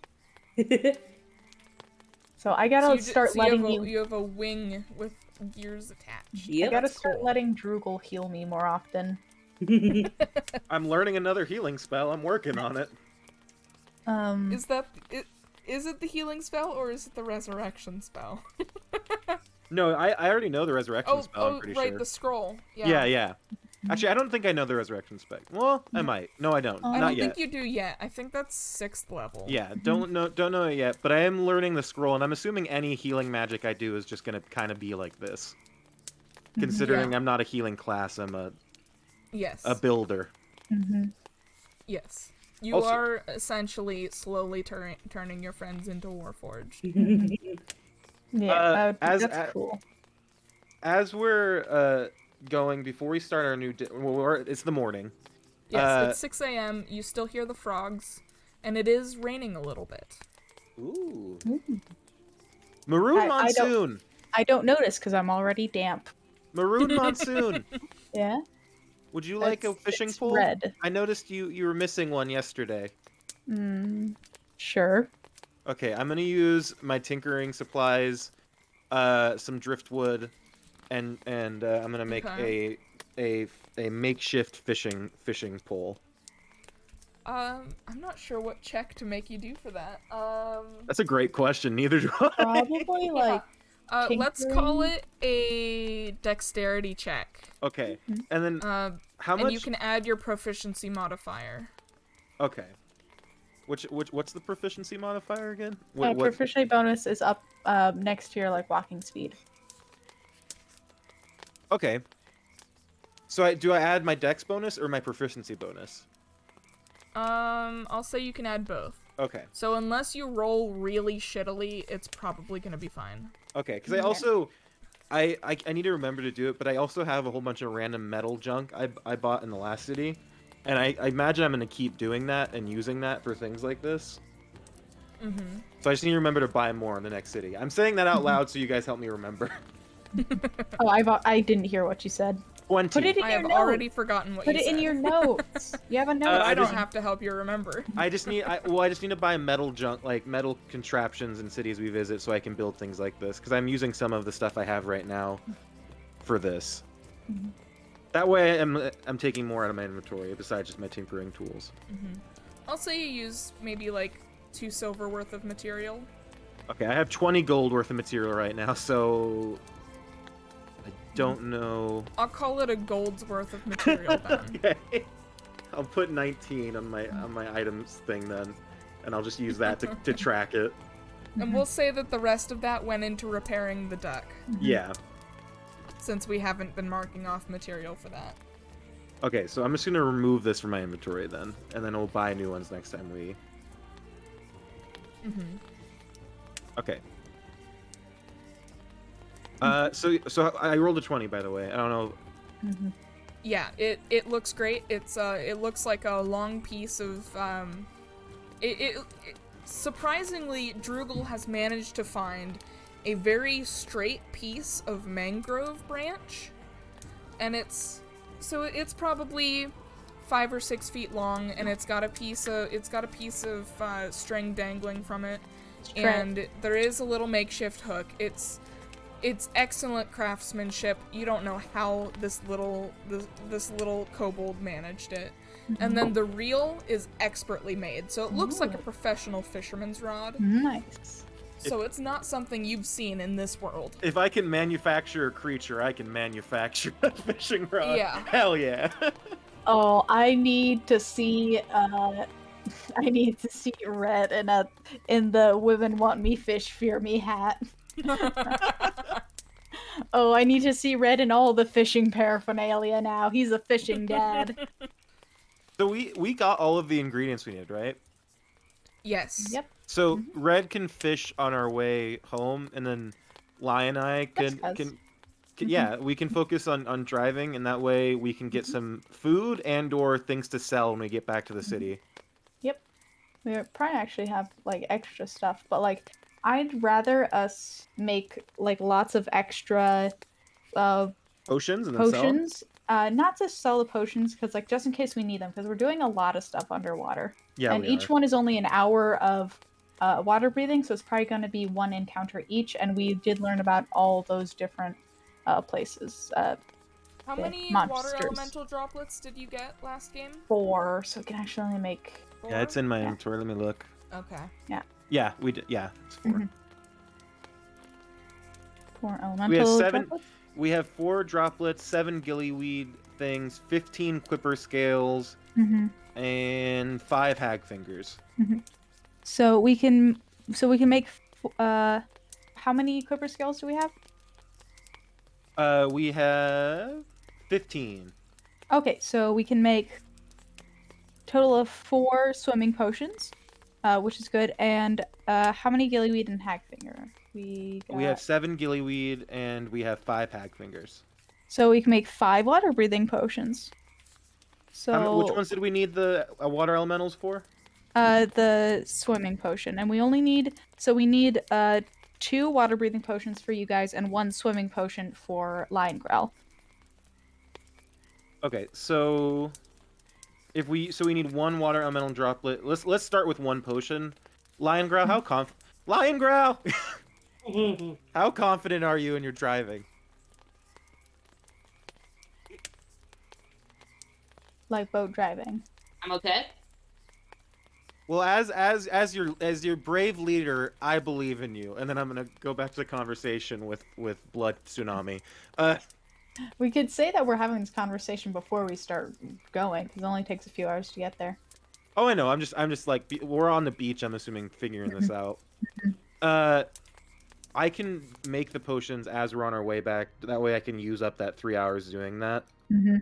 So I gotta
So
start
so
letting
you have a wing with gears attached.
Yep.
I gotta
That's
start
cool.
letting Droogle heal me more often.
I'm learning another healing spell. I'm working on it.
Is it the healing spell or is it the resurrection spell?
No, I already know the resurrection
Oh,
spell, I'm pretty
right,
sure.
the scroll.
Yeah, yeah. Actually, I don't think I know the resurrection spell. Well, I might. No, I don't.
I
Not
don't
yet.
think you do yet. I think that's 6th level.
Yeah, don't know it yet, but I am learning the scroll, and I'm assuming any healing magic I do is just gonna kind of be like this. Considering
Yeah.
I'm not a healing class, I'm
Yes.
a builder.
Mm-hmm.
Yes. You
Also-
are essentially slowly turning your friends into Warforged.
Yeah,
as-
that's cool.
As we're going, before we start our new day, it's the morning.
Yes, it's 6 a.m. You still hear the frogs, and it is raining a little bit.
Ooh.
Ooh.
Maroon
I don't-
Monsoon!
I don't notice because I'm already damp.
Maroon Monsoon!
Yeah.
Would you like a
It's-
fishing
it's
pole?
Red.
I noticed you were missing one yesterday.
Sure.
Okay, I'm gonna use my tinkering supplies, some driftwood, and I'm gonna make
Okay.
a makeshift fishing pole.
I'm not sure what check to make you do for that.
That's a great question. Neither do I.
Probably like
Let's call
tinkering?
it a dexterity check.
Okay, and then how
And
much?
you can add your proficiency modifier.
Okay. What's the proficiency modifier again?
Proficiency bonus is up next to your like walking speed.
Okay. So do I add my dex bonus or my proficiency bonus?
I'll say you can add both.
Okay.
So unless you roll really shittily, it's probably gonna be fine.
Okay, because I also, I need to remember to do it, but I also have a whole bunch of random metal junk I bought in the last city, and I imagine I'm gonna keep doing that and using that for things like this.
Mm-hmm.
So I just need to remember to buy more in the next city. I'm saying that out loud so you guys help me remember.
Oh, I didn't hear what you said.
20.
Put it in
I
your
have
notes.
already forgotten what
Put
you
it
said.
in your notes. You have a note.
But I don't
just-
have to help you remember.
I just need to buy metal junk, like metal contraptions in cities we visit, so I can build things like this. Because I'm using some of the stuff I have right now for this.
Mhm.
That way, I'm taking more out of my inventory besides just my tinkering tools.
Mm-hmm. I'll say you use maybe like 2 silver worth of material.
Okay, I have 20 gold worth of material right now, so I don't know.
I'll call it a gold's worth of material then.
Okay. I'll put 19 on my items thing then, and I'll just use that to track it.
And we'll say that the rest of that went into repairing the duck,
Yeah.
since we haven't been marking off material for that.
Okay, so I'm just gonna remove this from my inventory then, and then we'll buy new ones next time we.
Mm-hmm.
Okay. So I rolled a 20, by the way. I don't know.
Mhm.
Yeah, it looks great. It looks like a long piece of surprisingly, Droogle has managed to find a very straight piece of mangrove branch, and it's probably 5 or 6 feet long, and it's got a piece of string dangling from it, and there is a little makeshift hook. It's excellent craftsmanship. You don't know how this little kobold managed it. And then the reel is expertly made, so it looks like a professional fisherman's rod.
Nice.
So it's not something you've seen in this world.
If I can manufacture a creature, I can manufacture a fishing rod.
Yeah.
Hell yeah.
Oh, I need to see Red in the "Women Want Me, Fish Fear Me" hat. Oh, I need to see Red in all the fishing paraphernalia now. He's a fishing dad.
So we got all of the ingredients we need, right?
Yes.
Yep.
So Red can fish on our way home, and then Lion and I
Yes,
can
cuz.
yeah, we can focus on driving, and that way we can get some food and/or things to sell when we get back to the city.
Yep. We're probably actually have like extra stuff, but like I'd rather us make like lots of extra
Potions and then sell 'em?
potions. Not to sell the potions, because like just in case we need them, because we're doing a lot of stuff underwater.
Yeah,
and
we
each
are.
one is only an hour of water breathing, so it's probably going to be one encounter each. And we did learn about all those different places.
How
the
many
monsters.
water elemental droplets did you get last game?
4, so we can actually only make.
Yeah, it's in my
Yeah.
inventory. Let me look.
Okay.
Yeah, we did. Yeah, it's 4.
Mhm. 4 elemental.
We have 7.
droplets.
We have 4 droplets, 7 gillyweed things, 15 quipper scales,
Mhm.
and 5 hag fingers.
So we can make. How many Clipper scales do we have?
We have 15.
Okay, so we can make total of 4 swimming potions, which is good. And how many gillyweed and hagfinger? We
We have 7 gillyweed and we have 5 hag fingers.
So we can make 5 water breathing potions. So
Which ones did we need the water elementals for?
the swimming potion, and we only need 2 water breathing potions for you guys and 1 swimming potion for Lion Growl.
Okay, so we need 1 water elemental droplet. Let's start with 1 potion. Lion Growl, Lion Growl! How confident are you in your driving?
Like boat driving.
I'm okay.
Well, as your brave leader, I believe in you. And then I'm gonna go back to the conversation with Blood Tsunami.
We could say that we're having this conversation before we start going, because it only takes a few hours to get there.
Oh, I know. I'm just like we're on the beach. I'm assuming figuring this out. I can make the potions as we're on our way back. That way, I can use up that 3 hours doing that,
Mm-hmm.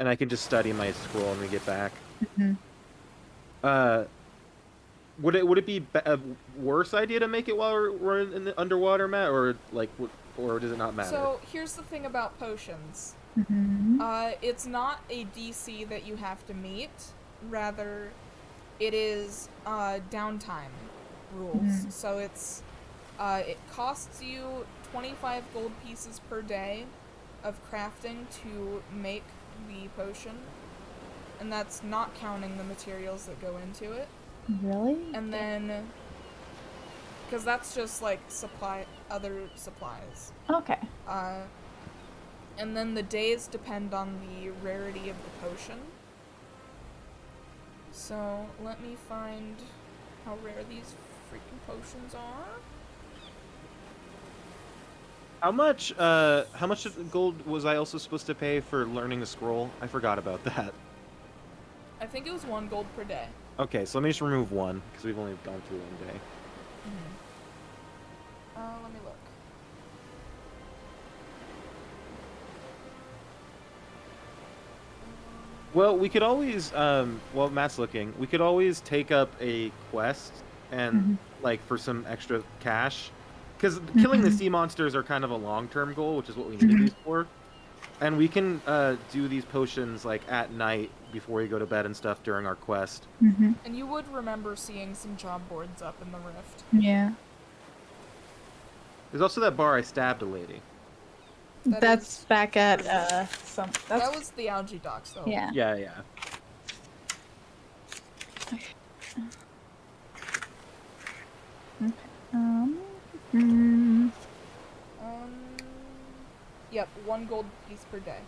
and I can just study my scroll when we get back.
Mm-hmm.
Would it be a worse idea to make it while we're in the underwater, Matt, or like, or does it not matter?
So here's the thing about potions.
Mm-hmm.
It's not a DC that you have to meet. Rather, it is downtime rules.
Mhm.
So it costs you 25 gold pieces per day of crafting to make the potion, and that's not counting the materials that go into it.
Really?
And then, because that's just like other supplies.
Okay.
And then the days depend on the rarity of the potion. So let me find how rare these freaking potions are.
How much gold was I also supposed to pay for learning the scroll? I forgot about that.
I think it was 1 gold per day.
Okay, so let me just remove 1 because we've only gone through 1 day.
Let me look.
Well, we could always, while Matt's looking, we could always take up a quest and, like, for some extra cash. Because killing the sea monsters are kind of a long-term goal, which is what we need these for. And we can do these potions, like, at night before we go to bed and stuff during our quest.
Mm-hmm.
And you would remember seeing some job boards up in the rift.
Yeah.
There's also that bar I stabbed a lady.
That's back at some. That's,
That was the algae docks, though.
yeah.
Yeah, yeah.
Okay. Mm,
Yep, 1 gold piece per day.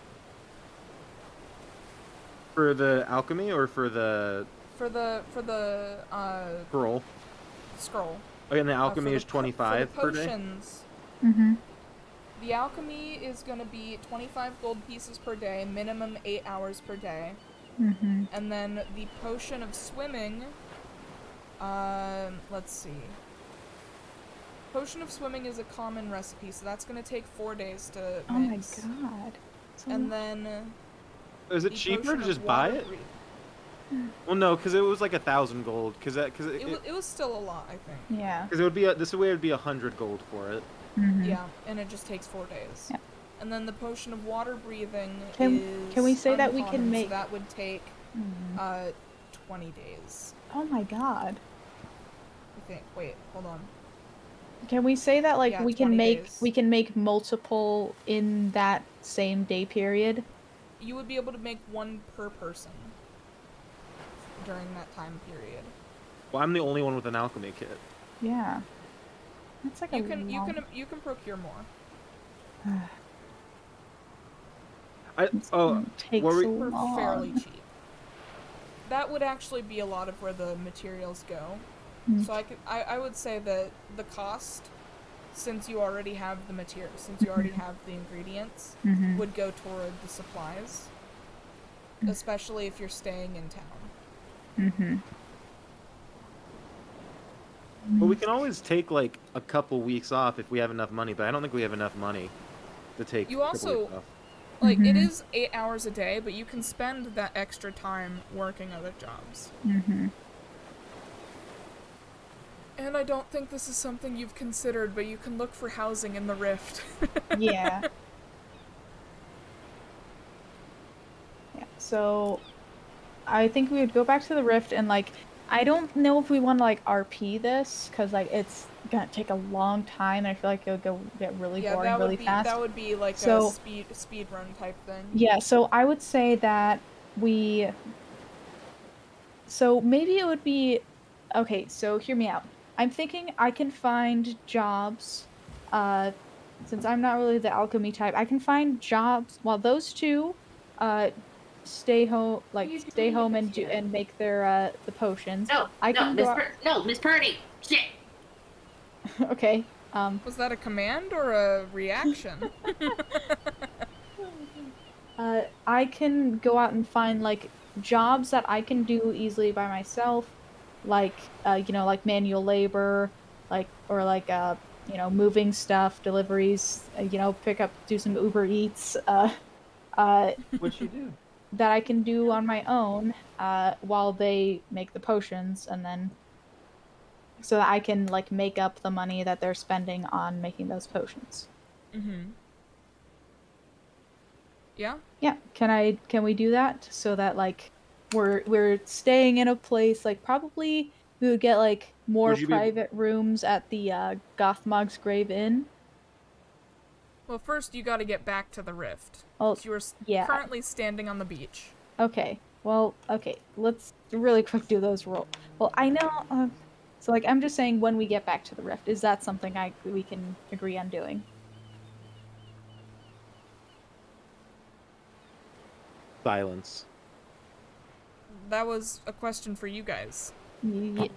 For the alchemy or for the
For the
scroll?
scroll.
Oh, and the
For
alchemy
the
is 25
for
per
the
day?
potions,
mm-hmm.
the alchemy is gonna be 25 gold pieces per day, minimum 8 hours per day.
Mm-hmm.
And then the potion of swimming, let's see. Potion of swimming is a common recipe, so that's gonna take 4 days to
Oh my
mix.
god. So
And then
Is it
the
cheaper
potion
to
of
just buy
water
it?
breathing.
Well, no, because it was like 1,000 gold. Because
It was still a lot, I think.
yeah.
it would be this way it would be 100 gold for it.
Mm-hmm.
Yeah, and it just takes 4 days.
Yeah.
And then the potion of water breathing
Can
is
we say that we
uncommon,
can make-
so that would take
Mhm.
20 days.
Oh my god.
I think. Wait, hold on.
Can we say that like
Yeah,
we can
20
make
days.
we can make multiple in that same day period?
You would be able to make 1 per person during that time period.
Well, I'm the only one with an alchemy kit.
Yeah. That's like
You
a
can
long...
you can procure more
It's gonna take
were we-
so
for
long.
fairly cheap. That would actually be a lot of where the materials go.
Mm.
So I would say that the cost, since you already have the material, since you already have the ingredients,
Mhm.
would go toward the supplies, especially if you're staying in town.
Mhm.
But we can always take like a couple weeks off if we have enough money. But I don't think we have enough money to take.
You
a couple
also-
weeks off.
Like, it
Mhm.
is 8 hours a day, but you can spend that extra time working other jobs.
Mhm.
And I don't think this is something you've considered, but you can look for housing in the rift.
Yeah. Yeah. So I think we would go back to the rift and like I don't know if we want to like RP this cuz like it's going to take a long time and I feel like it'll get really
Yeah,
boring
that
really
would be
fast.
that would be like
So-
a speed run type thing.
Yeah, so I would say that so maybe it would be okay, so hear me out. I'm thinking I can find jobs since I'm not really the alchemy type. I can find jobs while those two stay home and do and make their the potions.
No,
I
no,
can
Miss
go out-
Miss Purdy. Shit.
Okay.
Was that a command or a reaction?
I can go out and find like jobs that I can do easily by myself, like like manual labor, moving stuff, deliveries, pick up, do some Uber Eats,
What you do?
that I can do on my own, while they make the potions, and then so that I can like make up the money that they're spending on making those potions.
Mm-hmm. Yeah?
Yeah, can we do that so that like we're staying in a place, like probably we would get like more
Would you be able-
private rooms at the Gothmog's Grave Inn.
Well, first you gotta get back to the rift.
Oh,
'Cause you are
yeah.
currently standing on the beach.
Okay. Well, okay. Let's really quick do those roll. Well, I know. So like I'm just saying, when we get back to the rift, is that something we can agree on doing?
Silence.
That was a question for you guys.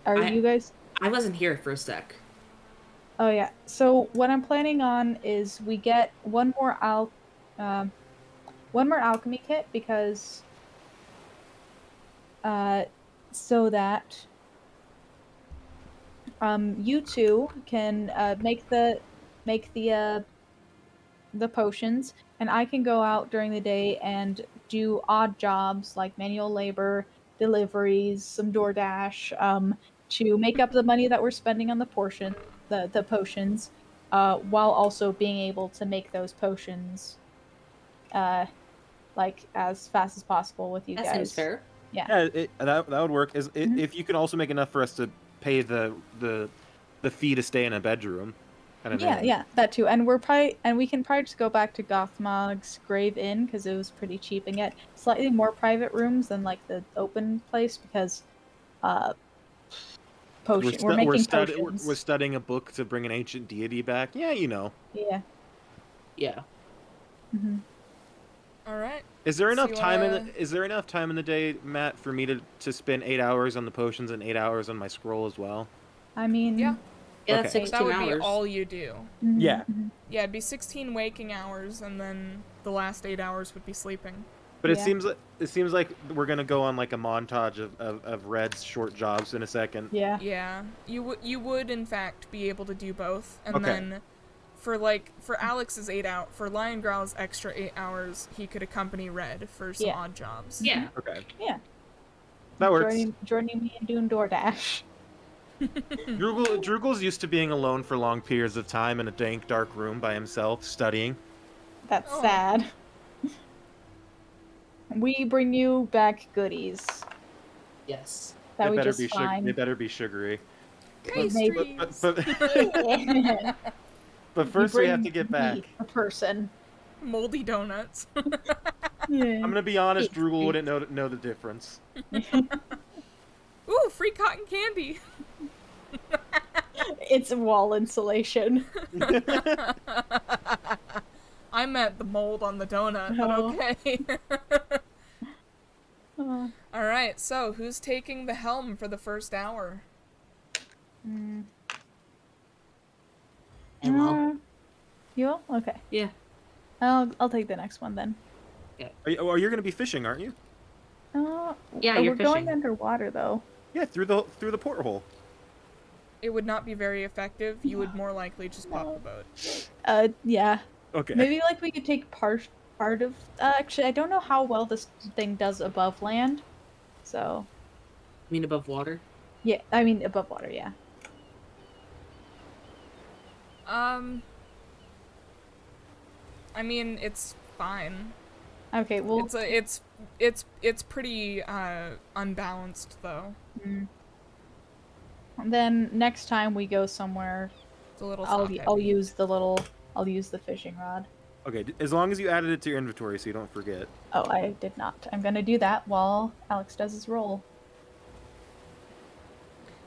Are you guys?
I wasn't here for a sec.
Oh yeah. So what I'm planning on is we get one more alchemy kit, because so that you two can make the potions, and I can go out during the day and do odd jobs like manual labor, deliveries, some DoorDash, to make up the money that we're spending on the potions, while also being able to make those potions, like as fast as possible with you
That
guys.
seems fair.
Yeah.
Yeah, that would work.
Mhm.
If you can also make enough for us to pay the fee to stay in a bedroom, kind of thing.
Yeah, that too. And we can probably just go back to Gothmog's Grave Inn because it was pretty cheap, and get slightly more private rooms than like the open place, because uh we're making potions.
We're studying a book to bring an ancient deity back. Yeah, you know.
Yeah.
Yeah.
Hmm.
All right.
Is there
So
enough
you
time
wanna-
is there enough time in the day, Matt, for me to spend 8 hours on the potions and 8 hours on my scroll as well?
I mean,
Yeah.
Yeah, that's
Okay.
That
16
would
hours.
be all you do.
mhm,
Yeah.
mhm.
Yeah, it'd be 16 waking hours, and then the last 8 hours would be sleeping.
But
Yeah.
it seems like we're gonna go on like a montage of Red's short jobs in a second.
Yeah.
Yeah, you would in fact be able to do both, and
Okay.
then for Alex's 8 hours, for Lion Growl's extra 8 hours, he could accompany Red for some
Yeah.
odd jobs.
Yeah.
Okay.
Yeah.
That works.
Joining me and doing DoorDash.
Drugel's used to being alone for long periods of time in a dank, dark room by himself, studying.
That's
Oh.
sad. We bring you back goodies
Yes.
that we
better
just
be
find.
They better be sugary.
Pastries.
But first we have to get back.
A person.
Moldy donuts.
I'm gonna be honest,
It's
Drugel
me.
wouldn't know the difference.
Ooh, free cotton candy.
It's wall insulation.
I meant the mold on the donut, but
Oh.
okay.
Oh.
All right, so who's taking the helm for the first hour?
Mm.
I will.
You will? Okay.
Yeah.
I'll take the next one then.
You're gonna be fishing, aren't you?
Yeah, you're
we're going
fishing.
underwater though.
Yeah, through the porthole.
It would not be very effective. You would more likely just pop the boat.
Yeah.
Okay.
Maybe like we could take part of. Actually, I don't know how well this thing does above land. So
I mean, above water.
yeah, I mean above water. Yeah.
I mean, it's fine.
Okay. Well.
It's pretty unbalanced though.
Then next time we go somewhere,
It's a little
I'll
top-heavy.
use the fishing rod.
Okay, as long as you added it to your inventory so you don't forget.
Oh, I did not. I'm gonna do that while Alex does his roll.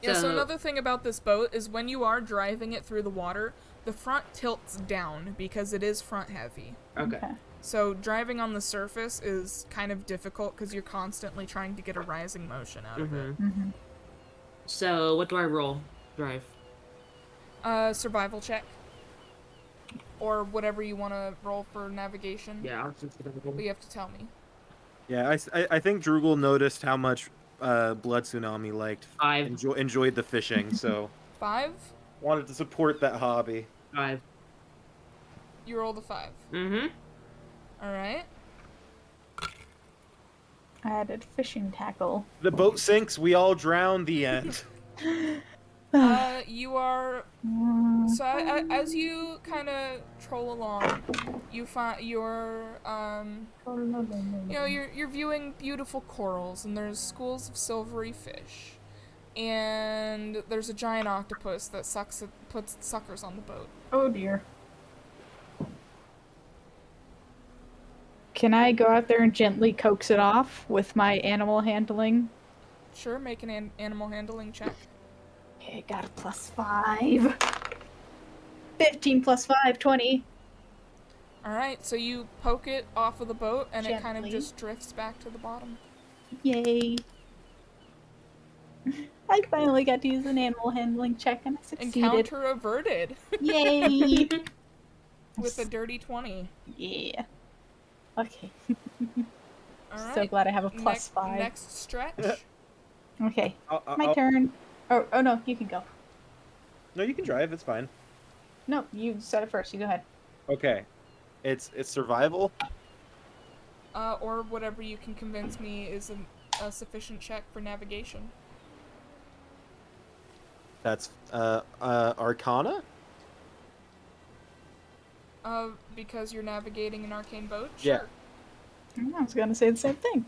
Yeah, so
So-
another thing about this boat is when you are driving it through the water, the front tilts down because it is front heavy.
Okay.
So driving on the surface is kind of difficult because you're constantly trying to get a rising motion out of it.
Mm-hmm. So, what do I roll? Drive.
Survival check. Or whatever you want to roll for navigation.
Yeah, I'll just get
But you have to tell me.
Yeah, I think Droogle noticed how much Blood Tsunami liked
5.
enjoyed the fishing, so
5.
wanted to support that hobby.
5.
You rolled a 5.
Mm-hmm.
All right.
I added fishing tackle.
The boat sinks, we all drown. The end.
You are so as you kind of troll along, you find you're viewing beautiful corals, and there's schools of silvery fish, and there's a giant octopus that puts suckers on the boat.
Oh dear. Can I go out there and gently coax it off with my animal handling?
Sure, make an animal handling check.
Okay, got a +5. 15 plus 5, 20.
All right, so you poke it off of the boat, and it kind of
Gently.
just drifts back to the bottom.
Yay. I finally got to use an animal handling check and I succeeded.
Encounter averted
Yay!
with a dirty 20.
Yeah. Okay.
All right.
So glad I have a +5.
Next stretch.
Okay, my turn. Oh no, you can go.
No, you can drive. It's fine.
No, you said it first. You go ahead.
Okay, it's survival.
Or whatever you can convince me is a sufficient check for navigation.
That's Arcana.
Because you're navigating an arcane boat?
Yeah.
Sure.
I was gonna say the same thing.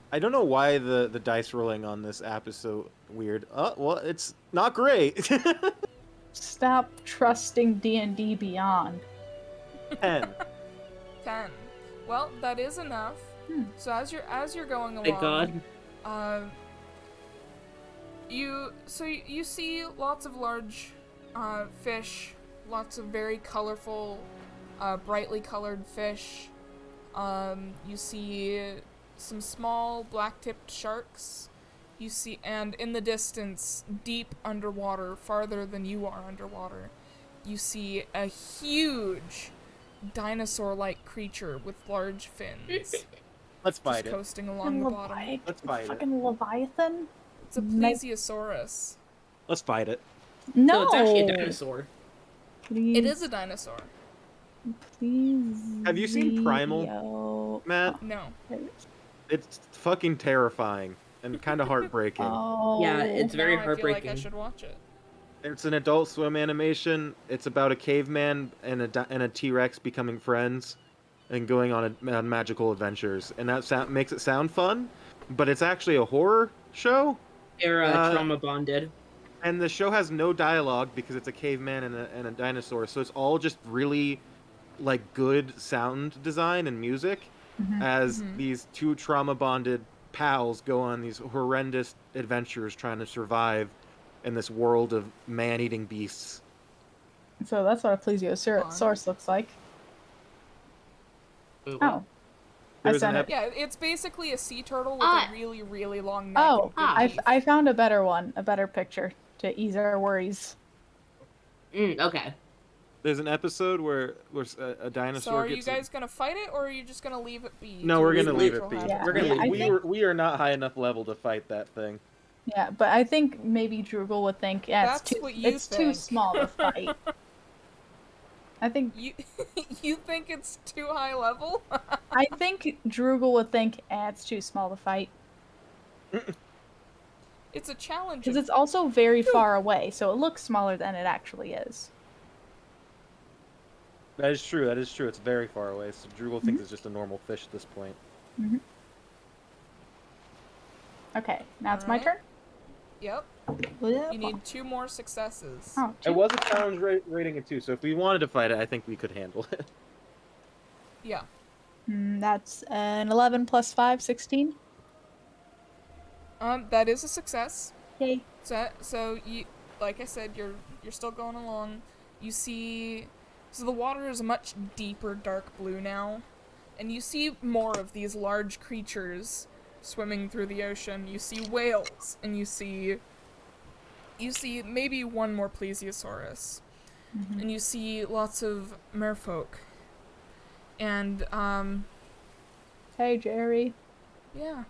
I don't know why the dice rolling on this app is so weird. Well, it's not great.
Stop trusting D&D Beyond.
10.
10. Well, that is enough. So as you're going along,
Thank God.
you see lots of large fish, lots of very colorful, brightly colored fish. You see some small black-tipped sharks. You see, and in the distance, deep underwater, farther than you are underwater, you see a huge dinosaur-like creature with large fins.
Let's fight
just
it.
coasting along the bottom.
Let's fight it.
Fucking Leviathan?
It's a plesiosaurus.
Let's fight it.
No!
So it's actually a dinosaur.
Please,
It is a dinosaur.
please.
Have you seen Primal, Matt?
No.
It's fucking terrifying and kind of heartbreaking.
Oh.
Yeah, it's very
Now I feel like
heartbreaking.
I should watch it.
It's an Adult Swim animation. It's about a caveman and a T-Rex becoming friends and going on magical adventures. And that makes it sound fun, but it's actually a horror show.
They're trauma bonded.
And the show has no dialogue because it's a caveman and a dinosaur. So it's all just really like good sound design and music as these two trauma bonded pals go on these horrendous adventures trying to survive in this world of man-eating beasts.
So that's what a plesiosaurus looks like.
Wait, what?
Oh. I
There's an
sent it.
Yeah, it's basically a sea turtle with a really, really long neck.
Oh,
and good teeth.
I found a better one, a better picture to ease our worries.
Okay.
There's an episode where a dinosaur
So are
gets
you guys gonna fight it, or are you just gonna leave it be?
No,
to
we're
its
gonna leave it
natural
be.
habitat?
We're gonna
Yeah,
leave. We are not high enough level to fight that thing.
Yeah, but I think maybe Droogle would think, yeah,
That's
it's
what
too,
you
it's too
think.
small to fight. I think
You think it's too high level?
I think Droogle would think, it's too small to fight.
It's a challenge.
Because it's also very far away, so it looks smaller than it actually is.
That is true. That is true. It's very far away. So Droogle thinks it's just a normal fish at this point.
Okay, now it's my turn?
Yep.
Yeah.
You need 2 more successes.
Oh,
It was a challenge rating of 2, so if we wanted to fight it, I think we could handle it.
Yeah.
That's an 11 plus 5, 16.
That is a success.
Yay.
So you, like I said, you're still going along. You see, so the water is a much deeper dark blue now, and you see more of these large creatures swimming through the ocean. You see whales, and you see maybe one more plesiosaurus, and you see lots of merfolk. And,
Hey, Jerry.
yeah.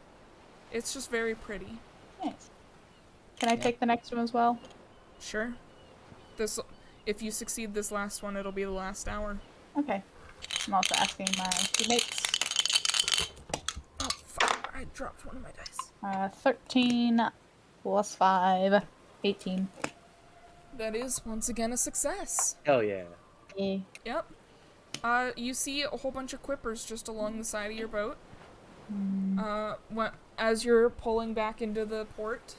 It's just very pretty.
Nice. Can I take the next one as well?
Sure. If you succeed this last one, it'll be the last hour.
Okay. I'm also asking my teammates.
Oh, fuck. I dropped one of my dice.
13 plus 5, 18.
That is, once again, a success.
Hell yeah.
Yeah.
Yep. You see a whole bunch of quippers just along the side of your boat. As you're pulling back into the port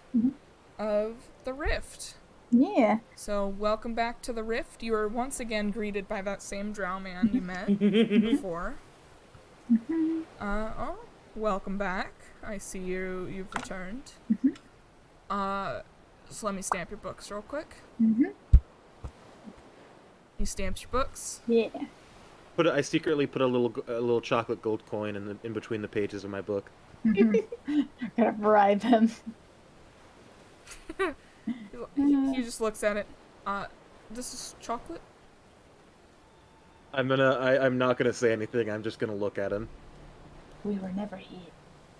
of the Rift.
Yeah.
So, welcome back to the Rift. You are once again greeted by that same drow man you met before. Welcome back. I see you've returned. So let me stamp your books real quick. You stamped your books.
Yeah.
I secretly put a little chocolate gold coin in between the pages of my book.
Gotta bribe him.
He just looks at it. This is chocolate?
I'm not gonna say anything. I'm just gonna look at him.
We were never here.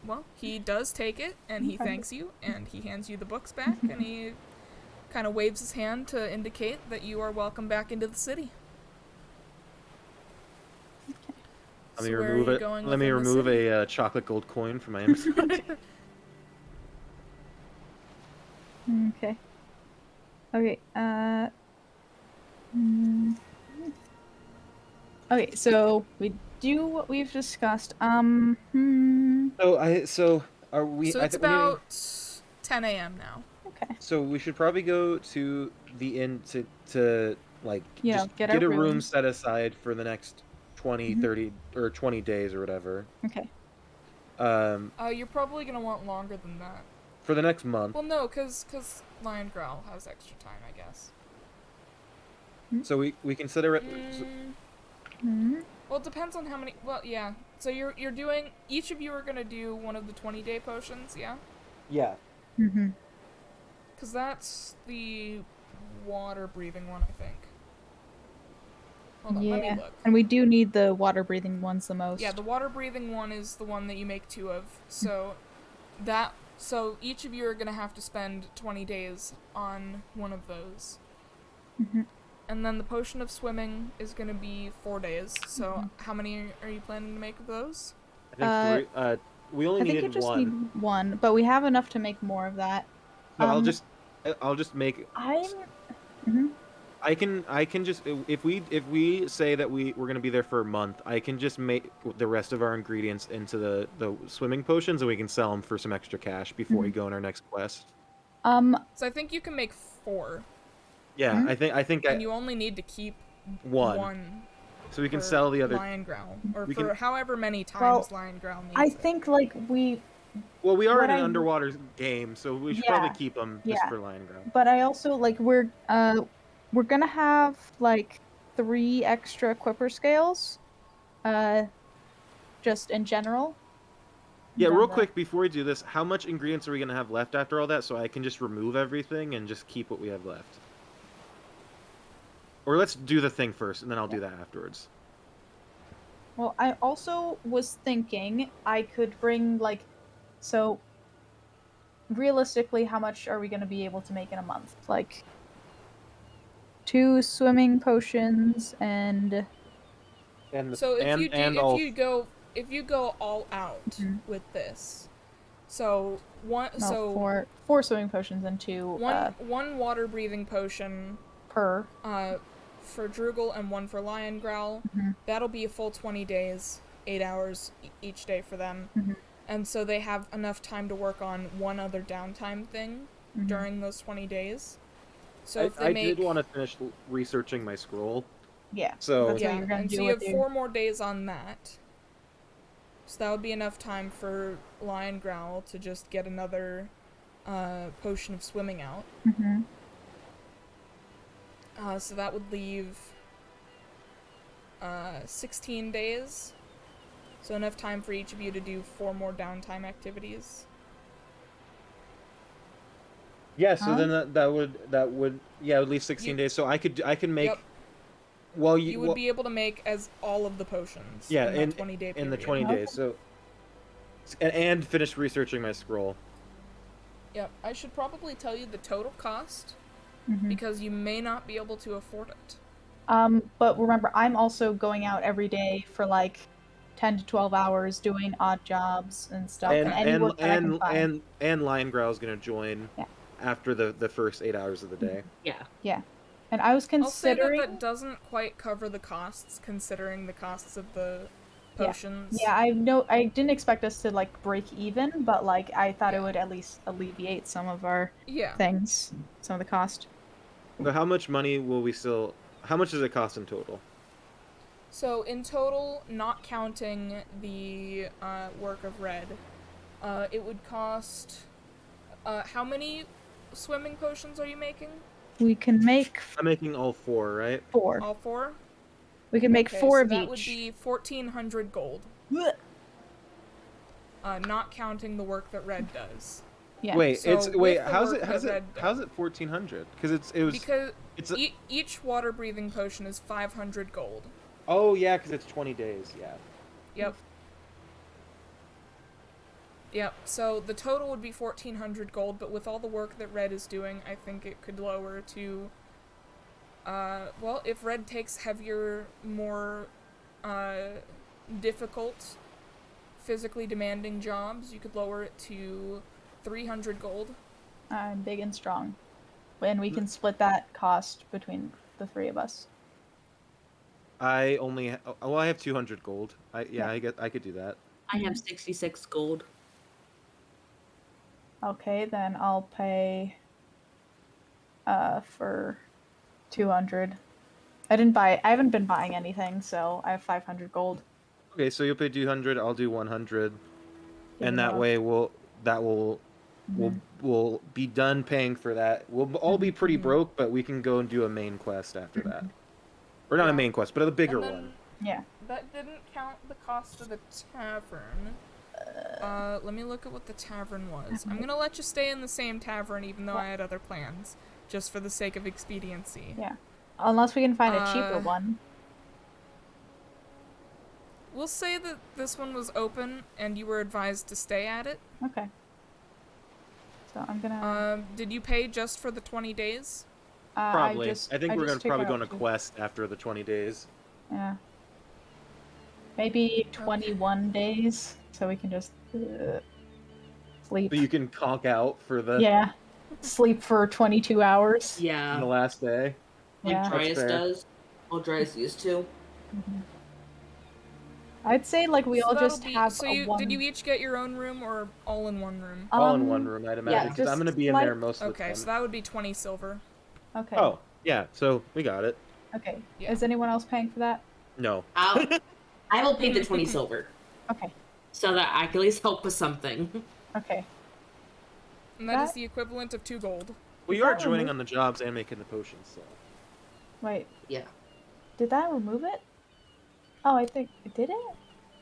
Well, he does take it, and he thanks you, and he hands you the books back, and he kind of waves his hand to indicate that you are welcome back into the city.
Let me
So where are
remove
you
it.
going
Let me
within the
remove
city?
a chocolate gold coin from my inventory.
Okay. Okay, Okay, so we do what we've discussed.
So are we?
So it's about 10 a.m. now.
Okay.
So we should probably go to the inn to like
You know,
just
get
get
our
a room
rooms.
set aside for the next 20, 30, or 20 days or whatever.
Okay.
You're probably gonna want longer than that.
For the next month.
Well, no, cause Lion Growl has extra time, I guess.
So we consider it.
Well, it depends on how many. Well, yeah. So you're doing. Each of you are gonna do one of the 20-day potions, yeah?
Yeah.
Cause that's the water-breathing one, I think. Hold on, let me look.
And we do need the water-breathing ones the most.
Yeah, the water-breathing one is the one that you make 2 of. So each of you are gonna have to spend 20 days on one of those. And then the potion of swimming is gonna be 4 days. So how many are you planning to make of those?
I think 3. We only
I think you
needed
just
one.
need one, but we have enough to make more of that.
So I'll just make. I can just if we say that we're gonna be there for a month, I can just make the rest of our ingredients into the swimming potions, and we can sell them for some extra cash before we go on our next quest.
So I think you can make 4.
Yeah, I think
And you only need to keep
one.
one
So we can
for
sell the other.
Lion Growl, or
we
for
can-
however many times Lion Growl needs
I
it.
think like we
Well, we are
what
in an
I-
underwater game, so we should probably keep them just for Lion Growl.
But I also like we're gonna have like 3 extra Quipper scales, just in general.
Yeah,
Then
real
the-
quick before we do this, how much ingredients are we gonna have left after all that, so I can just remove everything and just keep what we have left? Or let's do the thing first, and then I'll do that afterwards.
Well, I also was thinking I could bring like, so realistically, how much are we gonna be able to make in a month? Like 2 swimming potions and
So if you go all out with this, so
four swimming potions and 2
one water breathing potion
per.
For Droogle and 1 for Lion Growl. That'll be a full 20 days, 8 hours each day for them. And so they have enough time to work on one other downtime thing during those 20 days. So if they
did want to finish researching my scroll.
Yeah.
So
that's what you're gonna
and
do
so you
with
have 4 more days on that. So that would be enough time for Lion Growl to just get another potion of swimming out. So that would leave 16 days. So enough time for each of you to do 4 more downtime activities.
Yeah, so then that would it would leave 16 days. So I can make Well,
you would be able to make as all of the potions.
Yeah,
in that 20-day
in the
period.
20 days. So, and finish researching my scroll.
Yep, I should probably tell you the total cost
Mhm.
because you may not be able to afford it.
But remember, I'm also going out every day for like 10 to 12 hours doing odd jobs and stuff, and any work that I can find.
And Lion Growl's gonna join
Yeah.
after the first 8 hours of the day.
Yeah.
Yeah. And I was
I'll say that
considering.
that doesn't quite cover the costs, considering the costs of the potions.
Yeah, I didn't expect us to like break even, but like I thought it
Yeah.
would at least alleviate some of our
Yeah.
things, some of the cost.
So how much money will we still? How much does it cost in total?
So in total, not counting the work of Red, it would cost. How many swimming potions are you making?
We can make
I'm making all 4, right?
4.
All 4?
We can make
Okay,
4
so
of
that
each.
would be 1,400 gold. Not counting the work that Red does.
Yeah.
Wait,
So
how's
with the
it
work that Red
how's it 1,400? Because
Because
it's a,
each water breathing potion is 500 gold.
oh yeah, because it's 20 days. Yeah.
Yep. Yep, so the total would be 1,400 gold, but with all the work that Red is doing, I think it could lower to, well, if Red takes heavier, more, difficult, physically demanding jobs, you could lower it to 300 gold.
I'm big and strong. And we can split that cost between the 3 of us.
I only I have 200 gold.
Yeah.
I could do that.
I have 66 gold.
Okay, then I'll pay for 200. I haven't been buying anything, so I have 500 gold.
Okay, so you'll pay 200. I'll do 100, and that
Yeah.
way we'll be done paying for that. We'll all be pretty broke, but we can go and do a main quest after that, or not a main quest, but a bigger
And then,
one.
Yeah.
That didn't count the cost of the tavern. Let me look at what the tavern was. I'm gonna let you stay in the same tavern even though I had other plans, just for the sake of expediency.
Yeah. Unless we can find a cheaper one.
We'll say that this one was open and you were advised to stay at it.
Okay. So I'm gonna.
Did you pay just for the 20 days?
Probably. I think we're gonna
just took
probably
out
go on a
two.
quest after the 20 days.
Yeah. Maybe 21 days, so we can just sleep.
So you can conk out for the
Yeah. Sleep for 22 hours.
the
Yeah.
last day.
Like
Yeah.
Dryas
fair.
does. Well, Dryas used to.
Mhm. I'd say like we all
that'll
just
be-
have
So
a one.
Did you each get your own room or all in one room?
All in one room, I'd imagine, because I'm
just
gonna be in
like-
there most of the
Okay,
time.
so that would be 20 silver.
Okay.
Oh, yeah. So we got it.
Okay.
Yeah.
Is anyone else paying for that?
No.
I will pay the 20 silver
Okay.
so that I can at least help with something.
Okay.
And that is
That-
the equivalent of 2 gold.
Well,
Is
you are
that
joining
removed?
on the jobs and making the potions, so.
Wait.
Yeah.
Did that remove it? Oh, I think did it.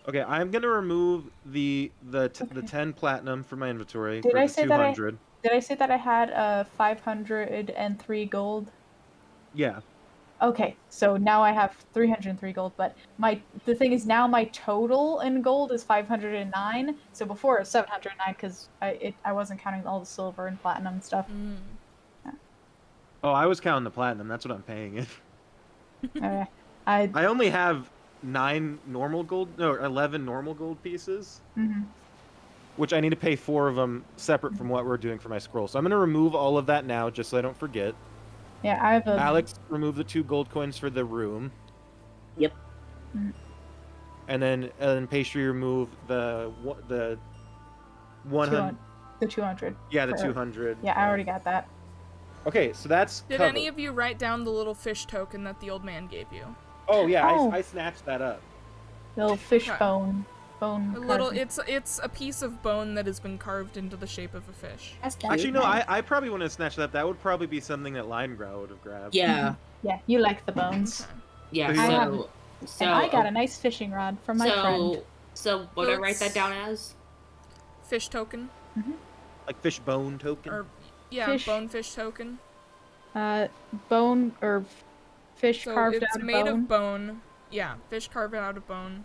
Okay, I'm gonna remove the
Okay.
10 platinum from my inventory
Did
for
I
the
say that I-
200.
Did I say that I had 503 gold?
Yeah.
Okay, so now I have 303 gold, but the thing is now my total in gold is 509. So before it was 709 because I wasn't counting all the silver and platinum stuff.
Mm.
Oh, I was counting the platinum. That's what I'm paying it.
Okay. I
I only have 11 normal gold pieces,
mhm.
which I need to pay 4 of them separate from what we're doing for my scroll. So I'm gonna remove all of that now, just so I don't forget.
Yeah, I have a
Alex, remove the 2 gold coins for the room.
Yep.
And then Pastry, remove the 100.
the 200.
Yeah, the
for-
200.
Yeah, I already got that.
Okay, so that's
Did
covered.
any of you write down the little fish token that the old man gave you?
Oh yeah,
Oh.
I snatched that up.
Little fish
Okay.
bone
A little.
carving.
It's a piece of bone that has been carved into the shape of a fish.
That's cute.
Actually, no, I probably wouldn't have snatched that. That would probably be something that Limegrow would have grabbed.
Yeah.
Yeah, you like the bones.
Okay.
Yeah.
I
have-
So.
And I got a nice fishing rod from my friend.
So what do I write that
Let's-
down as?
Fish token,
Like fish bone token.
or yeah,
Fish.
bonefish token.
Bone or Fish
So
carved
it's
out of
made
bone.
of bone. Yeah, fish carved out of bone.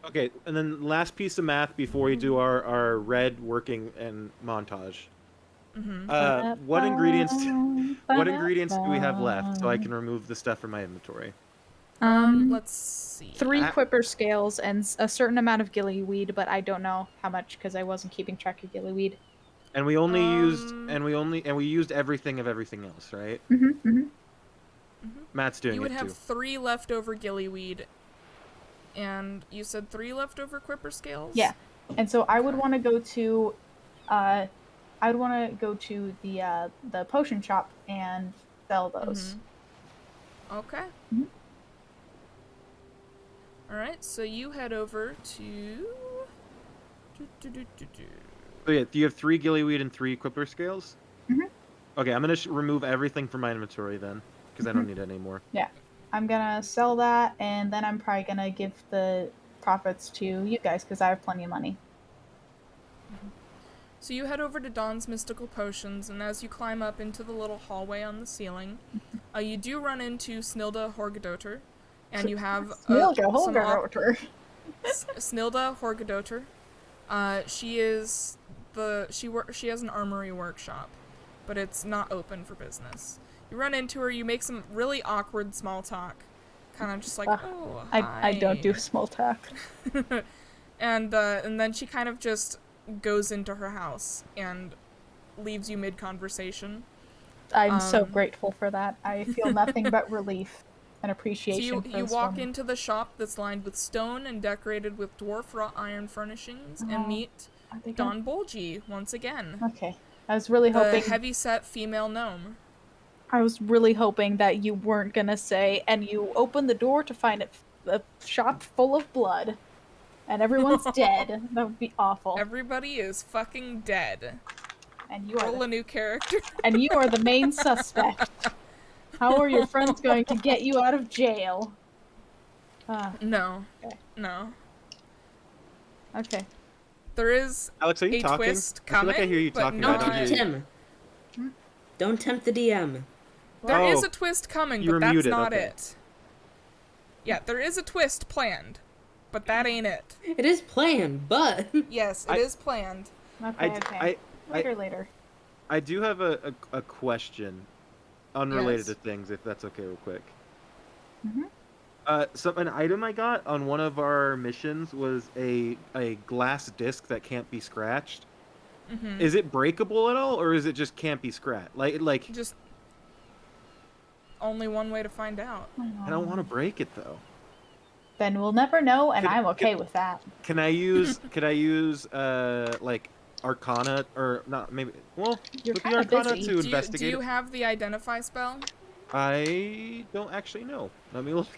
Okay, and then last piece of math before we do our red working and montage.
Mm-hmm.
What ingredients do we have left so I can remove the stuff from my inventory?
Let's see.
3 quipper scales and a certain amount of gillyweed, but I don't know how much because I wasn't keeping track of gillyweed.
And we only we used everything of everything else, right?
Mm-hmm.
Matt's doing
You would
it
have
too.
3 leftover gillyweed, and you said 3 leftover quipper scales.
Yeah, and so I would want to go to, I would want to go to the potion shop and sell those.
Okay.
Mhm.
All right. So you head over to.
So yeah, do you have 3 gillyweed and 3 quipper scales?
Mhm.
Okay, I'm gonna remove everything from my inventory then, because I don't need it anymore.
Yeah, I'm gonna sell that, and then I'm probably gonna give the profits to you guys because I have plenty of money.
So you head over to Dawn's Mystical Potions, and as you climb up into the little hallway on the ceiling, you do run into Snilda Horgadoter, and you have
Snilda
some
Horgadoter.
Snilda Horgadoter. She is she has an armory workshop, but it's not open for business. You run into her, you make some really awkward small talk, kind of just like, oh, hi.
I don't do small talk.
and then she kind of just goes into her house and leaves you mid-conversation.
I'm so grateful for that. I feel nothing but relief and
So
appreciation for
you
this
walk
woman.
into the shop that's lined with stone and decorated with dwarf wrought iron furnishings and meet
Are they
Don Bolgi once again.
Okay. I was really
The
hoping
heavy-set female gnome.
I was really hoping that you weren't gonna say, and you open the door to find a shop full of blood, and everyone's dead. That would be awful.
Everybody is fucking dead.
And you are
Roll a new character.
and you are the main suspect. How are your friends going to get you out of jail?
No.
Okay.
No.
Okay.
There is
Alex, are you
a
talking?
twist
I feel
coming,
like I hear you
but
talking,
Don't
but I don't
not...
hear
tempt
you.
him. Don't tempt the DM.
There is
Oh,
a twist coming,
you
but
were
that's
muted,
not
okay.
it. Yeah, there is a twist planned, but that ain't it.
It is planned, but
Yes, it is planned.
Okay. Later.
I do have a question, unrelated
Yes.
to things, if that's okay, real quick.
Mhm.
So an item I got on one of our missions was a glass disc that can't be scratched.
Mm-hmm.
Is it breakable at all, or is it just can't be scratched? Like
Just only one way to find out.
I don't want to break it though.
Then we'll never know, and
Could-
I'm okay with that.
Can I use like Arcana or not? Maybe
You're
with the
kinda
Arcana
busy.
to
Do
investigate.
you have the identify spell?
I don't actually know. Let me look.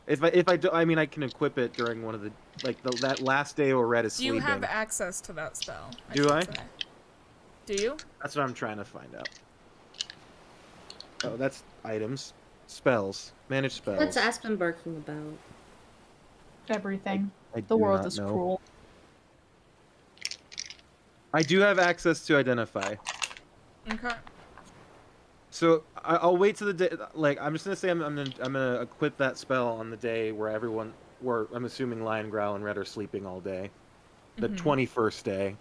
If I do, I mean I can equip it during one of the that last day where Red is
Do you
sleeping.
have access to that spell?
Do
should
I?
say. Do you?
That's what I'm trying to find out. Oh, that's items, spells, manage spells.
what's Aspen barking about?
Everything.
I
The
do
world
not
is
know.
cruel.
I do have access to identify.
Okay.
So I'll wait till the day. Like I'm just gonna say I'm gonna equip that spell on the day where I'm assuming Lion Growl and Red are sleeping all day, the 21st day,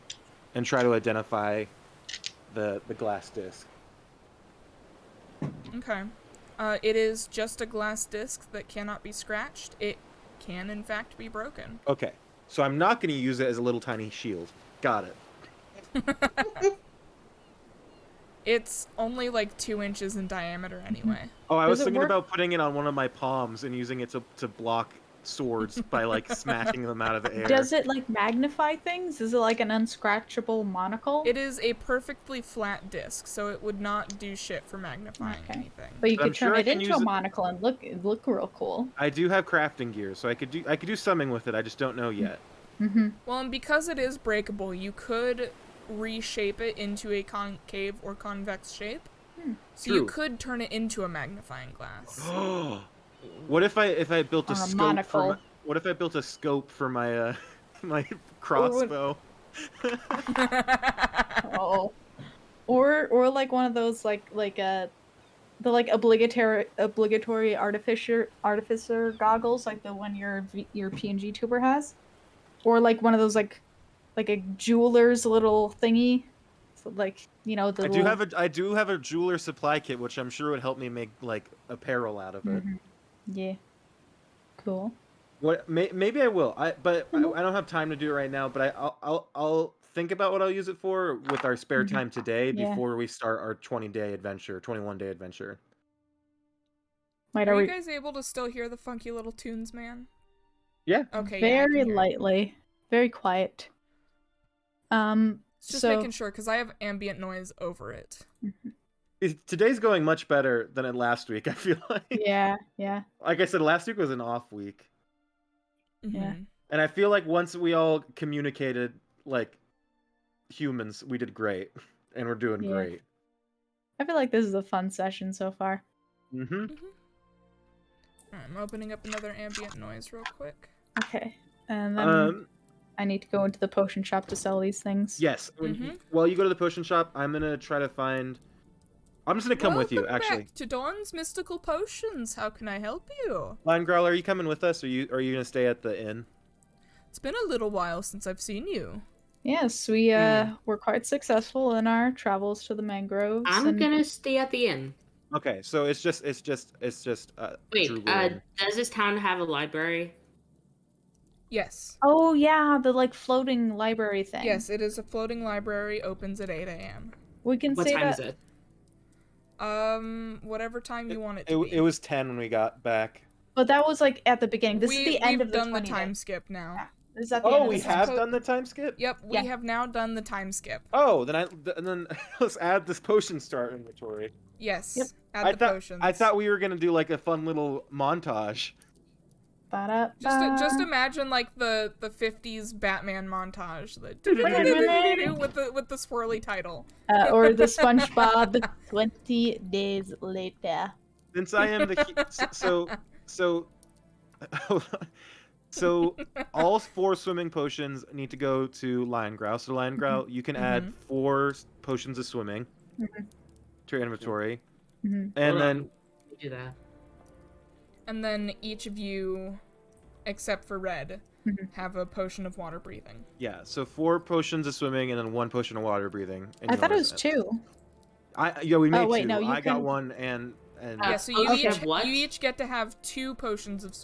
and try to identify the glass disc.
Okay. It is just a glass disc that cannot be scratched. It can, in fact, be broken.
Okay, so I'm not gonna use it as a little tiny shield. Got it.
It's only like 2 inches in diameter anyway.
Oh, I
Does
was
it
thinking
work?
about putting it on one of my palms and using it to block swords by like smashing them out of the air.
Does it like magnify things? Is it like an unscratchable monocle?
It is a perfectly flat disc, so it would not do shit for magnifying
Okay.
anything.
But you
But I'm
could turn
sure I
it
can
into
use
a
it-
monocle and look real cool.
I do have crafting gear, so I could do something with it. I just don't know yet.
Mm-hmm.
Well, and because it is breakable, you could reshape it into a concave or convex shape. So you
True.
could turn it into a magnifying glass.
What if I built a
Or a
scope
monocle.
what if I built a scope for my my crossbow?
Oh. Or like one of those the like obligatory artificer goggles, like the one your PNG tuber has, or like one of those like a jeweler's little thingy, so like the little.
I do have a jeweler supply kit, which I'm sure would help me make like apparel out of it.
Mhm. Yeah. Cool.
Maybe I will. I
Mhm.
don't have time to do it right now. But I'll think about what I'll use it for with our spare
Mhm.
time today
Yeah.
before we start our 20-day adventure, 21-day adventure.
Wait,
Are
are
you
we
guys able to still hear the funky little tunes, man?
Yeah.
Okay, yeah, I
very
can hear it.
lightly, very quiet?
It's just
So
making sure because I have ambient noise over it.
Today's going much better than last week. I feel like.
yeah.
Like I said, last week was an off week,
Yeah.
Mhm.
and I feel like once we all communicated like humans, we did great, and we're doing
Yeah.
great.
I feel like this is a fun session so far.
Mm-hmm.
I'm opening up another ambient noise real quick.
Okay, and then I need to go into the potion shop to sell these things.
Yes. While you go to the potion shop, I'm gonna try to find. I'm just gonna come with you,
Welcome
actually.
back to Dawn's Mystical Potions. How can I help you?
Line Growl, are you coming with us, or are you gonna stay at the inn?
It's been a little while since I've seen you.
Yes, we were quite successful in our travels to the mangroves.
I'm gonna stay at the inn.
Okay, so it's just
Wait,
Drugler Inn.
does this town have a library?
Yes.
Oh yeah, the like floating library thing.
Yes, it is a floating library. Opens at 8 a.m.
We can
What
say
time
that.
is it?
Whatever time you want it to be.
It was 10 when we got back.
But that was like at the beginning. This is the end of the
We've done the
20
time
days.
skip now.
Yeah. This is at the end
Oh,
of
we
the
have
po-
done the time skip.
Yep, we
Yeah.
have now done the time skip.
Oh, then let's add this potion to our inventory.
Yes.
Yep.
Add the potions.
I thought we were gonna do like a fun little montage.
Just imagine like the 50s Batman montage, with the swirly title.
or the SpongeBob 20 days later.
Since I am so all 4 swimming potions need to go to Lion Growl. So Lion Growl, you can add 4 potions of swimming to your inventory, and
Hold
then
on. Let me do that.
And then each of you, except for Red, have a potion of water breathing.
yeah, so 4 potions of swimming and then 1 potion of water breathing.
I thought it was 2.
We made
wait,
2.
no, you
I got
can-
1 and
Yeah, so
okay.
you
What?
each get to have 2 potions of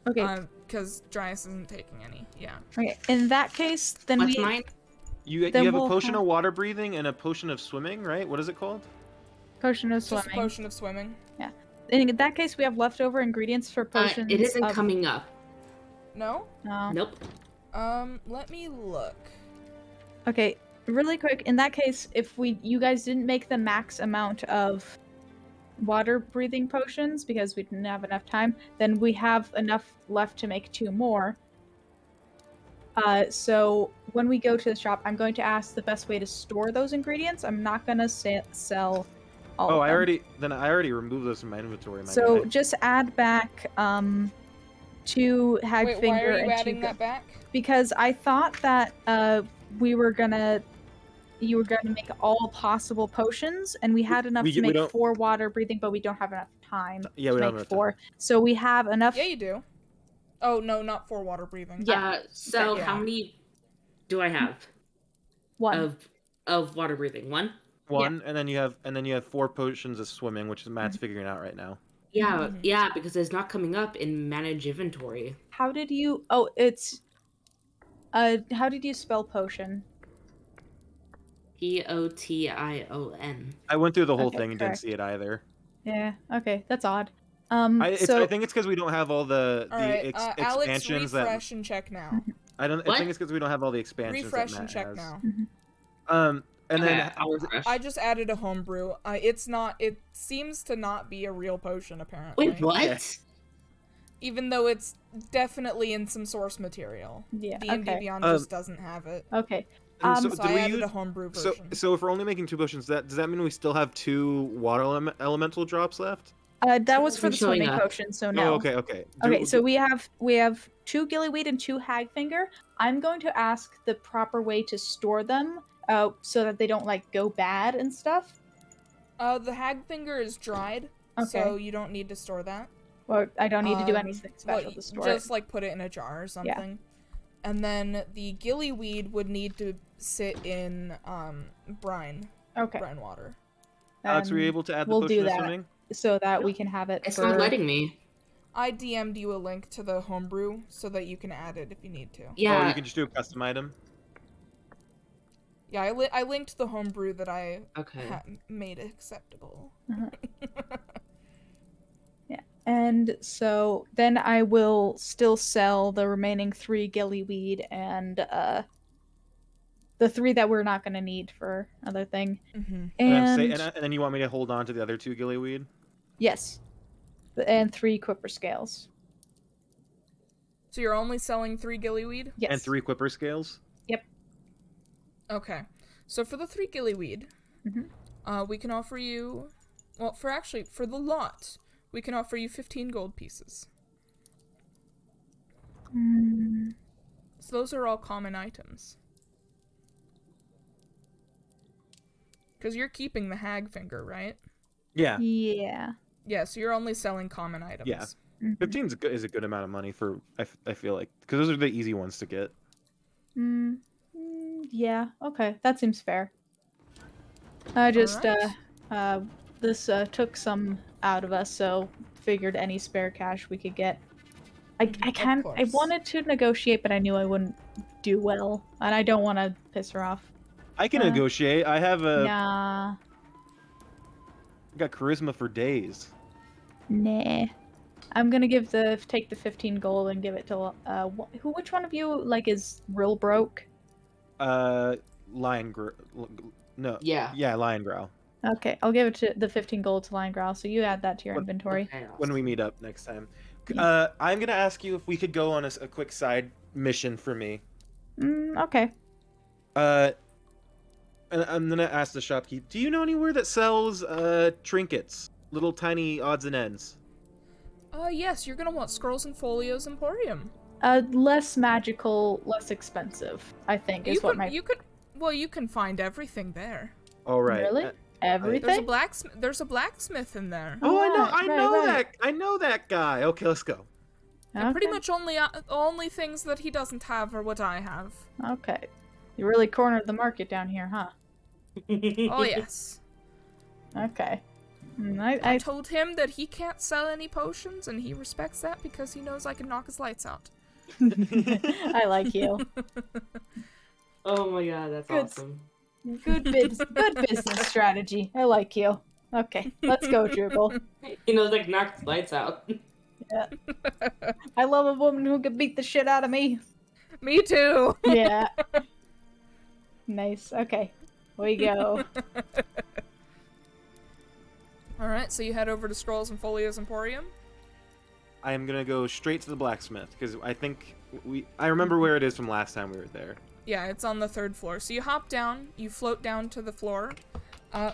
Okay.
because Dryas isn't taking any. Yeah.
Okay. In that case, then
What's
we
mine?
you
Then
have a
we'll
potion
have-
of water breathing and a potion of swimming, right? What is it called?
potion of
Just a
swimming.
potion of swimming.
In that case, we have leftover ingredients for potions.
It isn't
of...
coming up.
No?
No.
Nope.
Let me look.
Okay, really quick. In that case, if you guys didn't make the max amount of water breathing potions because we didn't have enough time, then we have enough left to make 2 more. So when we go to the shop, I'm going to ask the best way to store those ingredients. I'm not gonna sell all of them.
I already removed those from my inventory.
So
guy.
just add back 2 Hagfinger
Wait, why are you
and 2
adding that back?
because I thought that you were gonna make all possible potions, and we had enough
we
to make
don't-
4 water breathing, but we don't have enough time
Yeah,
to
we don't
make
have
4. So we have enough.
Yeah, you do. Oh no, not for water breathing.
Yeah.
So
Yeah.
how many do I have
1.
of water breathing? 1?
1, and then you have 4 potions of swimming, which Matt's figuring out right now.
Yeah, yeah, because it's not coming up in manage inventory.
How did you? Oh, it's. How did you spell potion?
Potion.
I went through the whole
Okay,
thing and didn't
correct.
see it either.
Yeah. Okay, that's odd.
I
So
think it's because we don't have all the
All right, Alex,
expansions
refresh and check now.
I
What?
think it's because we don't have all the expansions
Refresh
that
and
Matt
check
has.
now.
And then
Okay, I'll refresh.
I just added a homebrew. It's not. It seems to not be a real potion apparently.
Wait, what?
Yeah.
Even though it's definitely in some source material.
yeah.
D&D
Okay.
Beyond just doesn't have it.
Okay.
and so,
So
do
I
we
added
use
a homebrew
so
version.
so if we're only making 2 potions, does that mean we still have 2 water elemental drops left?
That was for the
Isn't showing
swimming
up.
potion, so no.
Oh, okay.
Okay, so we have 2 gillyweed and 2 hagfinger. I'm going to ask the proper way to store them so that they don't like go bad and stuff?
The hag finger is dried, so
Okay.
you don't need to store that.
Or I don't need to do anything
Well,
special to store
just
it.
like put it in a jar or something. And then the gillyweed would need to sit in brine
Okay.
water.
Alex, were you
Then
able to add the
we'll
potion
do
of
that
swimming?
so that we can have it
It's
for...
not letting me.
I DM'd you a link to the homebrew so that you can add it if you need to.
Yeah.
Oh, you can just do a custom item.
Yeah, I linked the homebrew that I
Okay.
made acceptable.
Yeah. And so then I will still sell the remaining 3 gillyweed and the 3 that we're not going to need for other thing.
Mm-hmm.
And then you want me to hold on to the other 2 gillyweed?
Yes. And 3 quipper scales.
So you're only selling 3 gillyweed?
Yes.
And 3 quipper scales?
Okay. So for the 3 gillyweed, we can offer you... Well, for the lot, we can offer you 15 gold pieces. So those are all common items. Because you're keeping the hag finger, right?
Yeah.
Yeah.
Yeah, so you're only selling common items.
Yeah.
Mhm.
15 is a good amount of money for, I feel like, because those are the easy ones to get.
Yeah, okay. That seems fair. I just,
Alright.
this took some out of us, so figured any spare cash we could get. I
course.
wanted to negotiate, but I knew I wouldn't do well, and I don't want to piss her off.
I can negotiate. I have
Nah.
I got charisma for days.
Nah. I'm gonna take the 15 gold and give it to which one of you like is real broke?
Lion no.
Yeah.
Yeah, Lion Growl.
Okay, I'll give it to the 15 gold to Lion Growl, so you add that to your
What-
inventory.
Okay,
When we
awesome.
meet up next time.
Yeah.
I'm gonna ask you if we could go on a quick side mission for me.
Okay.
And I'm gonna ask the shopkeep. Do you know anywhere that sells trinkets, little tiny odds and ends?
Yes, you're gonna want Scrolls and Folios Emporium.
Less magical, less expensive, I think, is what my...
You can find everything there.
All right.
Really? Everything?
There's a blacksmith in there.
Oh,
Right.
I know that guy. Okay, let's go.
And pretty
Okay.
much only things that he doesn't have are what I have.
Okay. You really cornered the market down here, huh?
Oh yes.
Okay.
I told him that he can't sell any potions, and he respects that because he knows I can knock his lights out.
I like you.
Oh my god, that's
Good.
awesome.
Good business strategy. I like you. Okay, let's go, Drupal.
He knows like knock the lights out.
I love a woman who can beat the shit out of me.
Me too.
Yeah. Nice. Okay. We go.
Alright, so you head over to Scrolls and Folios Emporium.
I am gonna go straight to the blacksmith because I think I remember where it is from last time we were there.
Yeah, it's on the 3rd floor. So you hop down, you float down to the floor. I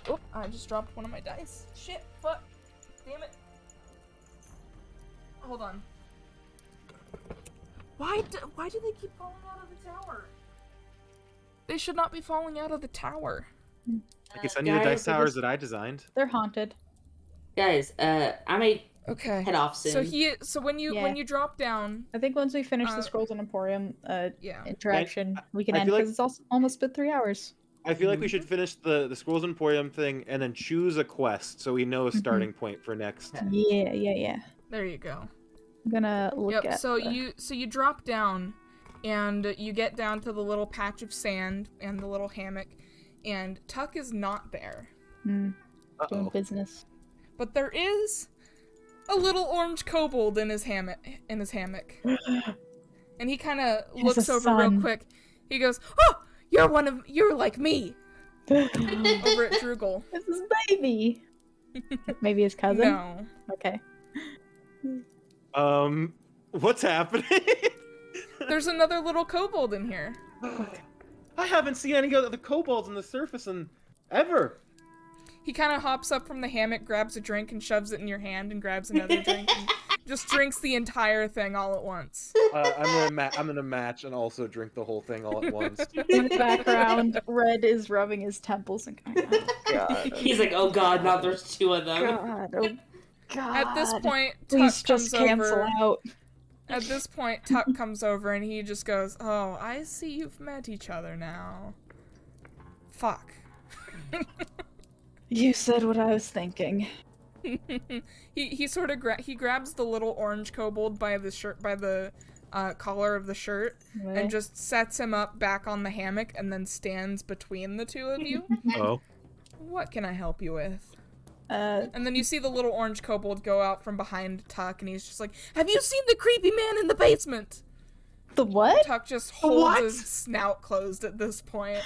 just dropped one of my dice. Shit, fuck. Damn it. Hold on. Why do they keep falling out of the tower? They should not be falling out of the tower.
I guess I need the dice
Guys,
towers that I designed.
They're haunted.
Guys, I might
Okay.
head off soon.
So when you drop down,
I think once we finish the Scrolls and Emporium
yeah.
interaction, we can
I
end
feel like-
because it's almost been 3 hours.
I feel like we should finish the Scrolls Emporium thing and then choose a quest so we know a starting point for next.
Yeah.
There you go.
I'm gonna look
Yep.
at.
So you drop down, and you get down to the little patch of sand and the little hammock, and Tuck is not there.
doing
Uh-oh.
business.
But there is a little orange kobold in his hammock. And he kind of
He has
looks
a
over real
son.
quick. He goes, "Oh, you're like me." Over at Drugel.
It's his baby. Maybe his cousin.
No.
Okay.
What's happening?
There's another little kobold in here.
I haven't seen any other kobolds on the surface in ever.
He kind of hops up from the hammock, grabs a drink, and shoves it in your hand, and grabs another drink, and Just drinks the entire thing all at once.
I'm gonna match and also drink the whole thing all at once.
In the background, Red is rubbing his temples and going, oh god,
He's like, oh god, now there's two of them.
god, oh god.
At this point,
please
Tuck
just
comes
cancel
over.
out.
At this point, Tuck comes over and he just goes, "Oh, I see you've met each other now. Fuck."
You said what I was thinking.
he sort of he grabs the little orange kobold by the collar of the shirt and just sets him up back on the hammock and then stands between the two of you.
Oh.
What can I help you with? And then you see the little orange kobold go out from behind Tuck, and he's just like, "Have you seen the creepy man in the basement?"
The what?
Tuck just holds his snout closed at this point.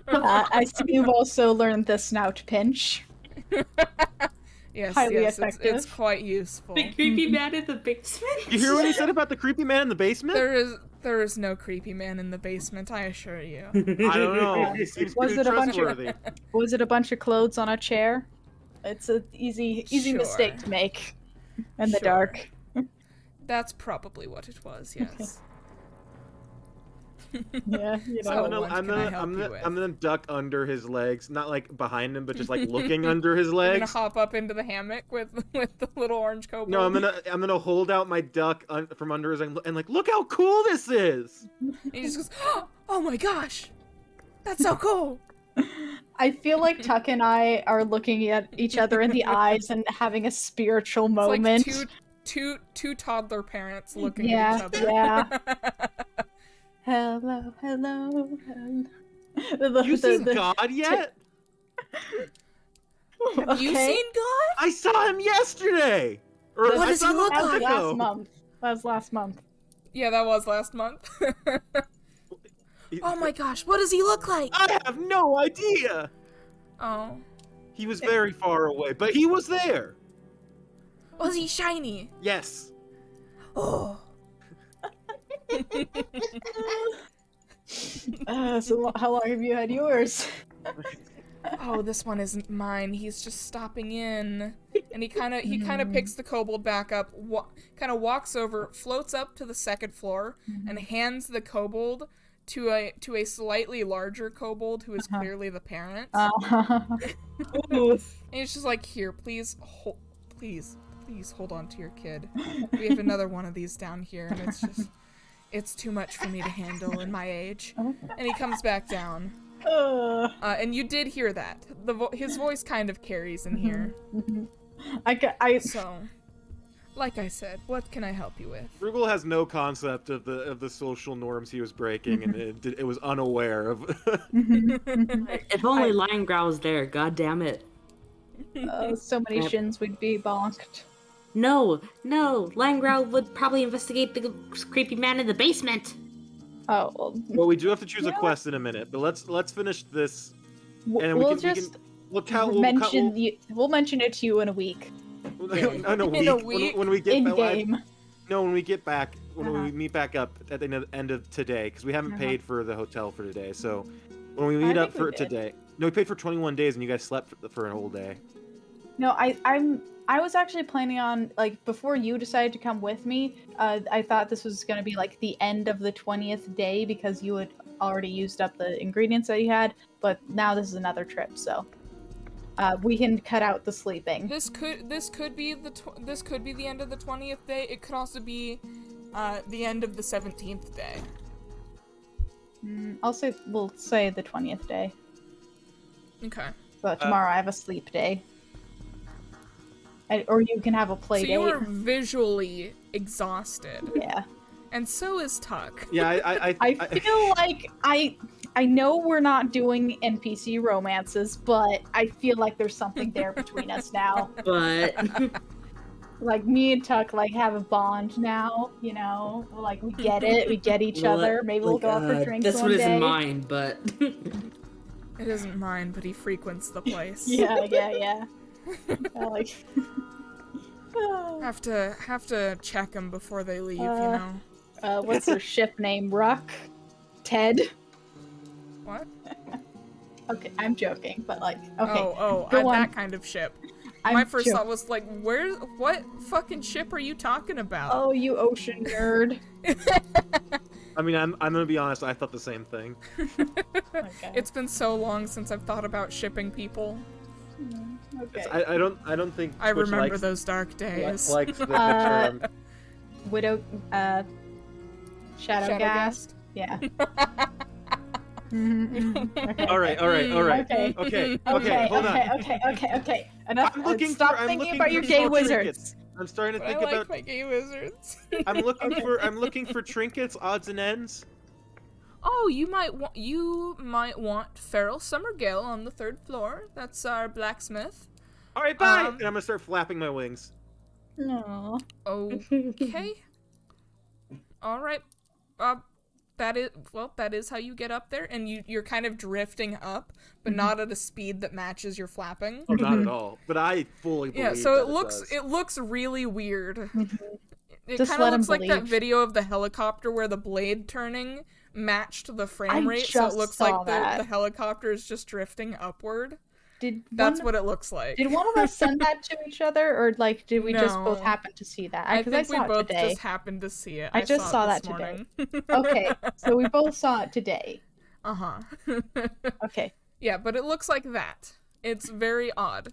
I see you've also learned the snout pinch.
Yes,
Highly
yes,
effective.
it's quite useful.
The creepy man in the basement.
You hear what he said about the creepy man in the basement?
There is no creepy man in the basement, I assure you.
I don't know. He seems
Was
pretty
it a bunch of-
trustworthy.
Was it a bunch of clothes on a chair? It's an easy
Sure.
mistake to make in the
Sure.
dark.
That's probably what it was, yes.
Yeah, you
So-
know.
what can I help you with?
I'm gonna duck under his legs, not like behind him, but just like looking under his
I'm gonna
legs.
hop up into the hammock with the little orange kobold.
No, I'm gonna hold out my duck from under his and like, look how cool this is.
And he just goes, "Oh my gosh, that's so cool!"
I feel like Tuck and I are looking at each other in the eyes and having a spiritual
It's
moment.
like two toddler parents looking
Yeah,
at each other.
yeah. Hello, hello, hello.
You seen God yet?
Have you
Okay.
seen God?
I saw him yesterday. Or
What
I
does
saw
he
him
look
a
That
month
was
like?
ago.
last month. That was last month.
Yeah, that was last month. Oh my gosh, what does he look like?
I have no idea.
Oh,
He was very far away, but he was there.
was he shiny?
Yes.
Oh.
So how long have you had yours?
Oh, this one isn't mine. He's just stopping in, and he kind of picks the kobold back up, kind of walks over, floats up to the second floor, and hands the kobold to a slightly larger kobold who is clearly the parent. And he's just like, "Here, please hold on to your kid. We have another one of these down here, and it's too much for me to handle in my age." And he comes back down. And you did hear that. His voice kind of carries in here. So, like I said, what can I help you with?
Frugal has no concept of the social norms he was breaking, and it was unaware of.
If only Lion Growl was there, god damn it.
So many shins would be bonked.
No, Lion Growl would probably investigate the creepy man in the basement.
Oh well.
Well, we do have to choose
You
a
know
quest in a minute, but let's finish this. And
We'll
we
just
can
we'll mention it to you in a week.
in a week.
In a week?
When we get
In
back,
game.
no, when we get back, when
Uh-huh.
we meet back up at the end of today, because we haven't
Uh-huh.
paid for the hotel for today. So when we
I
meet up
think we
for
did.
today, no, we paid for 21 days, and you guys slept for a whole day.
No, I was actually planning on, like, before you decided to come with me, I thought this was going to be like the end of the 20th day because you had already used up the ingredients that you had, but now this is another trip, so we can cut out the sleeping.
This could be the end of the 20th day. It could also be the end of the 17th day.
We'll say the 20th day.
Okay.
But tomorrow I have a sleep day. Or you can have a play
So
date.
you are visually exhausted,
Yeah.
and so is Tuck.
Yeah,
I feel like I know we're not doing NPC romances, but I feel like there's something there between us now.
But
Like me and Tuck like have a bond now, you know? Like we get it, we get each other. Maybe we'll go out for drinks
this
one
one
day.
isn't mine, but
It isn't mine, but he frequents the place.
Yeah. Like
Have to check them before they leave, you know.
what's their ship name? Ruck? Ted?
What?
Okay, I'm joking, but like okay.
Oh,
go on.
that kind of ship. my first
joking.
thought was like, what fucking ship are you talking about?
Oh, you ocean nerd.
I mean, I'm gonna be honest. I thought the same thing.
Okay.
It's been so long since I've thought about shipping people.
Okay.
I don't think
I
Twitch
remember
likes,
those dark days.
likes the term.
Widow, Shadowgast. Yeah. Okay.
All right.
Okay.
Okay.
Okay,
Hold on.
okay. Enough.
I'm looking
Stop
for- I'm
thinking
looking
about
for
your gay
small
wizards.
trinkets. I'm starting to
But I
think
like
about.
my gay wizards.
I'm looking for trinkets, odds and ends.
Oh, you might want Feral Summergale on the 3rd floor. That's our blacksmith.
All right, bye.
Um,
And I'm gonna start flapping my wings.
No.
Okay. All right. That is how you get up there, and you're kind of drifting up, but not at a speed that matches your flapping.
Oh, not at all. But I fully believe
Yeah, so
that
it looks really weird. It
Just
kind of
let 'em
looks like that
believe.
video of the helicopter where the blade turning matched the frame
I
rate, so it
just
looks
saw
like
that.
the helicopter is just drifting upward.
That's
What it looks like.
Did one of us send that to each other, or like did we just both
No.
happen to see that?
I
Because
think we
saw it
both
today.
just happened to see it.
I just saw
it
that
this morning.
Okay, so we both saw it today.
Uh-huh.
Okay.
Yeah, but it looks like that. It's very odd.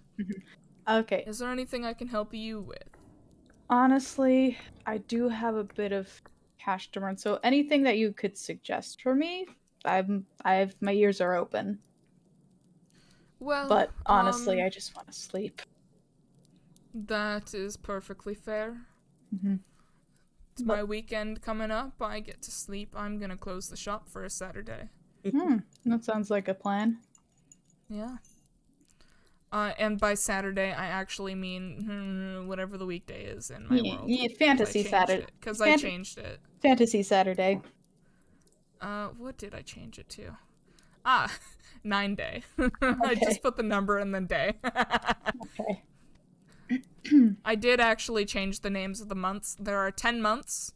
Okay.
Is there anything I can help you with?
Honestly, I do have a bit of cash to burn, so anything that you could suggest for me, my ears are open.
Well,
But honestly, I just want to sleep.
that is perfectly fair.
Mhm.
It's my weekend coming up. I get to sleep. I'm gonna close the shop for a Saturday.
That sounds like a plan.
Yeah. And by Saturday, I actually mean whatever the weekday is in my world.
Yeah, fantasy Saturday.
Because I changed it.
Fantasy Saturday.
What did I change it to? 9 day. I just put the number and then day.
Okay.
I did actually change the names of the months. There are 10 months.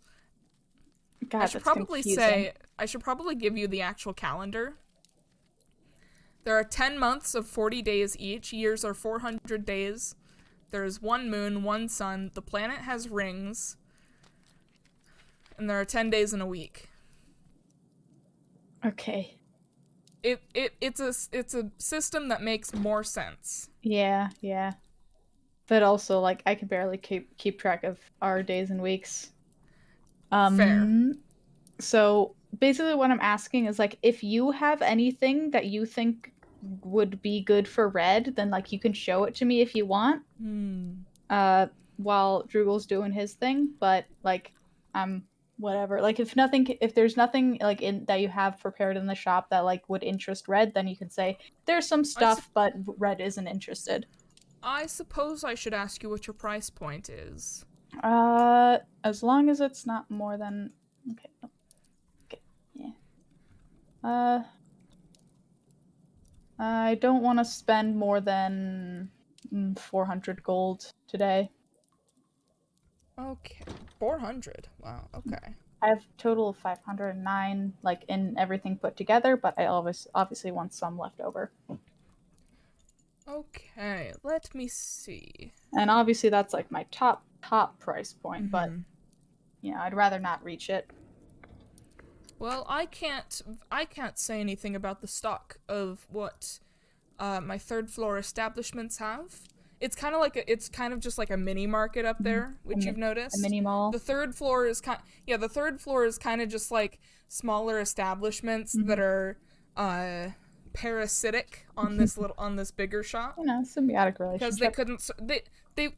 God,
I should
that's
probably
confusing.
I should probably give you the actual calendar. There are 10 months of 40 days each. Years are 400 days. There's one moon, one sun. The planet has rings. And there are 10 days in a week.
Okay.
It's a system that makes more sense.
Yeah. But also, like, I can barely keep track of our days and weeks.
Fair.
So basically, what I'm asking is like, if you have anything that you think would be good for red, then like you can show it to me if you want. While Drugel's doing his thing, but like, whatever. Like, if there's nothing like in that you have prepared in the shop that like would interest red, then you can say there's some stuff, but red isn't interested.
I suppose I should ask you what your price point is.
As long as it's not more than okay, yeah. I don't want to spend more than 400 gold today.
Okay, 400. Wow. Okay.
I have a total of 509, like in everything put together, but I obviously want some left over.
Okay, let me see.
And obviously that's like my top price point, but I'd rather not reach it.
Well, I can't say anything about the stock of what my 3rd floor establishments have. It's kind of just like a mini market up there, which you've noticed.
A mini mall.
The 3rd floor is the 3rd floor is kind of just like smaller establishments that are parasitic on this bigger shop.
Symbiotic relationship.
Because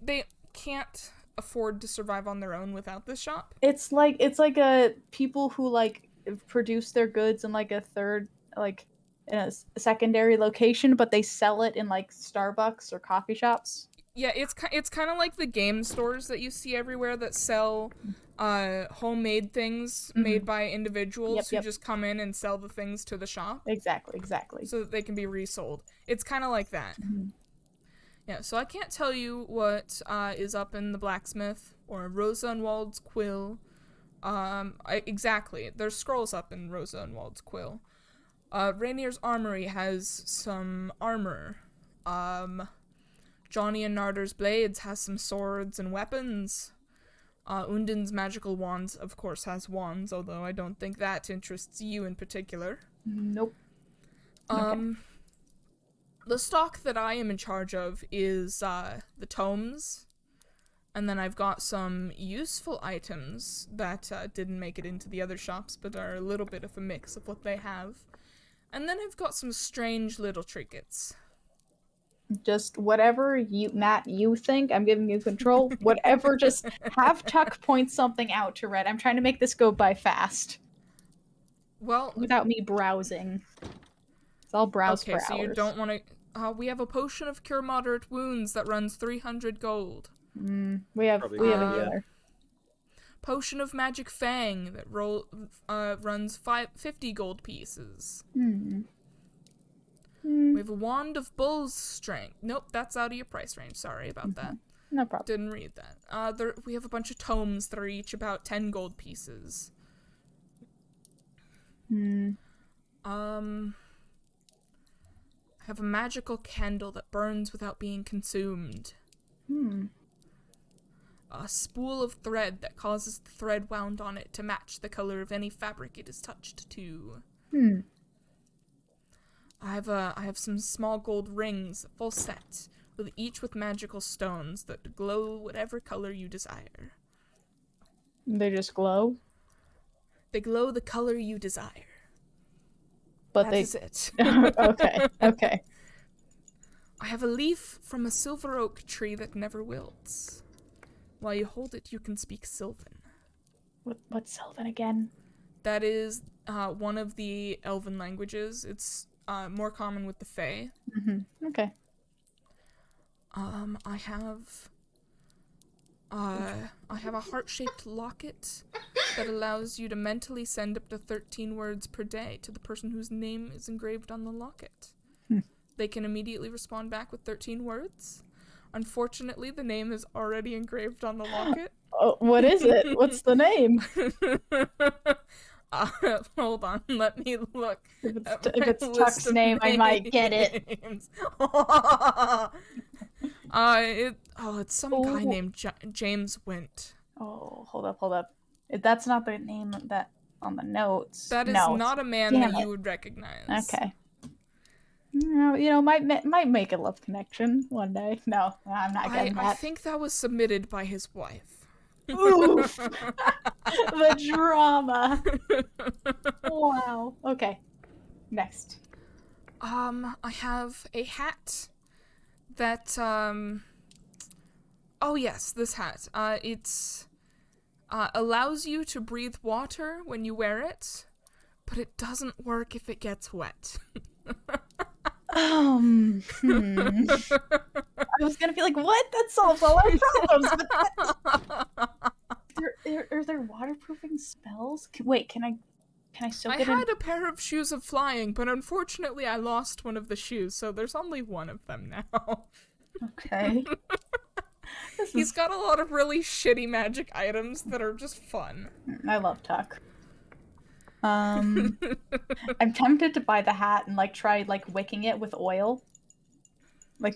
they can't afford to survive on their own without this shop.
It's like a people who like produce their goods in like a third, like in a secondary location, but they sell it in like Starbucks or coffee shops.
Yeah, it's kind of like the game stores that you see everywhere that sell homemade things made by individuals who just come in and sell the things to the shop.
Exactly.
So that they can be resold. It's kind of like that. Yeah, so I can't tell you what is up in the blacksmith or Rosa and Wald's quill. Exactly. There's scrolls up in Rosa and Wald's quill. Rainier's armory has some armor. Johnny and Narder's Blades has some swords and weapons. Undin's magical wands, of course, has wands, although I don't think that interests you in particular.
Nope. Okay.
The stock that I am in charge of is the tomes, and then I've got some useful items that didn't make it into the other shops, but are a little bit of a mix of what they have. And then I've got some strange little trinkets.
Just whatever Matt, you think. I'm giving you control. Whatever, just have Tuck point something out to Red. I'm trying to make this go by fast.
Well,
Without me browsing. So I'll browse for
so
hours.
you don't want to... we have a potion of cure moderate wounds that runs 300 gold.
We have
Probably
a
good, yeah.
healer.
Potion of magic fang that runs 50 gold pieces. We have a wand of bull's strength. Nope, that's out of your price range. Sorry about that.
No problem.
Didn't read that. We have a bunch of tomes that are each about 10 gold pieces. I have a magical candle that burns without being consumed. A spool of thread that causes the thread wound on it to match the color of any fabric it is touched to. I have some small gold rings, full set, each with magical stones that glow whatever color you desire.
They just glow?
They glow the color you desire.
But
That is it.
Okay.
I have a leaf from a silver oak tree that never wilts. While you hold it, you can speak Sylvan.
What's Sylvan again?
That is one of the elven languages. It's more common with the Fae.
Okay.
I have a heart-shaped locket that allows you to mentally send up to 13 words per day to the person whose name is engraved on the locket. They can immediately respond back with 13 words. Unfortunately, the name is already engraved on the locket.
Oh, what is it? What's the name?
Hold on, let me look.
If
at
it's
my list
Tuck's
of
name, I might get it.
names. It's some guy named James Wint.
Oh, hold up. That's not the name that on the notes.
That is
No.
not a man
Damn
that
it.
you would recognize.
Okay. Might make a love connection one day. No, I'm not getting
I
that.
think that was submitted by his wife.
Oof. The drama. Wow. Okay. Next.
I have a hat that, oh yes, this hat. It's, allows you to breathe water when you wear it, but it doesn't work if it gets wet.
I was gonna be like, what? That solves all our problems. But are there waterproofing spells? Wait, can I soak
I
it in?
had a pair of shoes of flying, but unfortunately I lost one of the shoes, so there's only one of them now.
Okay.
He's got a lot of really shitty magic items that are just fun.
I love Tuck. I'm tempted to buy the hat and try wicking it with oil,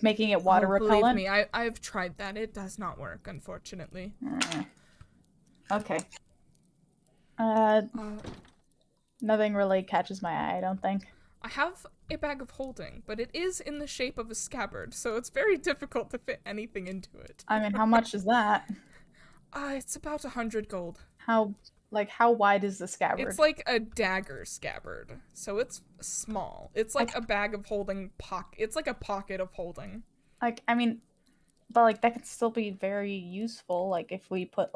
making it water repellent.
Believe me, I've tried that. It does not work, unfortunately.
Okay. Nothing really catches my eye, I don't think.
I have a bag of holding, but it is in the shape of a scabbard, so it's very difficult to fit anything into it.
I mean, how much is that?
It's about 100 gold.
How wide is the scabbard?
It's like a dagger scabbard, so it's small. It's like a bag of holding It's like a pocket of holding.
I mean, but that could still be very useful. If we put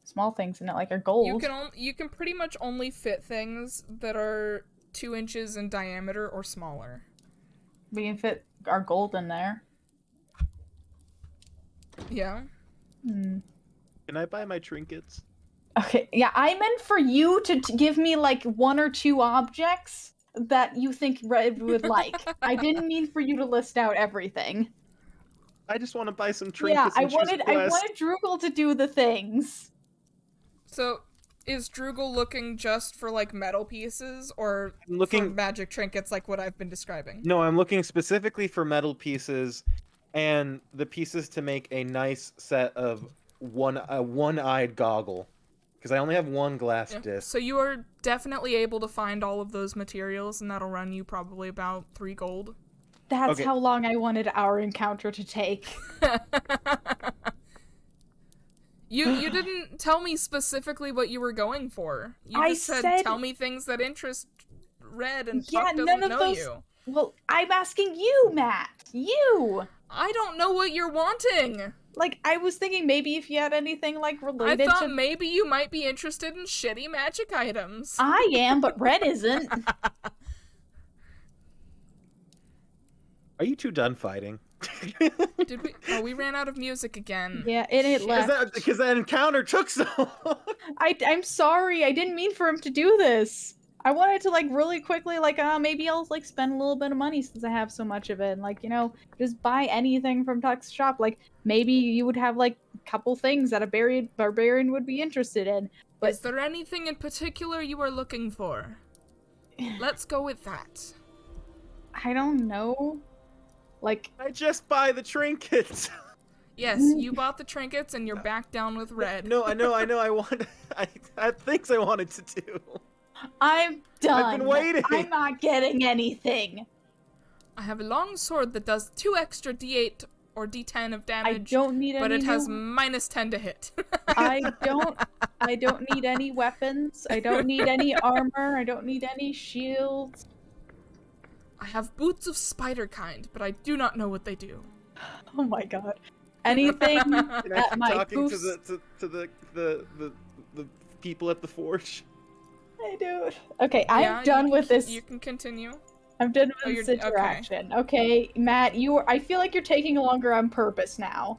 small things in it, like our gold.
You can pretty much only fit things that are 2 inches in diameter or smaller.
We can fit our gold in there.
Yeah.
Can I buy my trinkets?
Okay, yeah, I meant for you to give me 1 or 2 objects that you think Red would like. I didn't mean for you to list out everything.
I just want to buy some trinkets.
Yeah,
and choose a
I
quest.
wanted Droogle to do the things.
So, is Droogle looking just for metal pieces, or
I'm looking
for magic trinkets like what I've been describing?
No, I'm looking specifically for metal pieces, and the pieces to make a nice set of one-eyed goggle, because I only have one glass
Yeah.
disc.
So you are definitely able to find all of those materials, and that'll run you probably about 3 gold.
That's
Okay.
how long I wanted our encounter to take.
You didn't tell me specifically what you were going for. You
I
just said
said-
tell me things that interest Red, and
Yeah,
Tuck
none
doesn't
of
know
those-
you.
Well, I'm asking you, Matt. You.
I don't know what you're wanting.
Like, I was thinking maybe if you had anything like
I
related
thought
to.
maybe you might be interested in shitty magic items.
I am, but Red isn't.
Are you two done fighting?
Did we? Oh, we ran out of music again.
Yeah, it left.
Because that encounter took so long.
I'm sorry. I didn't mean for him to do this. I wanted to like really quickly maybe I'll like spend a little bit of money since I have so much of it and like just buy anything from Tuck's shop. Like maybe you would have like a couple things that a barbarian would be interested in. But
Is there anything in particular you are looking for? Let's go with that.
I don't know. Like
I just buy the trinkets.
Yes, you bought the trinkets and you're back down with Red.
No, I know. I have things I wanted to do.
I'm done.
I've been waiting.
I'm not getting anything.
I have a long sword that does 2 extra d8 or d10 of damage.
I don't need any.
But it has
new-
-10 to hit.
I don't need any weapons. I don't need any armor. I don't need any shields.
I have boots of spider kind, but I do not know what they do.
Oh my god. Anything
Can I
that
keep
might
talking
boost.
to the people at the forge?
I do. Okay, I'm
Yeah,
done
you
with
can-
this.
You can continue.
I'm done
Oh,
with
you're-
this
okay.
interaction. Okay, Matt, I feel like you're taking longer on purpose now.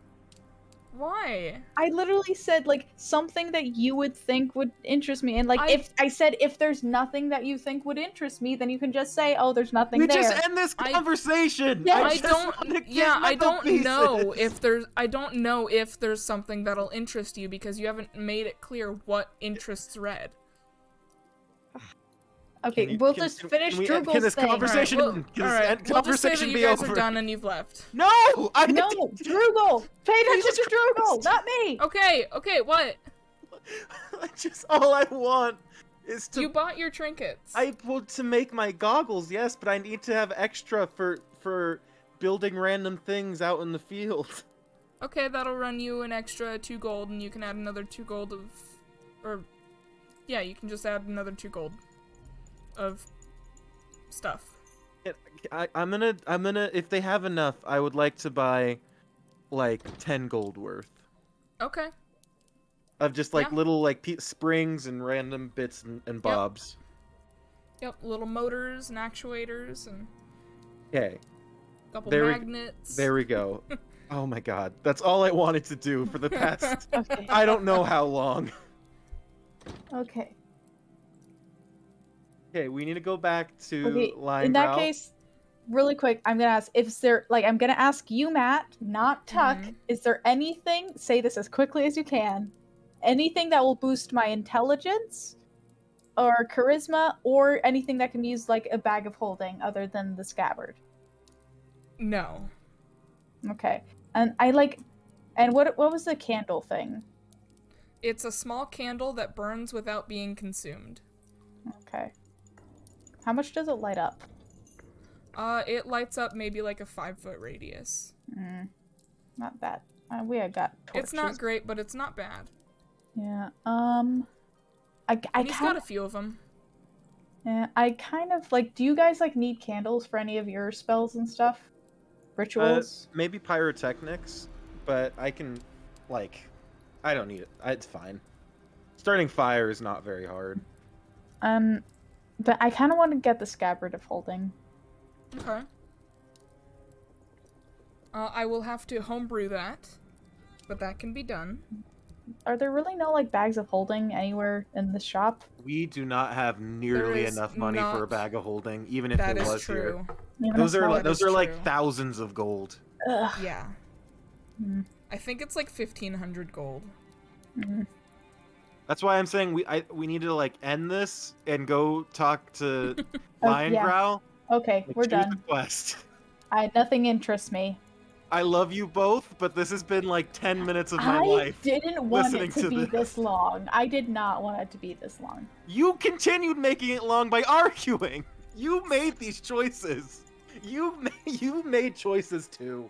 Why?
I literally said like something that you would think would interest me, and like
I-
if I said if there's nothing that you think would interest me, then you can just say, oh, there's nothing
We
there.
just end this conversation.
Yeah,
I
just
don't.
wanna
Yeah,
get
I
metal
don't know
pieces.
if there's. I don't know if there's something that'll interest you because you haven't made it clear what interests Red.
Okay,
Can you-
we'll
can-
just
can-
finish
can we end-
Drugal's
can this
thing.
conversation-
All right,
Can
well,
this
all right.
end-
We'll just say that
conversation
you
be
guys
over?
are done and you've left.
No, I
No, Drugal! Pay attention to Drugal, not me!
Okay. Okay. What?
all I want is to
You bought your trinkets.
to make my goggles, yes, but I need to have extra for building random things out in the field.
Okay, that'll run you an extra 2 gold, and you can add another 2 gold of, or, yeah, you can just add another 2 gold of stuff.
I'm gonna if they have enough, I would like to buy like 10 gold worth
Okay.
of just like
Yeah.
little like springs and random bits and bobs.
Yep, little motors and actuators and
Okay,
a couple
There we-
magnets.
there we go. Oh my god, that's all I wanted to do for the past
Okay.
I don't know how long.
Okay.
Okay, we need to go back to
Okay,
line
in that
route.
case, really quick, I'm gonna ask if there I'm gonna ask you, Matt, not Tuck.
Mhm.
Is there anything? Say this as quickly as you can. Anything that will boost my intelligence, or charisma, or anything that can use like a bag of holding other than the scabbard.
No.
Okay, and and what was the candle thing?
It's a small candle that burns without being consumed.
Okay. How much does it light up?
It lights up maybe like a 5-foot radius.
Not bad. We have got torches.
It's not great, but it's not bad.
Yeah.
And
I
he's
kind
got a few of them.
Yeah, I kind of like. Do you guys like need candles for any of your spells and stuff? Rituals?
Maybe pyrotechnics, but I can like I don't need it. It's fine. Starting fire is not very hard.
But I kind of want to get the scabbard of holding.
Okay. I will have to homebrew that, but that can be done.
Are there really no like bags of holding anywhere in the shop?
We do not have nearly
is
enough money for a
not-
bag of holding, even if
That
it
is
was here.
true.
Even
Those
a
are
small-
like,
That
those
is
are like
true.
thousands of gold.
Ugh.
Yeah.
Mm.
I think it's like 1,500 gold.
Mm.
That's why I'm saying we need to like end this and go talk to
Oh,
Lion
yeah.
Growl.
Okay,
and
we're
choose the
done.
quest.
Nothing interests me.
I love you both, but this has been like 10 minutes of my life.
I didn't want
listening
it to
to
be
this.
this long. I did not want it to be this long.
You continued making it long by arguing. You made these choices. You made choices too.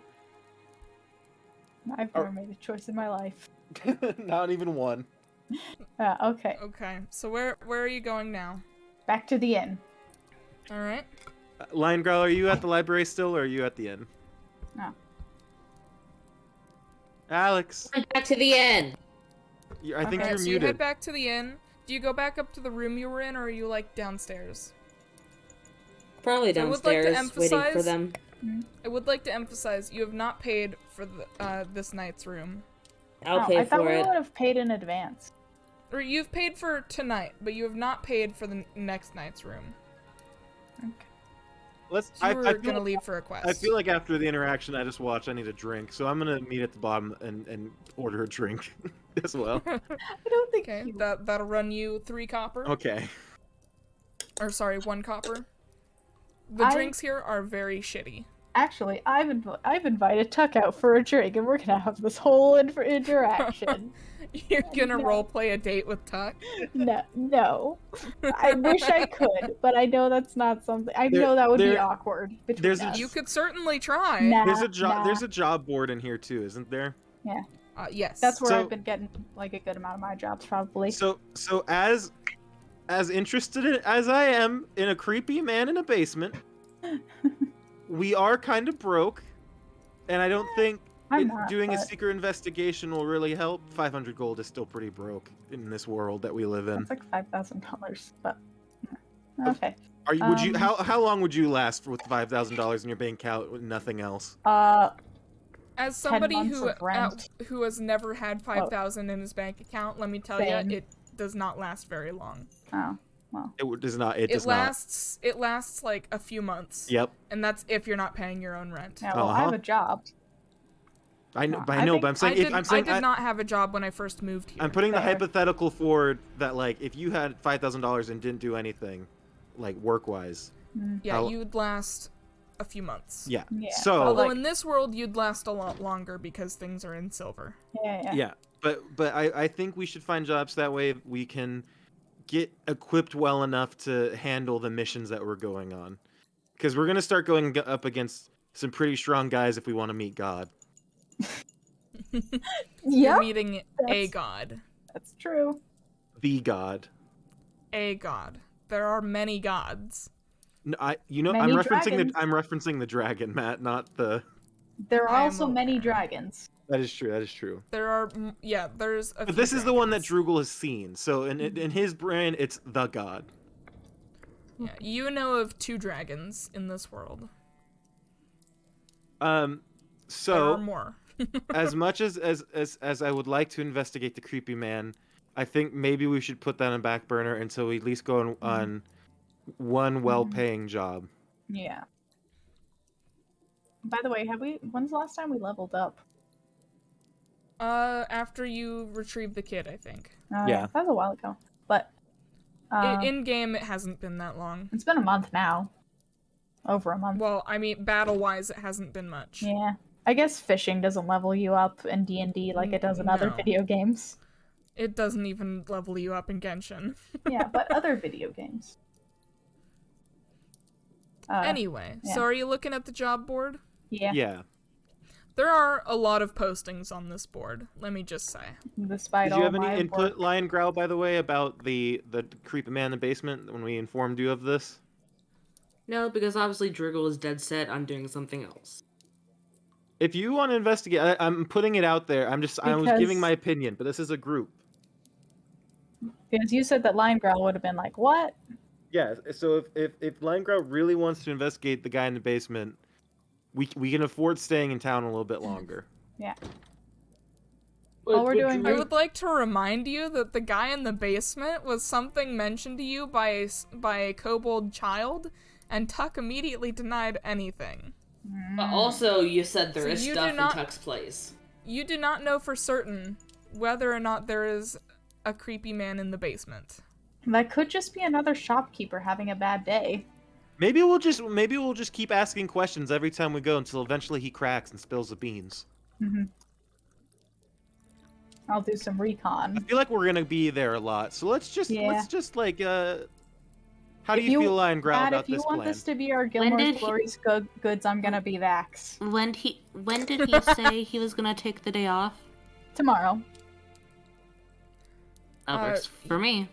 I've never made a choice in my life.
Not even one.
Okay.
Okay, so where are you going now?
Back to the inn.
All right.
Lion Growl, are you at the library still, or are you at the inn?
No.
Alex,
Back to the end.
I think
Okay,
you're
so you
muted.
head back to the inn. Do you go back up to the room you were in, or are you like downstairs?
Probably
I would like to
downstairs, waiting for
emphasize-
them.
I would like to emphasize you have not paid for this night's room.
I'll pay
I thought
for
we
it.
would have paid in advance.
Or you've paid for tonight, but you have not paid for the next night's room.
Let's.
So you were
I
gonna
feel,
leave for a quest.
I feel like after the interaction I just watched, I need a drink, so I'm gonna meet at the bottom and order a drink as well.
I don't think
Okay,
you...
that'll run you 3 copper.
Okay.
Or sorry, 1 copper. The drinks here are very shitty.
Actually, I've invited Tuck out for a drink, and we're gonna have this whole interaction.
You're gonna
No.
roleplay a date with Tuck?
No. I wish I could, but I know that's not something. I know that would be awkward between
there's
us.
You could certainly try.
Nah,
There's a job board in here too, isn't there?
Yes.
That's where
So-
I've been getting like a good amount of my jobs, probably.
So as interested as I am in a creepy man in a basement, we are kind of broke, and I don't think
I'm not,
doing a
but
secret investigation will really help. 500 gold is still pretty broke in this world that we live in.
That's like $5,000, but okay.
Are you? Would you?
Um,
How long would you last with $5,000 in your bank account with nothing else?
As somebody
months
who
of rent.
who has never had 5,000 in his bank account, let me tell you,
Same.
it does not last very long.
Oh, well.
Does not. It does
It lasts like a few months.
not. Yep.
And that's if you're not paying your own rent.
Yeah, well, I have a job.
I know.
I think-
But I'm saying.
I did not have a job when I first moved here.
I'm putting the
Fair.
hypothetical forward that like if you had $5,000 and didn't do anything, like work-wise.
Yeah,
how-
you'd last a few months.
Yeah.
Yeah,
So.
Although
like-
in this world, you'd last a lot longer because things are in silver.
Yeah.
Yeah, but I think we should find jobs that way we can get equipped well enough to handle the missions that we're going on, because we're gonna start going up against some pretty strong guys if we want to meet God.
You're
Yeah,
meeting a
that's-
god.
that's true.
The God.
A god. There are many gods.
No, I'm
Many
referencing
dragons.
I'm referencing the dragon, Matt, not the.
There are
I am
also many
aware.
dragons.
That is true. That is true.
There are, there's a
But
few
this is the one that
dragons.
Drugel has seen. So in his brain, it's the God.
Yeah, you know of 2 dragons in this world. There are
So
more.
as much as I would like to investigate the creepy man, I think maybe we should put that on back burner until we at least go on one well-paying job.
Yeah. By the way, when's the last time we leveled up?
After you retrieve the kid, I think.
Yeah.
That was a while ago. But
In game, it hasn't been that long.
it's been a month now. Over a month.
Well, I mean, battle-wise, it hasn't been much.
Yeah. I guess fishing doesn't level you up in D&D like it does in other
No.
video games.
It doesn't even level you up in Genshin.
Yeah, but other video games.
Anyway,
yeah.
so are you looking at the job board?
Yeah.
Yeah.
There are a lot of postings on this board, let me just say.
Despite
Did you
all
have any
my
input,
work.
Lion Growl, by the way, about the creepy man in the basement when we informed you of this?
No, because obviously Driggle is dead set on doing something else.
If you want to investigate, I'm putting it out there. I was giving
Because-
my opinion, but this is a group.
Because you said that Lion Growl would have been like, what?
Yeah. So if Lion Growl really wants to investigate the guy in the basement, we can afford staying in town a little bit longer.
Yeah.
But-
All we're
but
doing-
I would like to remind you that the guy in the basement was something mentioned to you by a kobold child, and Tuck immediately denied anything.
But also, you said there
So
is
you do
stuff in
not-
Tuck's place.
You do not know for certain whether or not there is a creepy man in the basement.
That could just be another shopkeeper having a bad day.
Maybe we'll just keep asking questions every time we go until eventually he cracks and spills the beans.
Hmm. I'll do some
I
recon.
feel like we're gonna be there a lot, so let's just like how do
If
you feel, Lion Growl,
Matt,
about
if you
this
want
plan?
this to be our Gilmore's
did he-
Glorious Goods, I'm gonna be Vax.
When did he say he was gonna take the day off?
Tomorrow.
That works for me.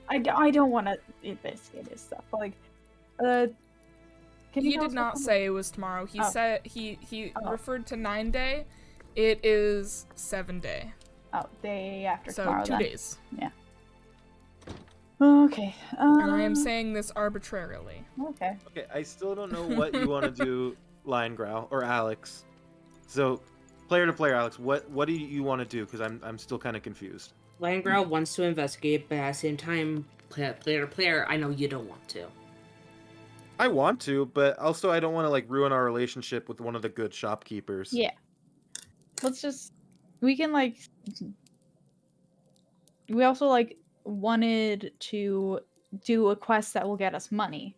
I don't want to investigate his stuff. But, like, can you
He
tell
did
us
not
what-
say it was tomorrow. He
Oh.
said he
Oh.
referred to 9 day. It is 7 day.
Oh, day after
So
tomorrow
2
then.
days.
Okay.
And I am saying this arbitrarily.
Okay.
Okay, I still don't know what you want to do, Lion Growl or Alex. So, player to player, Alex, what do you want to do? Because I'm still kind of confused.
Lion Growl wants to investigate, but at the same time, player to player, I know you don't want to.
I want to, but also I don't want to like ruin our relationship with one of the good shopkeepers.
Yeah. We can like. We also like wanted to do a quest that will get us money.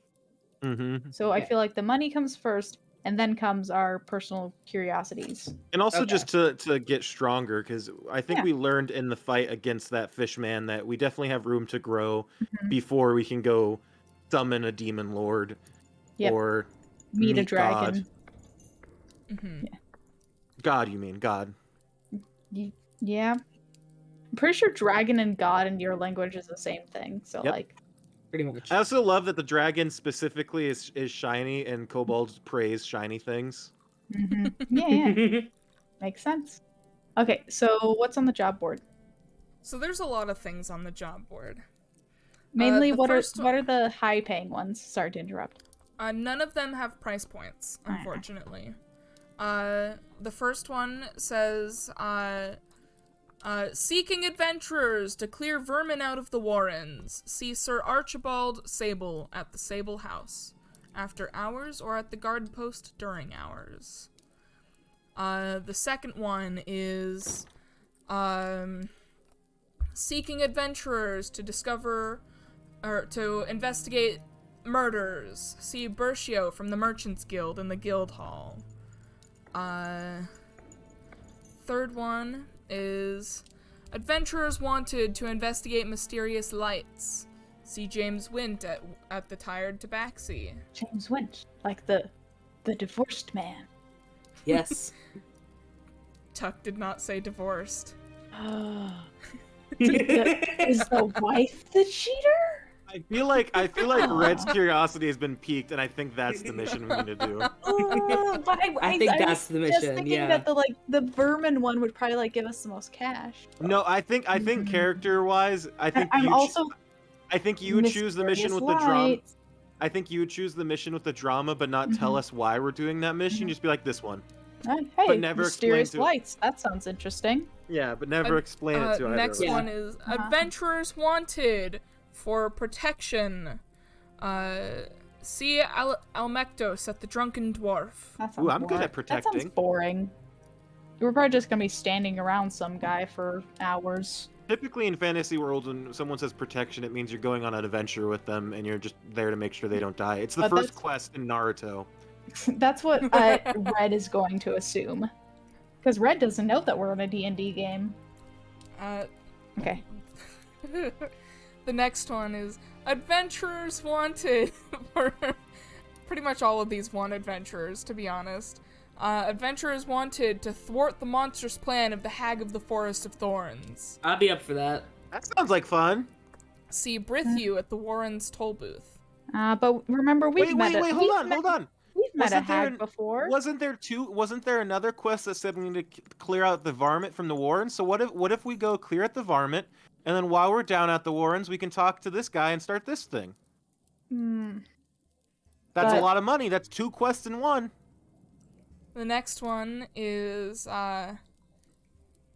Mm-hmm.
So I
Okay.
feel like the money comes first, and then comes our personal curiosities.
And also
Okay.
just to get stronger, because I think
Yeah.
we learned in the fight against that fish man that we definitely have room to grow
Mhm.
before we can go summon a demon lord
Yep.
or
Meet a
God.
dragon.
Hmm.
God, you mean God?
Yeah. I'm pretty sure dragon and god in your language is the same thing. So
Yep.
like,
Pretty much.
I also love that the dragon specifically is shiny, and kobolds praise shiny things.
yeah, makes sense. Okay, so what's on the job board?
So there's a lot of things on the job board.
Mainly,
the
what
first
are the high paying ones? Sorry to interrupt.
None of them have price points,
Alright.
unfortunately. The first one says, seeking adventurers to clear vermin out of the warrens. See Sir Archibald Sable at the Sable House, after hours or at the guard post during hours. The second one is, seeking adventurers to discover, or to investigate murders. See Bertio from the Merchants Guild in the Guild Hall. Third one is adventurers wanted to investigate mysterious lights. See James Wint at the Tired Tabaxi.
James Winch, like the divorced man.
Yes.
Tuck did not say divorced.
Is the wife the cheater?
I feel like Red's curiosity has been piqued, and I think that's the mission we need to do.
But
I think
was
that's the
just
mission,
thinking
yeah.
that the vermin one would probably like give us the most cash.
No, I think character-wise, I think
I'm also
I think you would choose the mission with the
mysterious
drama.
lights.
I think you would choose the mission with the drama, but not tell us why we're doing that mission. Just be like this one.
Hey,
never
mysterious
explain to-
lights. That sounds interesting.
Yeah, but never explain it to either.
Next
of us.
Yeah.
one is adventurers wanted for protection. See Almectos at the Drunken Dwarf.
That sounds
I'm good at
boring. That
protecting.
sounds boring. We're probably just gonna be standing around some guy for hours.
Typically in fantasy worlds, when someone says protection, it means you're going on an adventure with them, and you're just there to make sure they don't die. It's the
But
first
that's-
quest in Naruto.
That's what Red is going to assume, because Red doesn't know that we're in a D&D game. Okay.
The next one is adventurers wanted for pretty much all of these want adventurers, to be honest. Adventurers wanted to thwart the monstrous plan of the Hag of the Forest of Thorns.
I'll be up for that.
That sounds like fun.
See Brithyu at the Warren's toll booth.
But remember, we've met
Hold on.
We've met a
Wasn't there
hag before.
Wasn't there another quest that said we need to clear out the varmint from the warren? So what if we go clear out the varmint, and then while we're down at the warrens, we can talk to this guy and start this thing? That's a
But-
lot of money. That's 2 quests in 1.
The next one is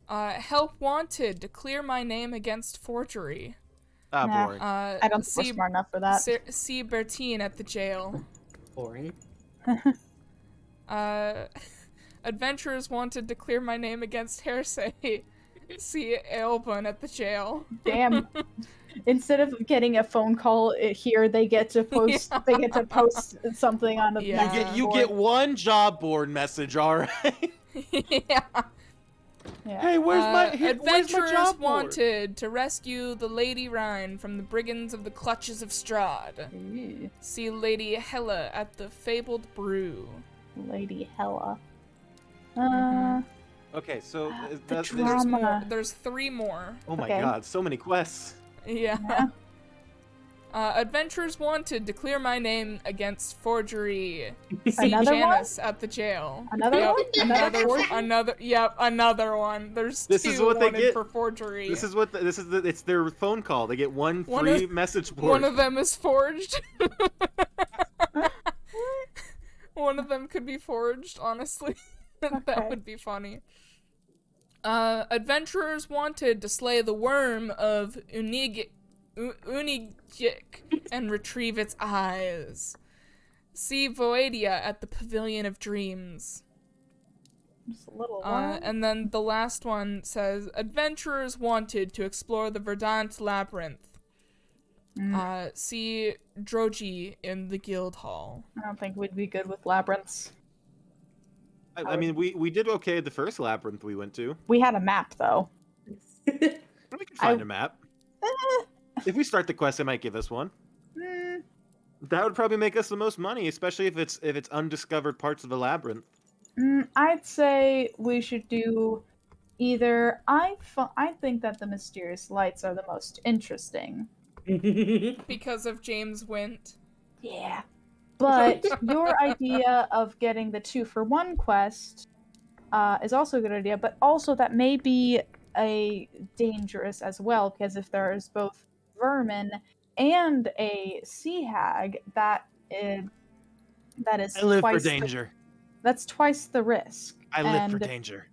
help wanted to clear my name against forgery.
Ah,
Nah.
boring.
I don't think we're smart enough for that.
See Bertine at the jail.
Boring.
Adventurers wanted to clear my name against heresy. See Aelbun at the jail.
Damn. Instead of getting a phone call here, they get to post.
Yeah.
They get to post something on the
Yeah.
message
You
board.
get one job board message, all right.
Yeah.
Yeah.
Hey, where's my
Adventurers
job board?
wanted to rescue the Lady Rhine from the brigands of the clutches of Strahd.
Ooh,
See Lady Hela at the fabled brew.
Lady Hela.
Okay, so
the
that's
There's more.
Drama.
There's 3 more.
oh my
Okay.
god, so many quests.
Yeah.
Yeah.
Adventurers wanted to clear my name against forgery. See
Another one?
Janice at the jail.
Another
Yep,
one? Another forgery?
Another one. There's
This
2
is what they
wanted
get.
for forgery.
It's their phone call. They get one
One
free
of-
message board.
One of them is forged. One of them could be forged, honestly.
Okay.
That would be funny. Adventurers wanted to slay the worm of Unigik and retrieve its eyes. See Voedia at the Pavilion of Dreams.
Just a little one.
And then the last one says, Adventurers wanted to explore the Verdant Labyrinth. See Drogi in the Guild Hall.
I don't think we'd be good with labyrinths.
I mean, we did okay at the first labyrinth we went to.
We had a map though.
We can find a map. If we start the quest, it might give us one. That would probably make us the most money, especially if it's undiscovered parts of a labyrinth.
I'd say we should do either. I think that the mysterious lights are the most interesting.
Because of James Wint.
Yeah. But your idea of getting the 2-for-1 quest is also a good idea, but also that may be dangerous as well, because if there is both vermin and a sea hag, that is
I live for
twice
danger.
that's twice the risk.
I live for
and
danger.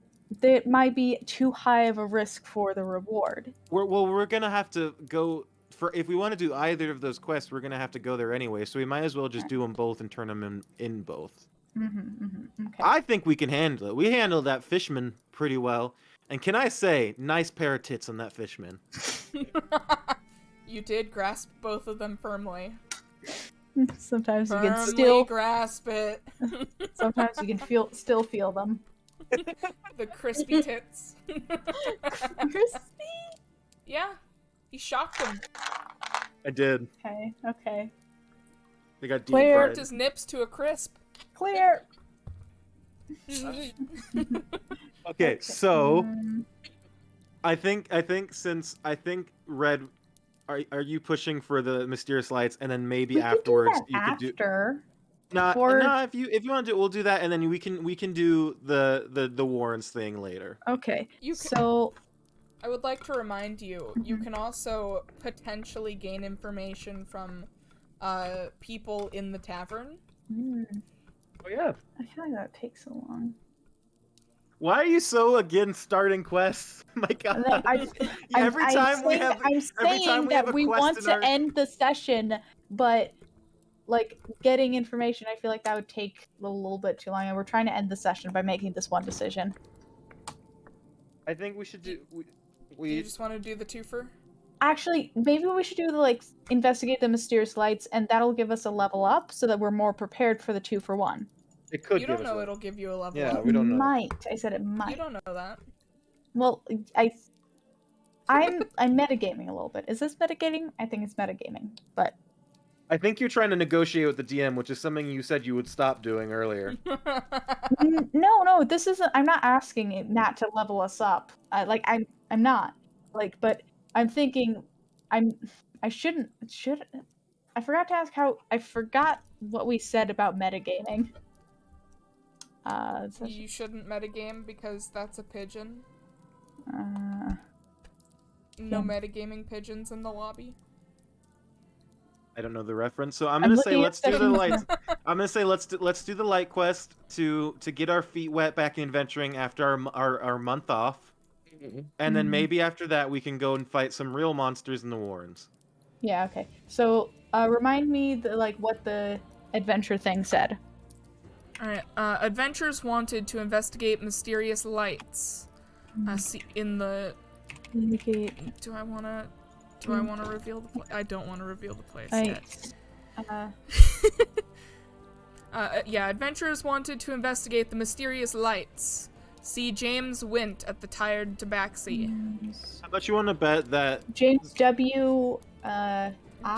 it might be too high of a risk for the reward.
We're gonna have to go for if we want to do either of those quests. We're gonna have to go there anyway, so we might as well just do them both and turn them in both.
Okay.
I think we can handle it. We handled that fishman pretty well. And can I say, nice pair of tits on that fishman.
You did grasp both of them firmly.
Sometimes you
Firmly
can still
grasp it.
sometimes you can still feel them.
The crispy tits.
Crispy.
Yeah, he shocked him.
I did.
Okay.
They got deep
Where-
Burnt
fried.
his nips to a crisp.
Clear.
Okay, so
Mm,
I think Red, are you pushing for the mysterious lights, and then maybe
we could do
afterwards
that
you could do.
after.
Nah,
or-
if you want to do, we'll do that, and then we can do the Warrens thing later.
Okay.
You can,
So
I would like to remind you, you can also potentially gain information from people in the tavern.
Oh yeah.
I feel like that takes so long.
Why are you so against starting quests? My God.
And then
Every time we have
I'm
every
saying
time we
that
have a
we
quest
want
in
to
our-
end the session, but like getting information, I feel like that would take a little bit too long, and we're trying to end the session by making this one decision.
I think we should do.
Do
We
you just want to do the twofer?
Actually, maybe we should do investigate the mysterious lights, and that'll give us a level up so that we're more prepared for the 2-for-1.
it could
You
give
don't
us
know
a-
it'll give you a level
Yeah,
up.
we don't know.
Might. I said it
You
might.
don't know that.
Well, I'm metagaming a little bit. Is this metagaming? I think it's metagaming, but
I think you're trying to negotiate with the DM, which is something you said you would stop doing earlier.
No, this isn't. I'm not asking Nat to level us up. I'm not. But I'm thinking, I shouldn't. I forgot to ask how. I forgot what we said about metagaming.
You shouldn't metagame because that's a pigeon.
Uh,
No
Yeah.
metagaming pigeons in the lobby.
I don't know the reference, so I'm
I'm
gonna say
looking at
let's do the
the-
lights. I'm gonna say let's do the light quest to get our feet wet back in adventuring after our month off, and then
Mhm.
maybe after that we can go and fight some real monsters in the Warrens.
yeah. Okay. So, remind me what the adventure thing said.
Alright, adventurers wanted to investigate mysterious lights. See in the
Communicate.
Do I wanna reveal the place? I don't want to reveal the place
Yet.
Yeah, adventurers wanted to investigate the mysterious lights. See James Wint at the Tired Tabaxi.
How much you want to bet that
James W.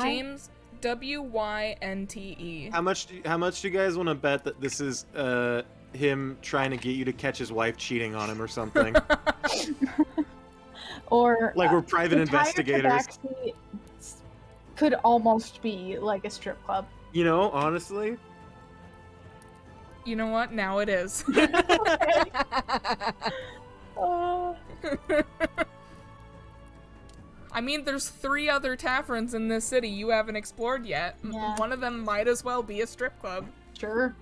James W-Y-N-T-E.
How much do you guys want to bet that this is him trying to get you to catch his wife cheating on him or something?
Or
Like we're private
the Tired
investigators.
Tabaxi could almost be like a strip club.
You know, honestly.
You know what? Now it is. I mean, there's 3 other taverns in this city you haven't explored yet.
Yeah.
One of them might as well be a strip club.
Sure.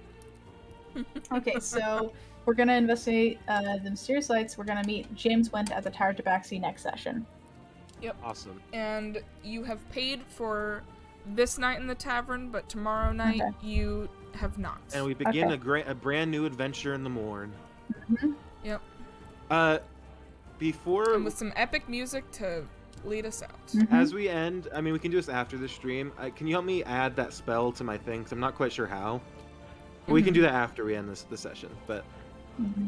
Okay, so we're gonna investigate the mysterious lights. We're gonna meet James Went at the Tired Tabaxi next session.
Yep.
Awesome.
And you have paid for this night in the tavern, but tomorrow night you have not.
And we begin a brand new adventure in the morn.
Mm-hmm.
Yep.
Before
And with some epic music to lead us out.
Mm-hmm.
as we end, I mean, we can do this after the stream. Can you help me add that spell to my thing? 'Cause I'm not quite sure how. We can do that after we end the session, but
Mm-hmm.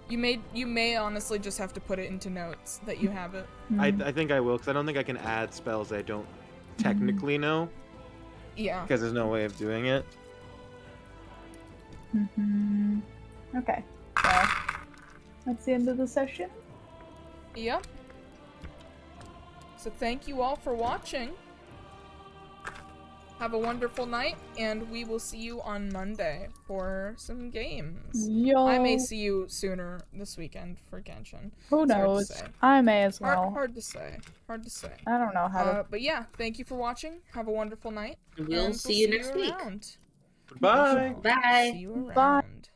You may honestly just have to put it into notes that you have it.
Mm-hmm.
I think I will, because I don't think I can add spells I don't technically know,
Yeah.
because there's no way of doing it.
Mm-hmm. Okay, so that's the end of the session.
Yep. So thank you all for watching. Have a wonderful night, and we will see you on Monday for some games.
Yo.
I may see you sooner this weekend for Genshin.
Who
It's hard to
knows?
say.
I may as well.
Hard to say. Hard to say.
I don't know how to.
But yeah, thank you for watching. Have a wonderful night.
We'll
and
see you next week.
around.
Bye.
Bye.
See you
Bye.
around.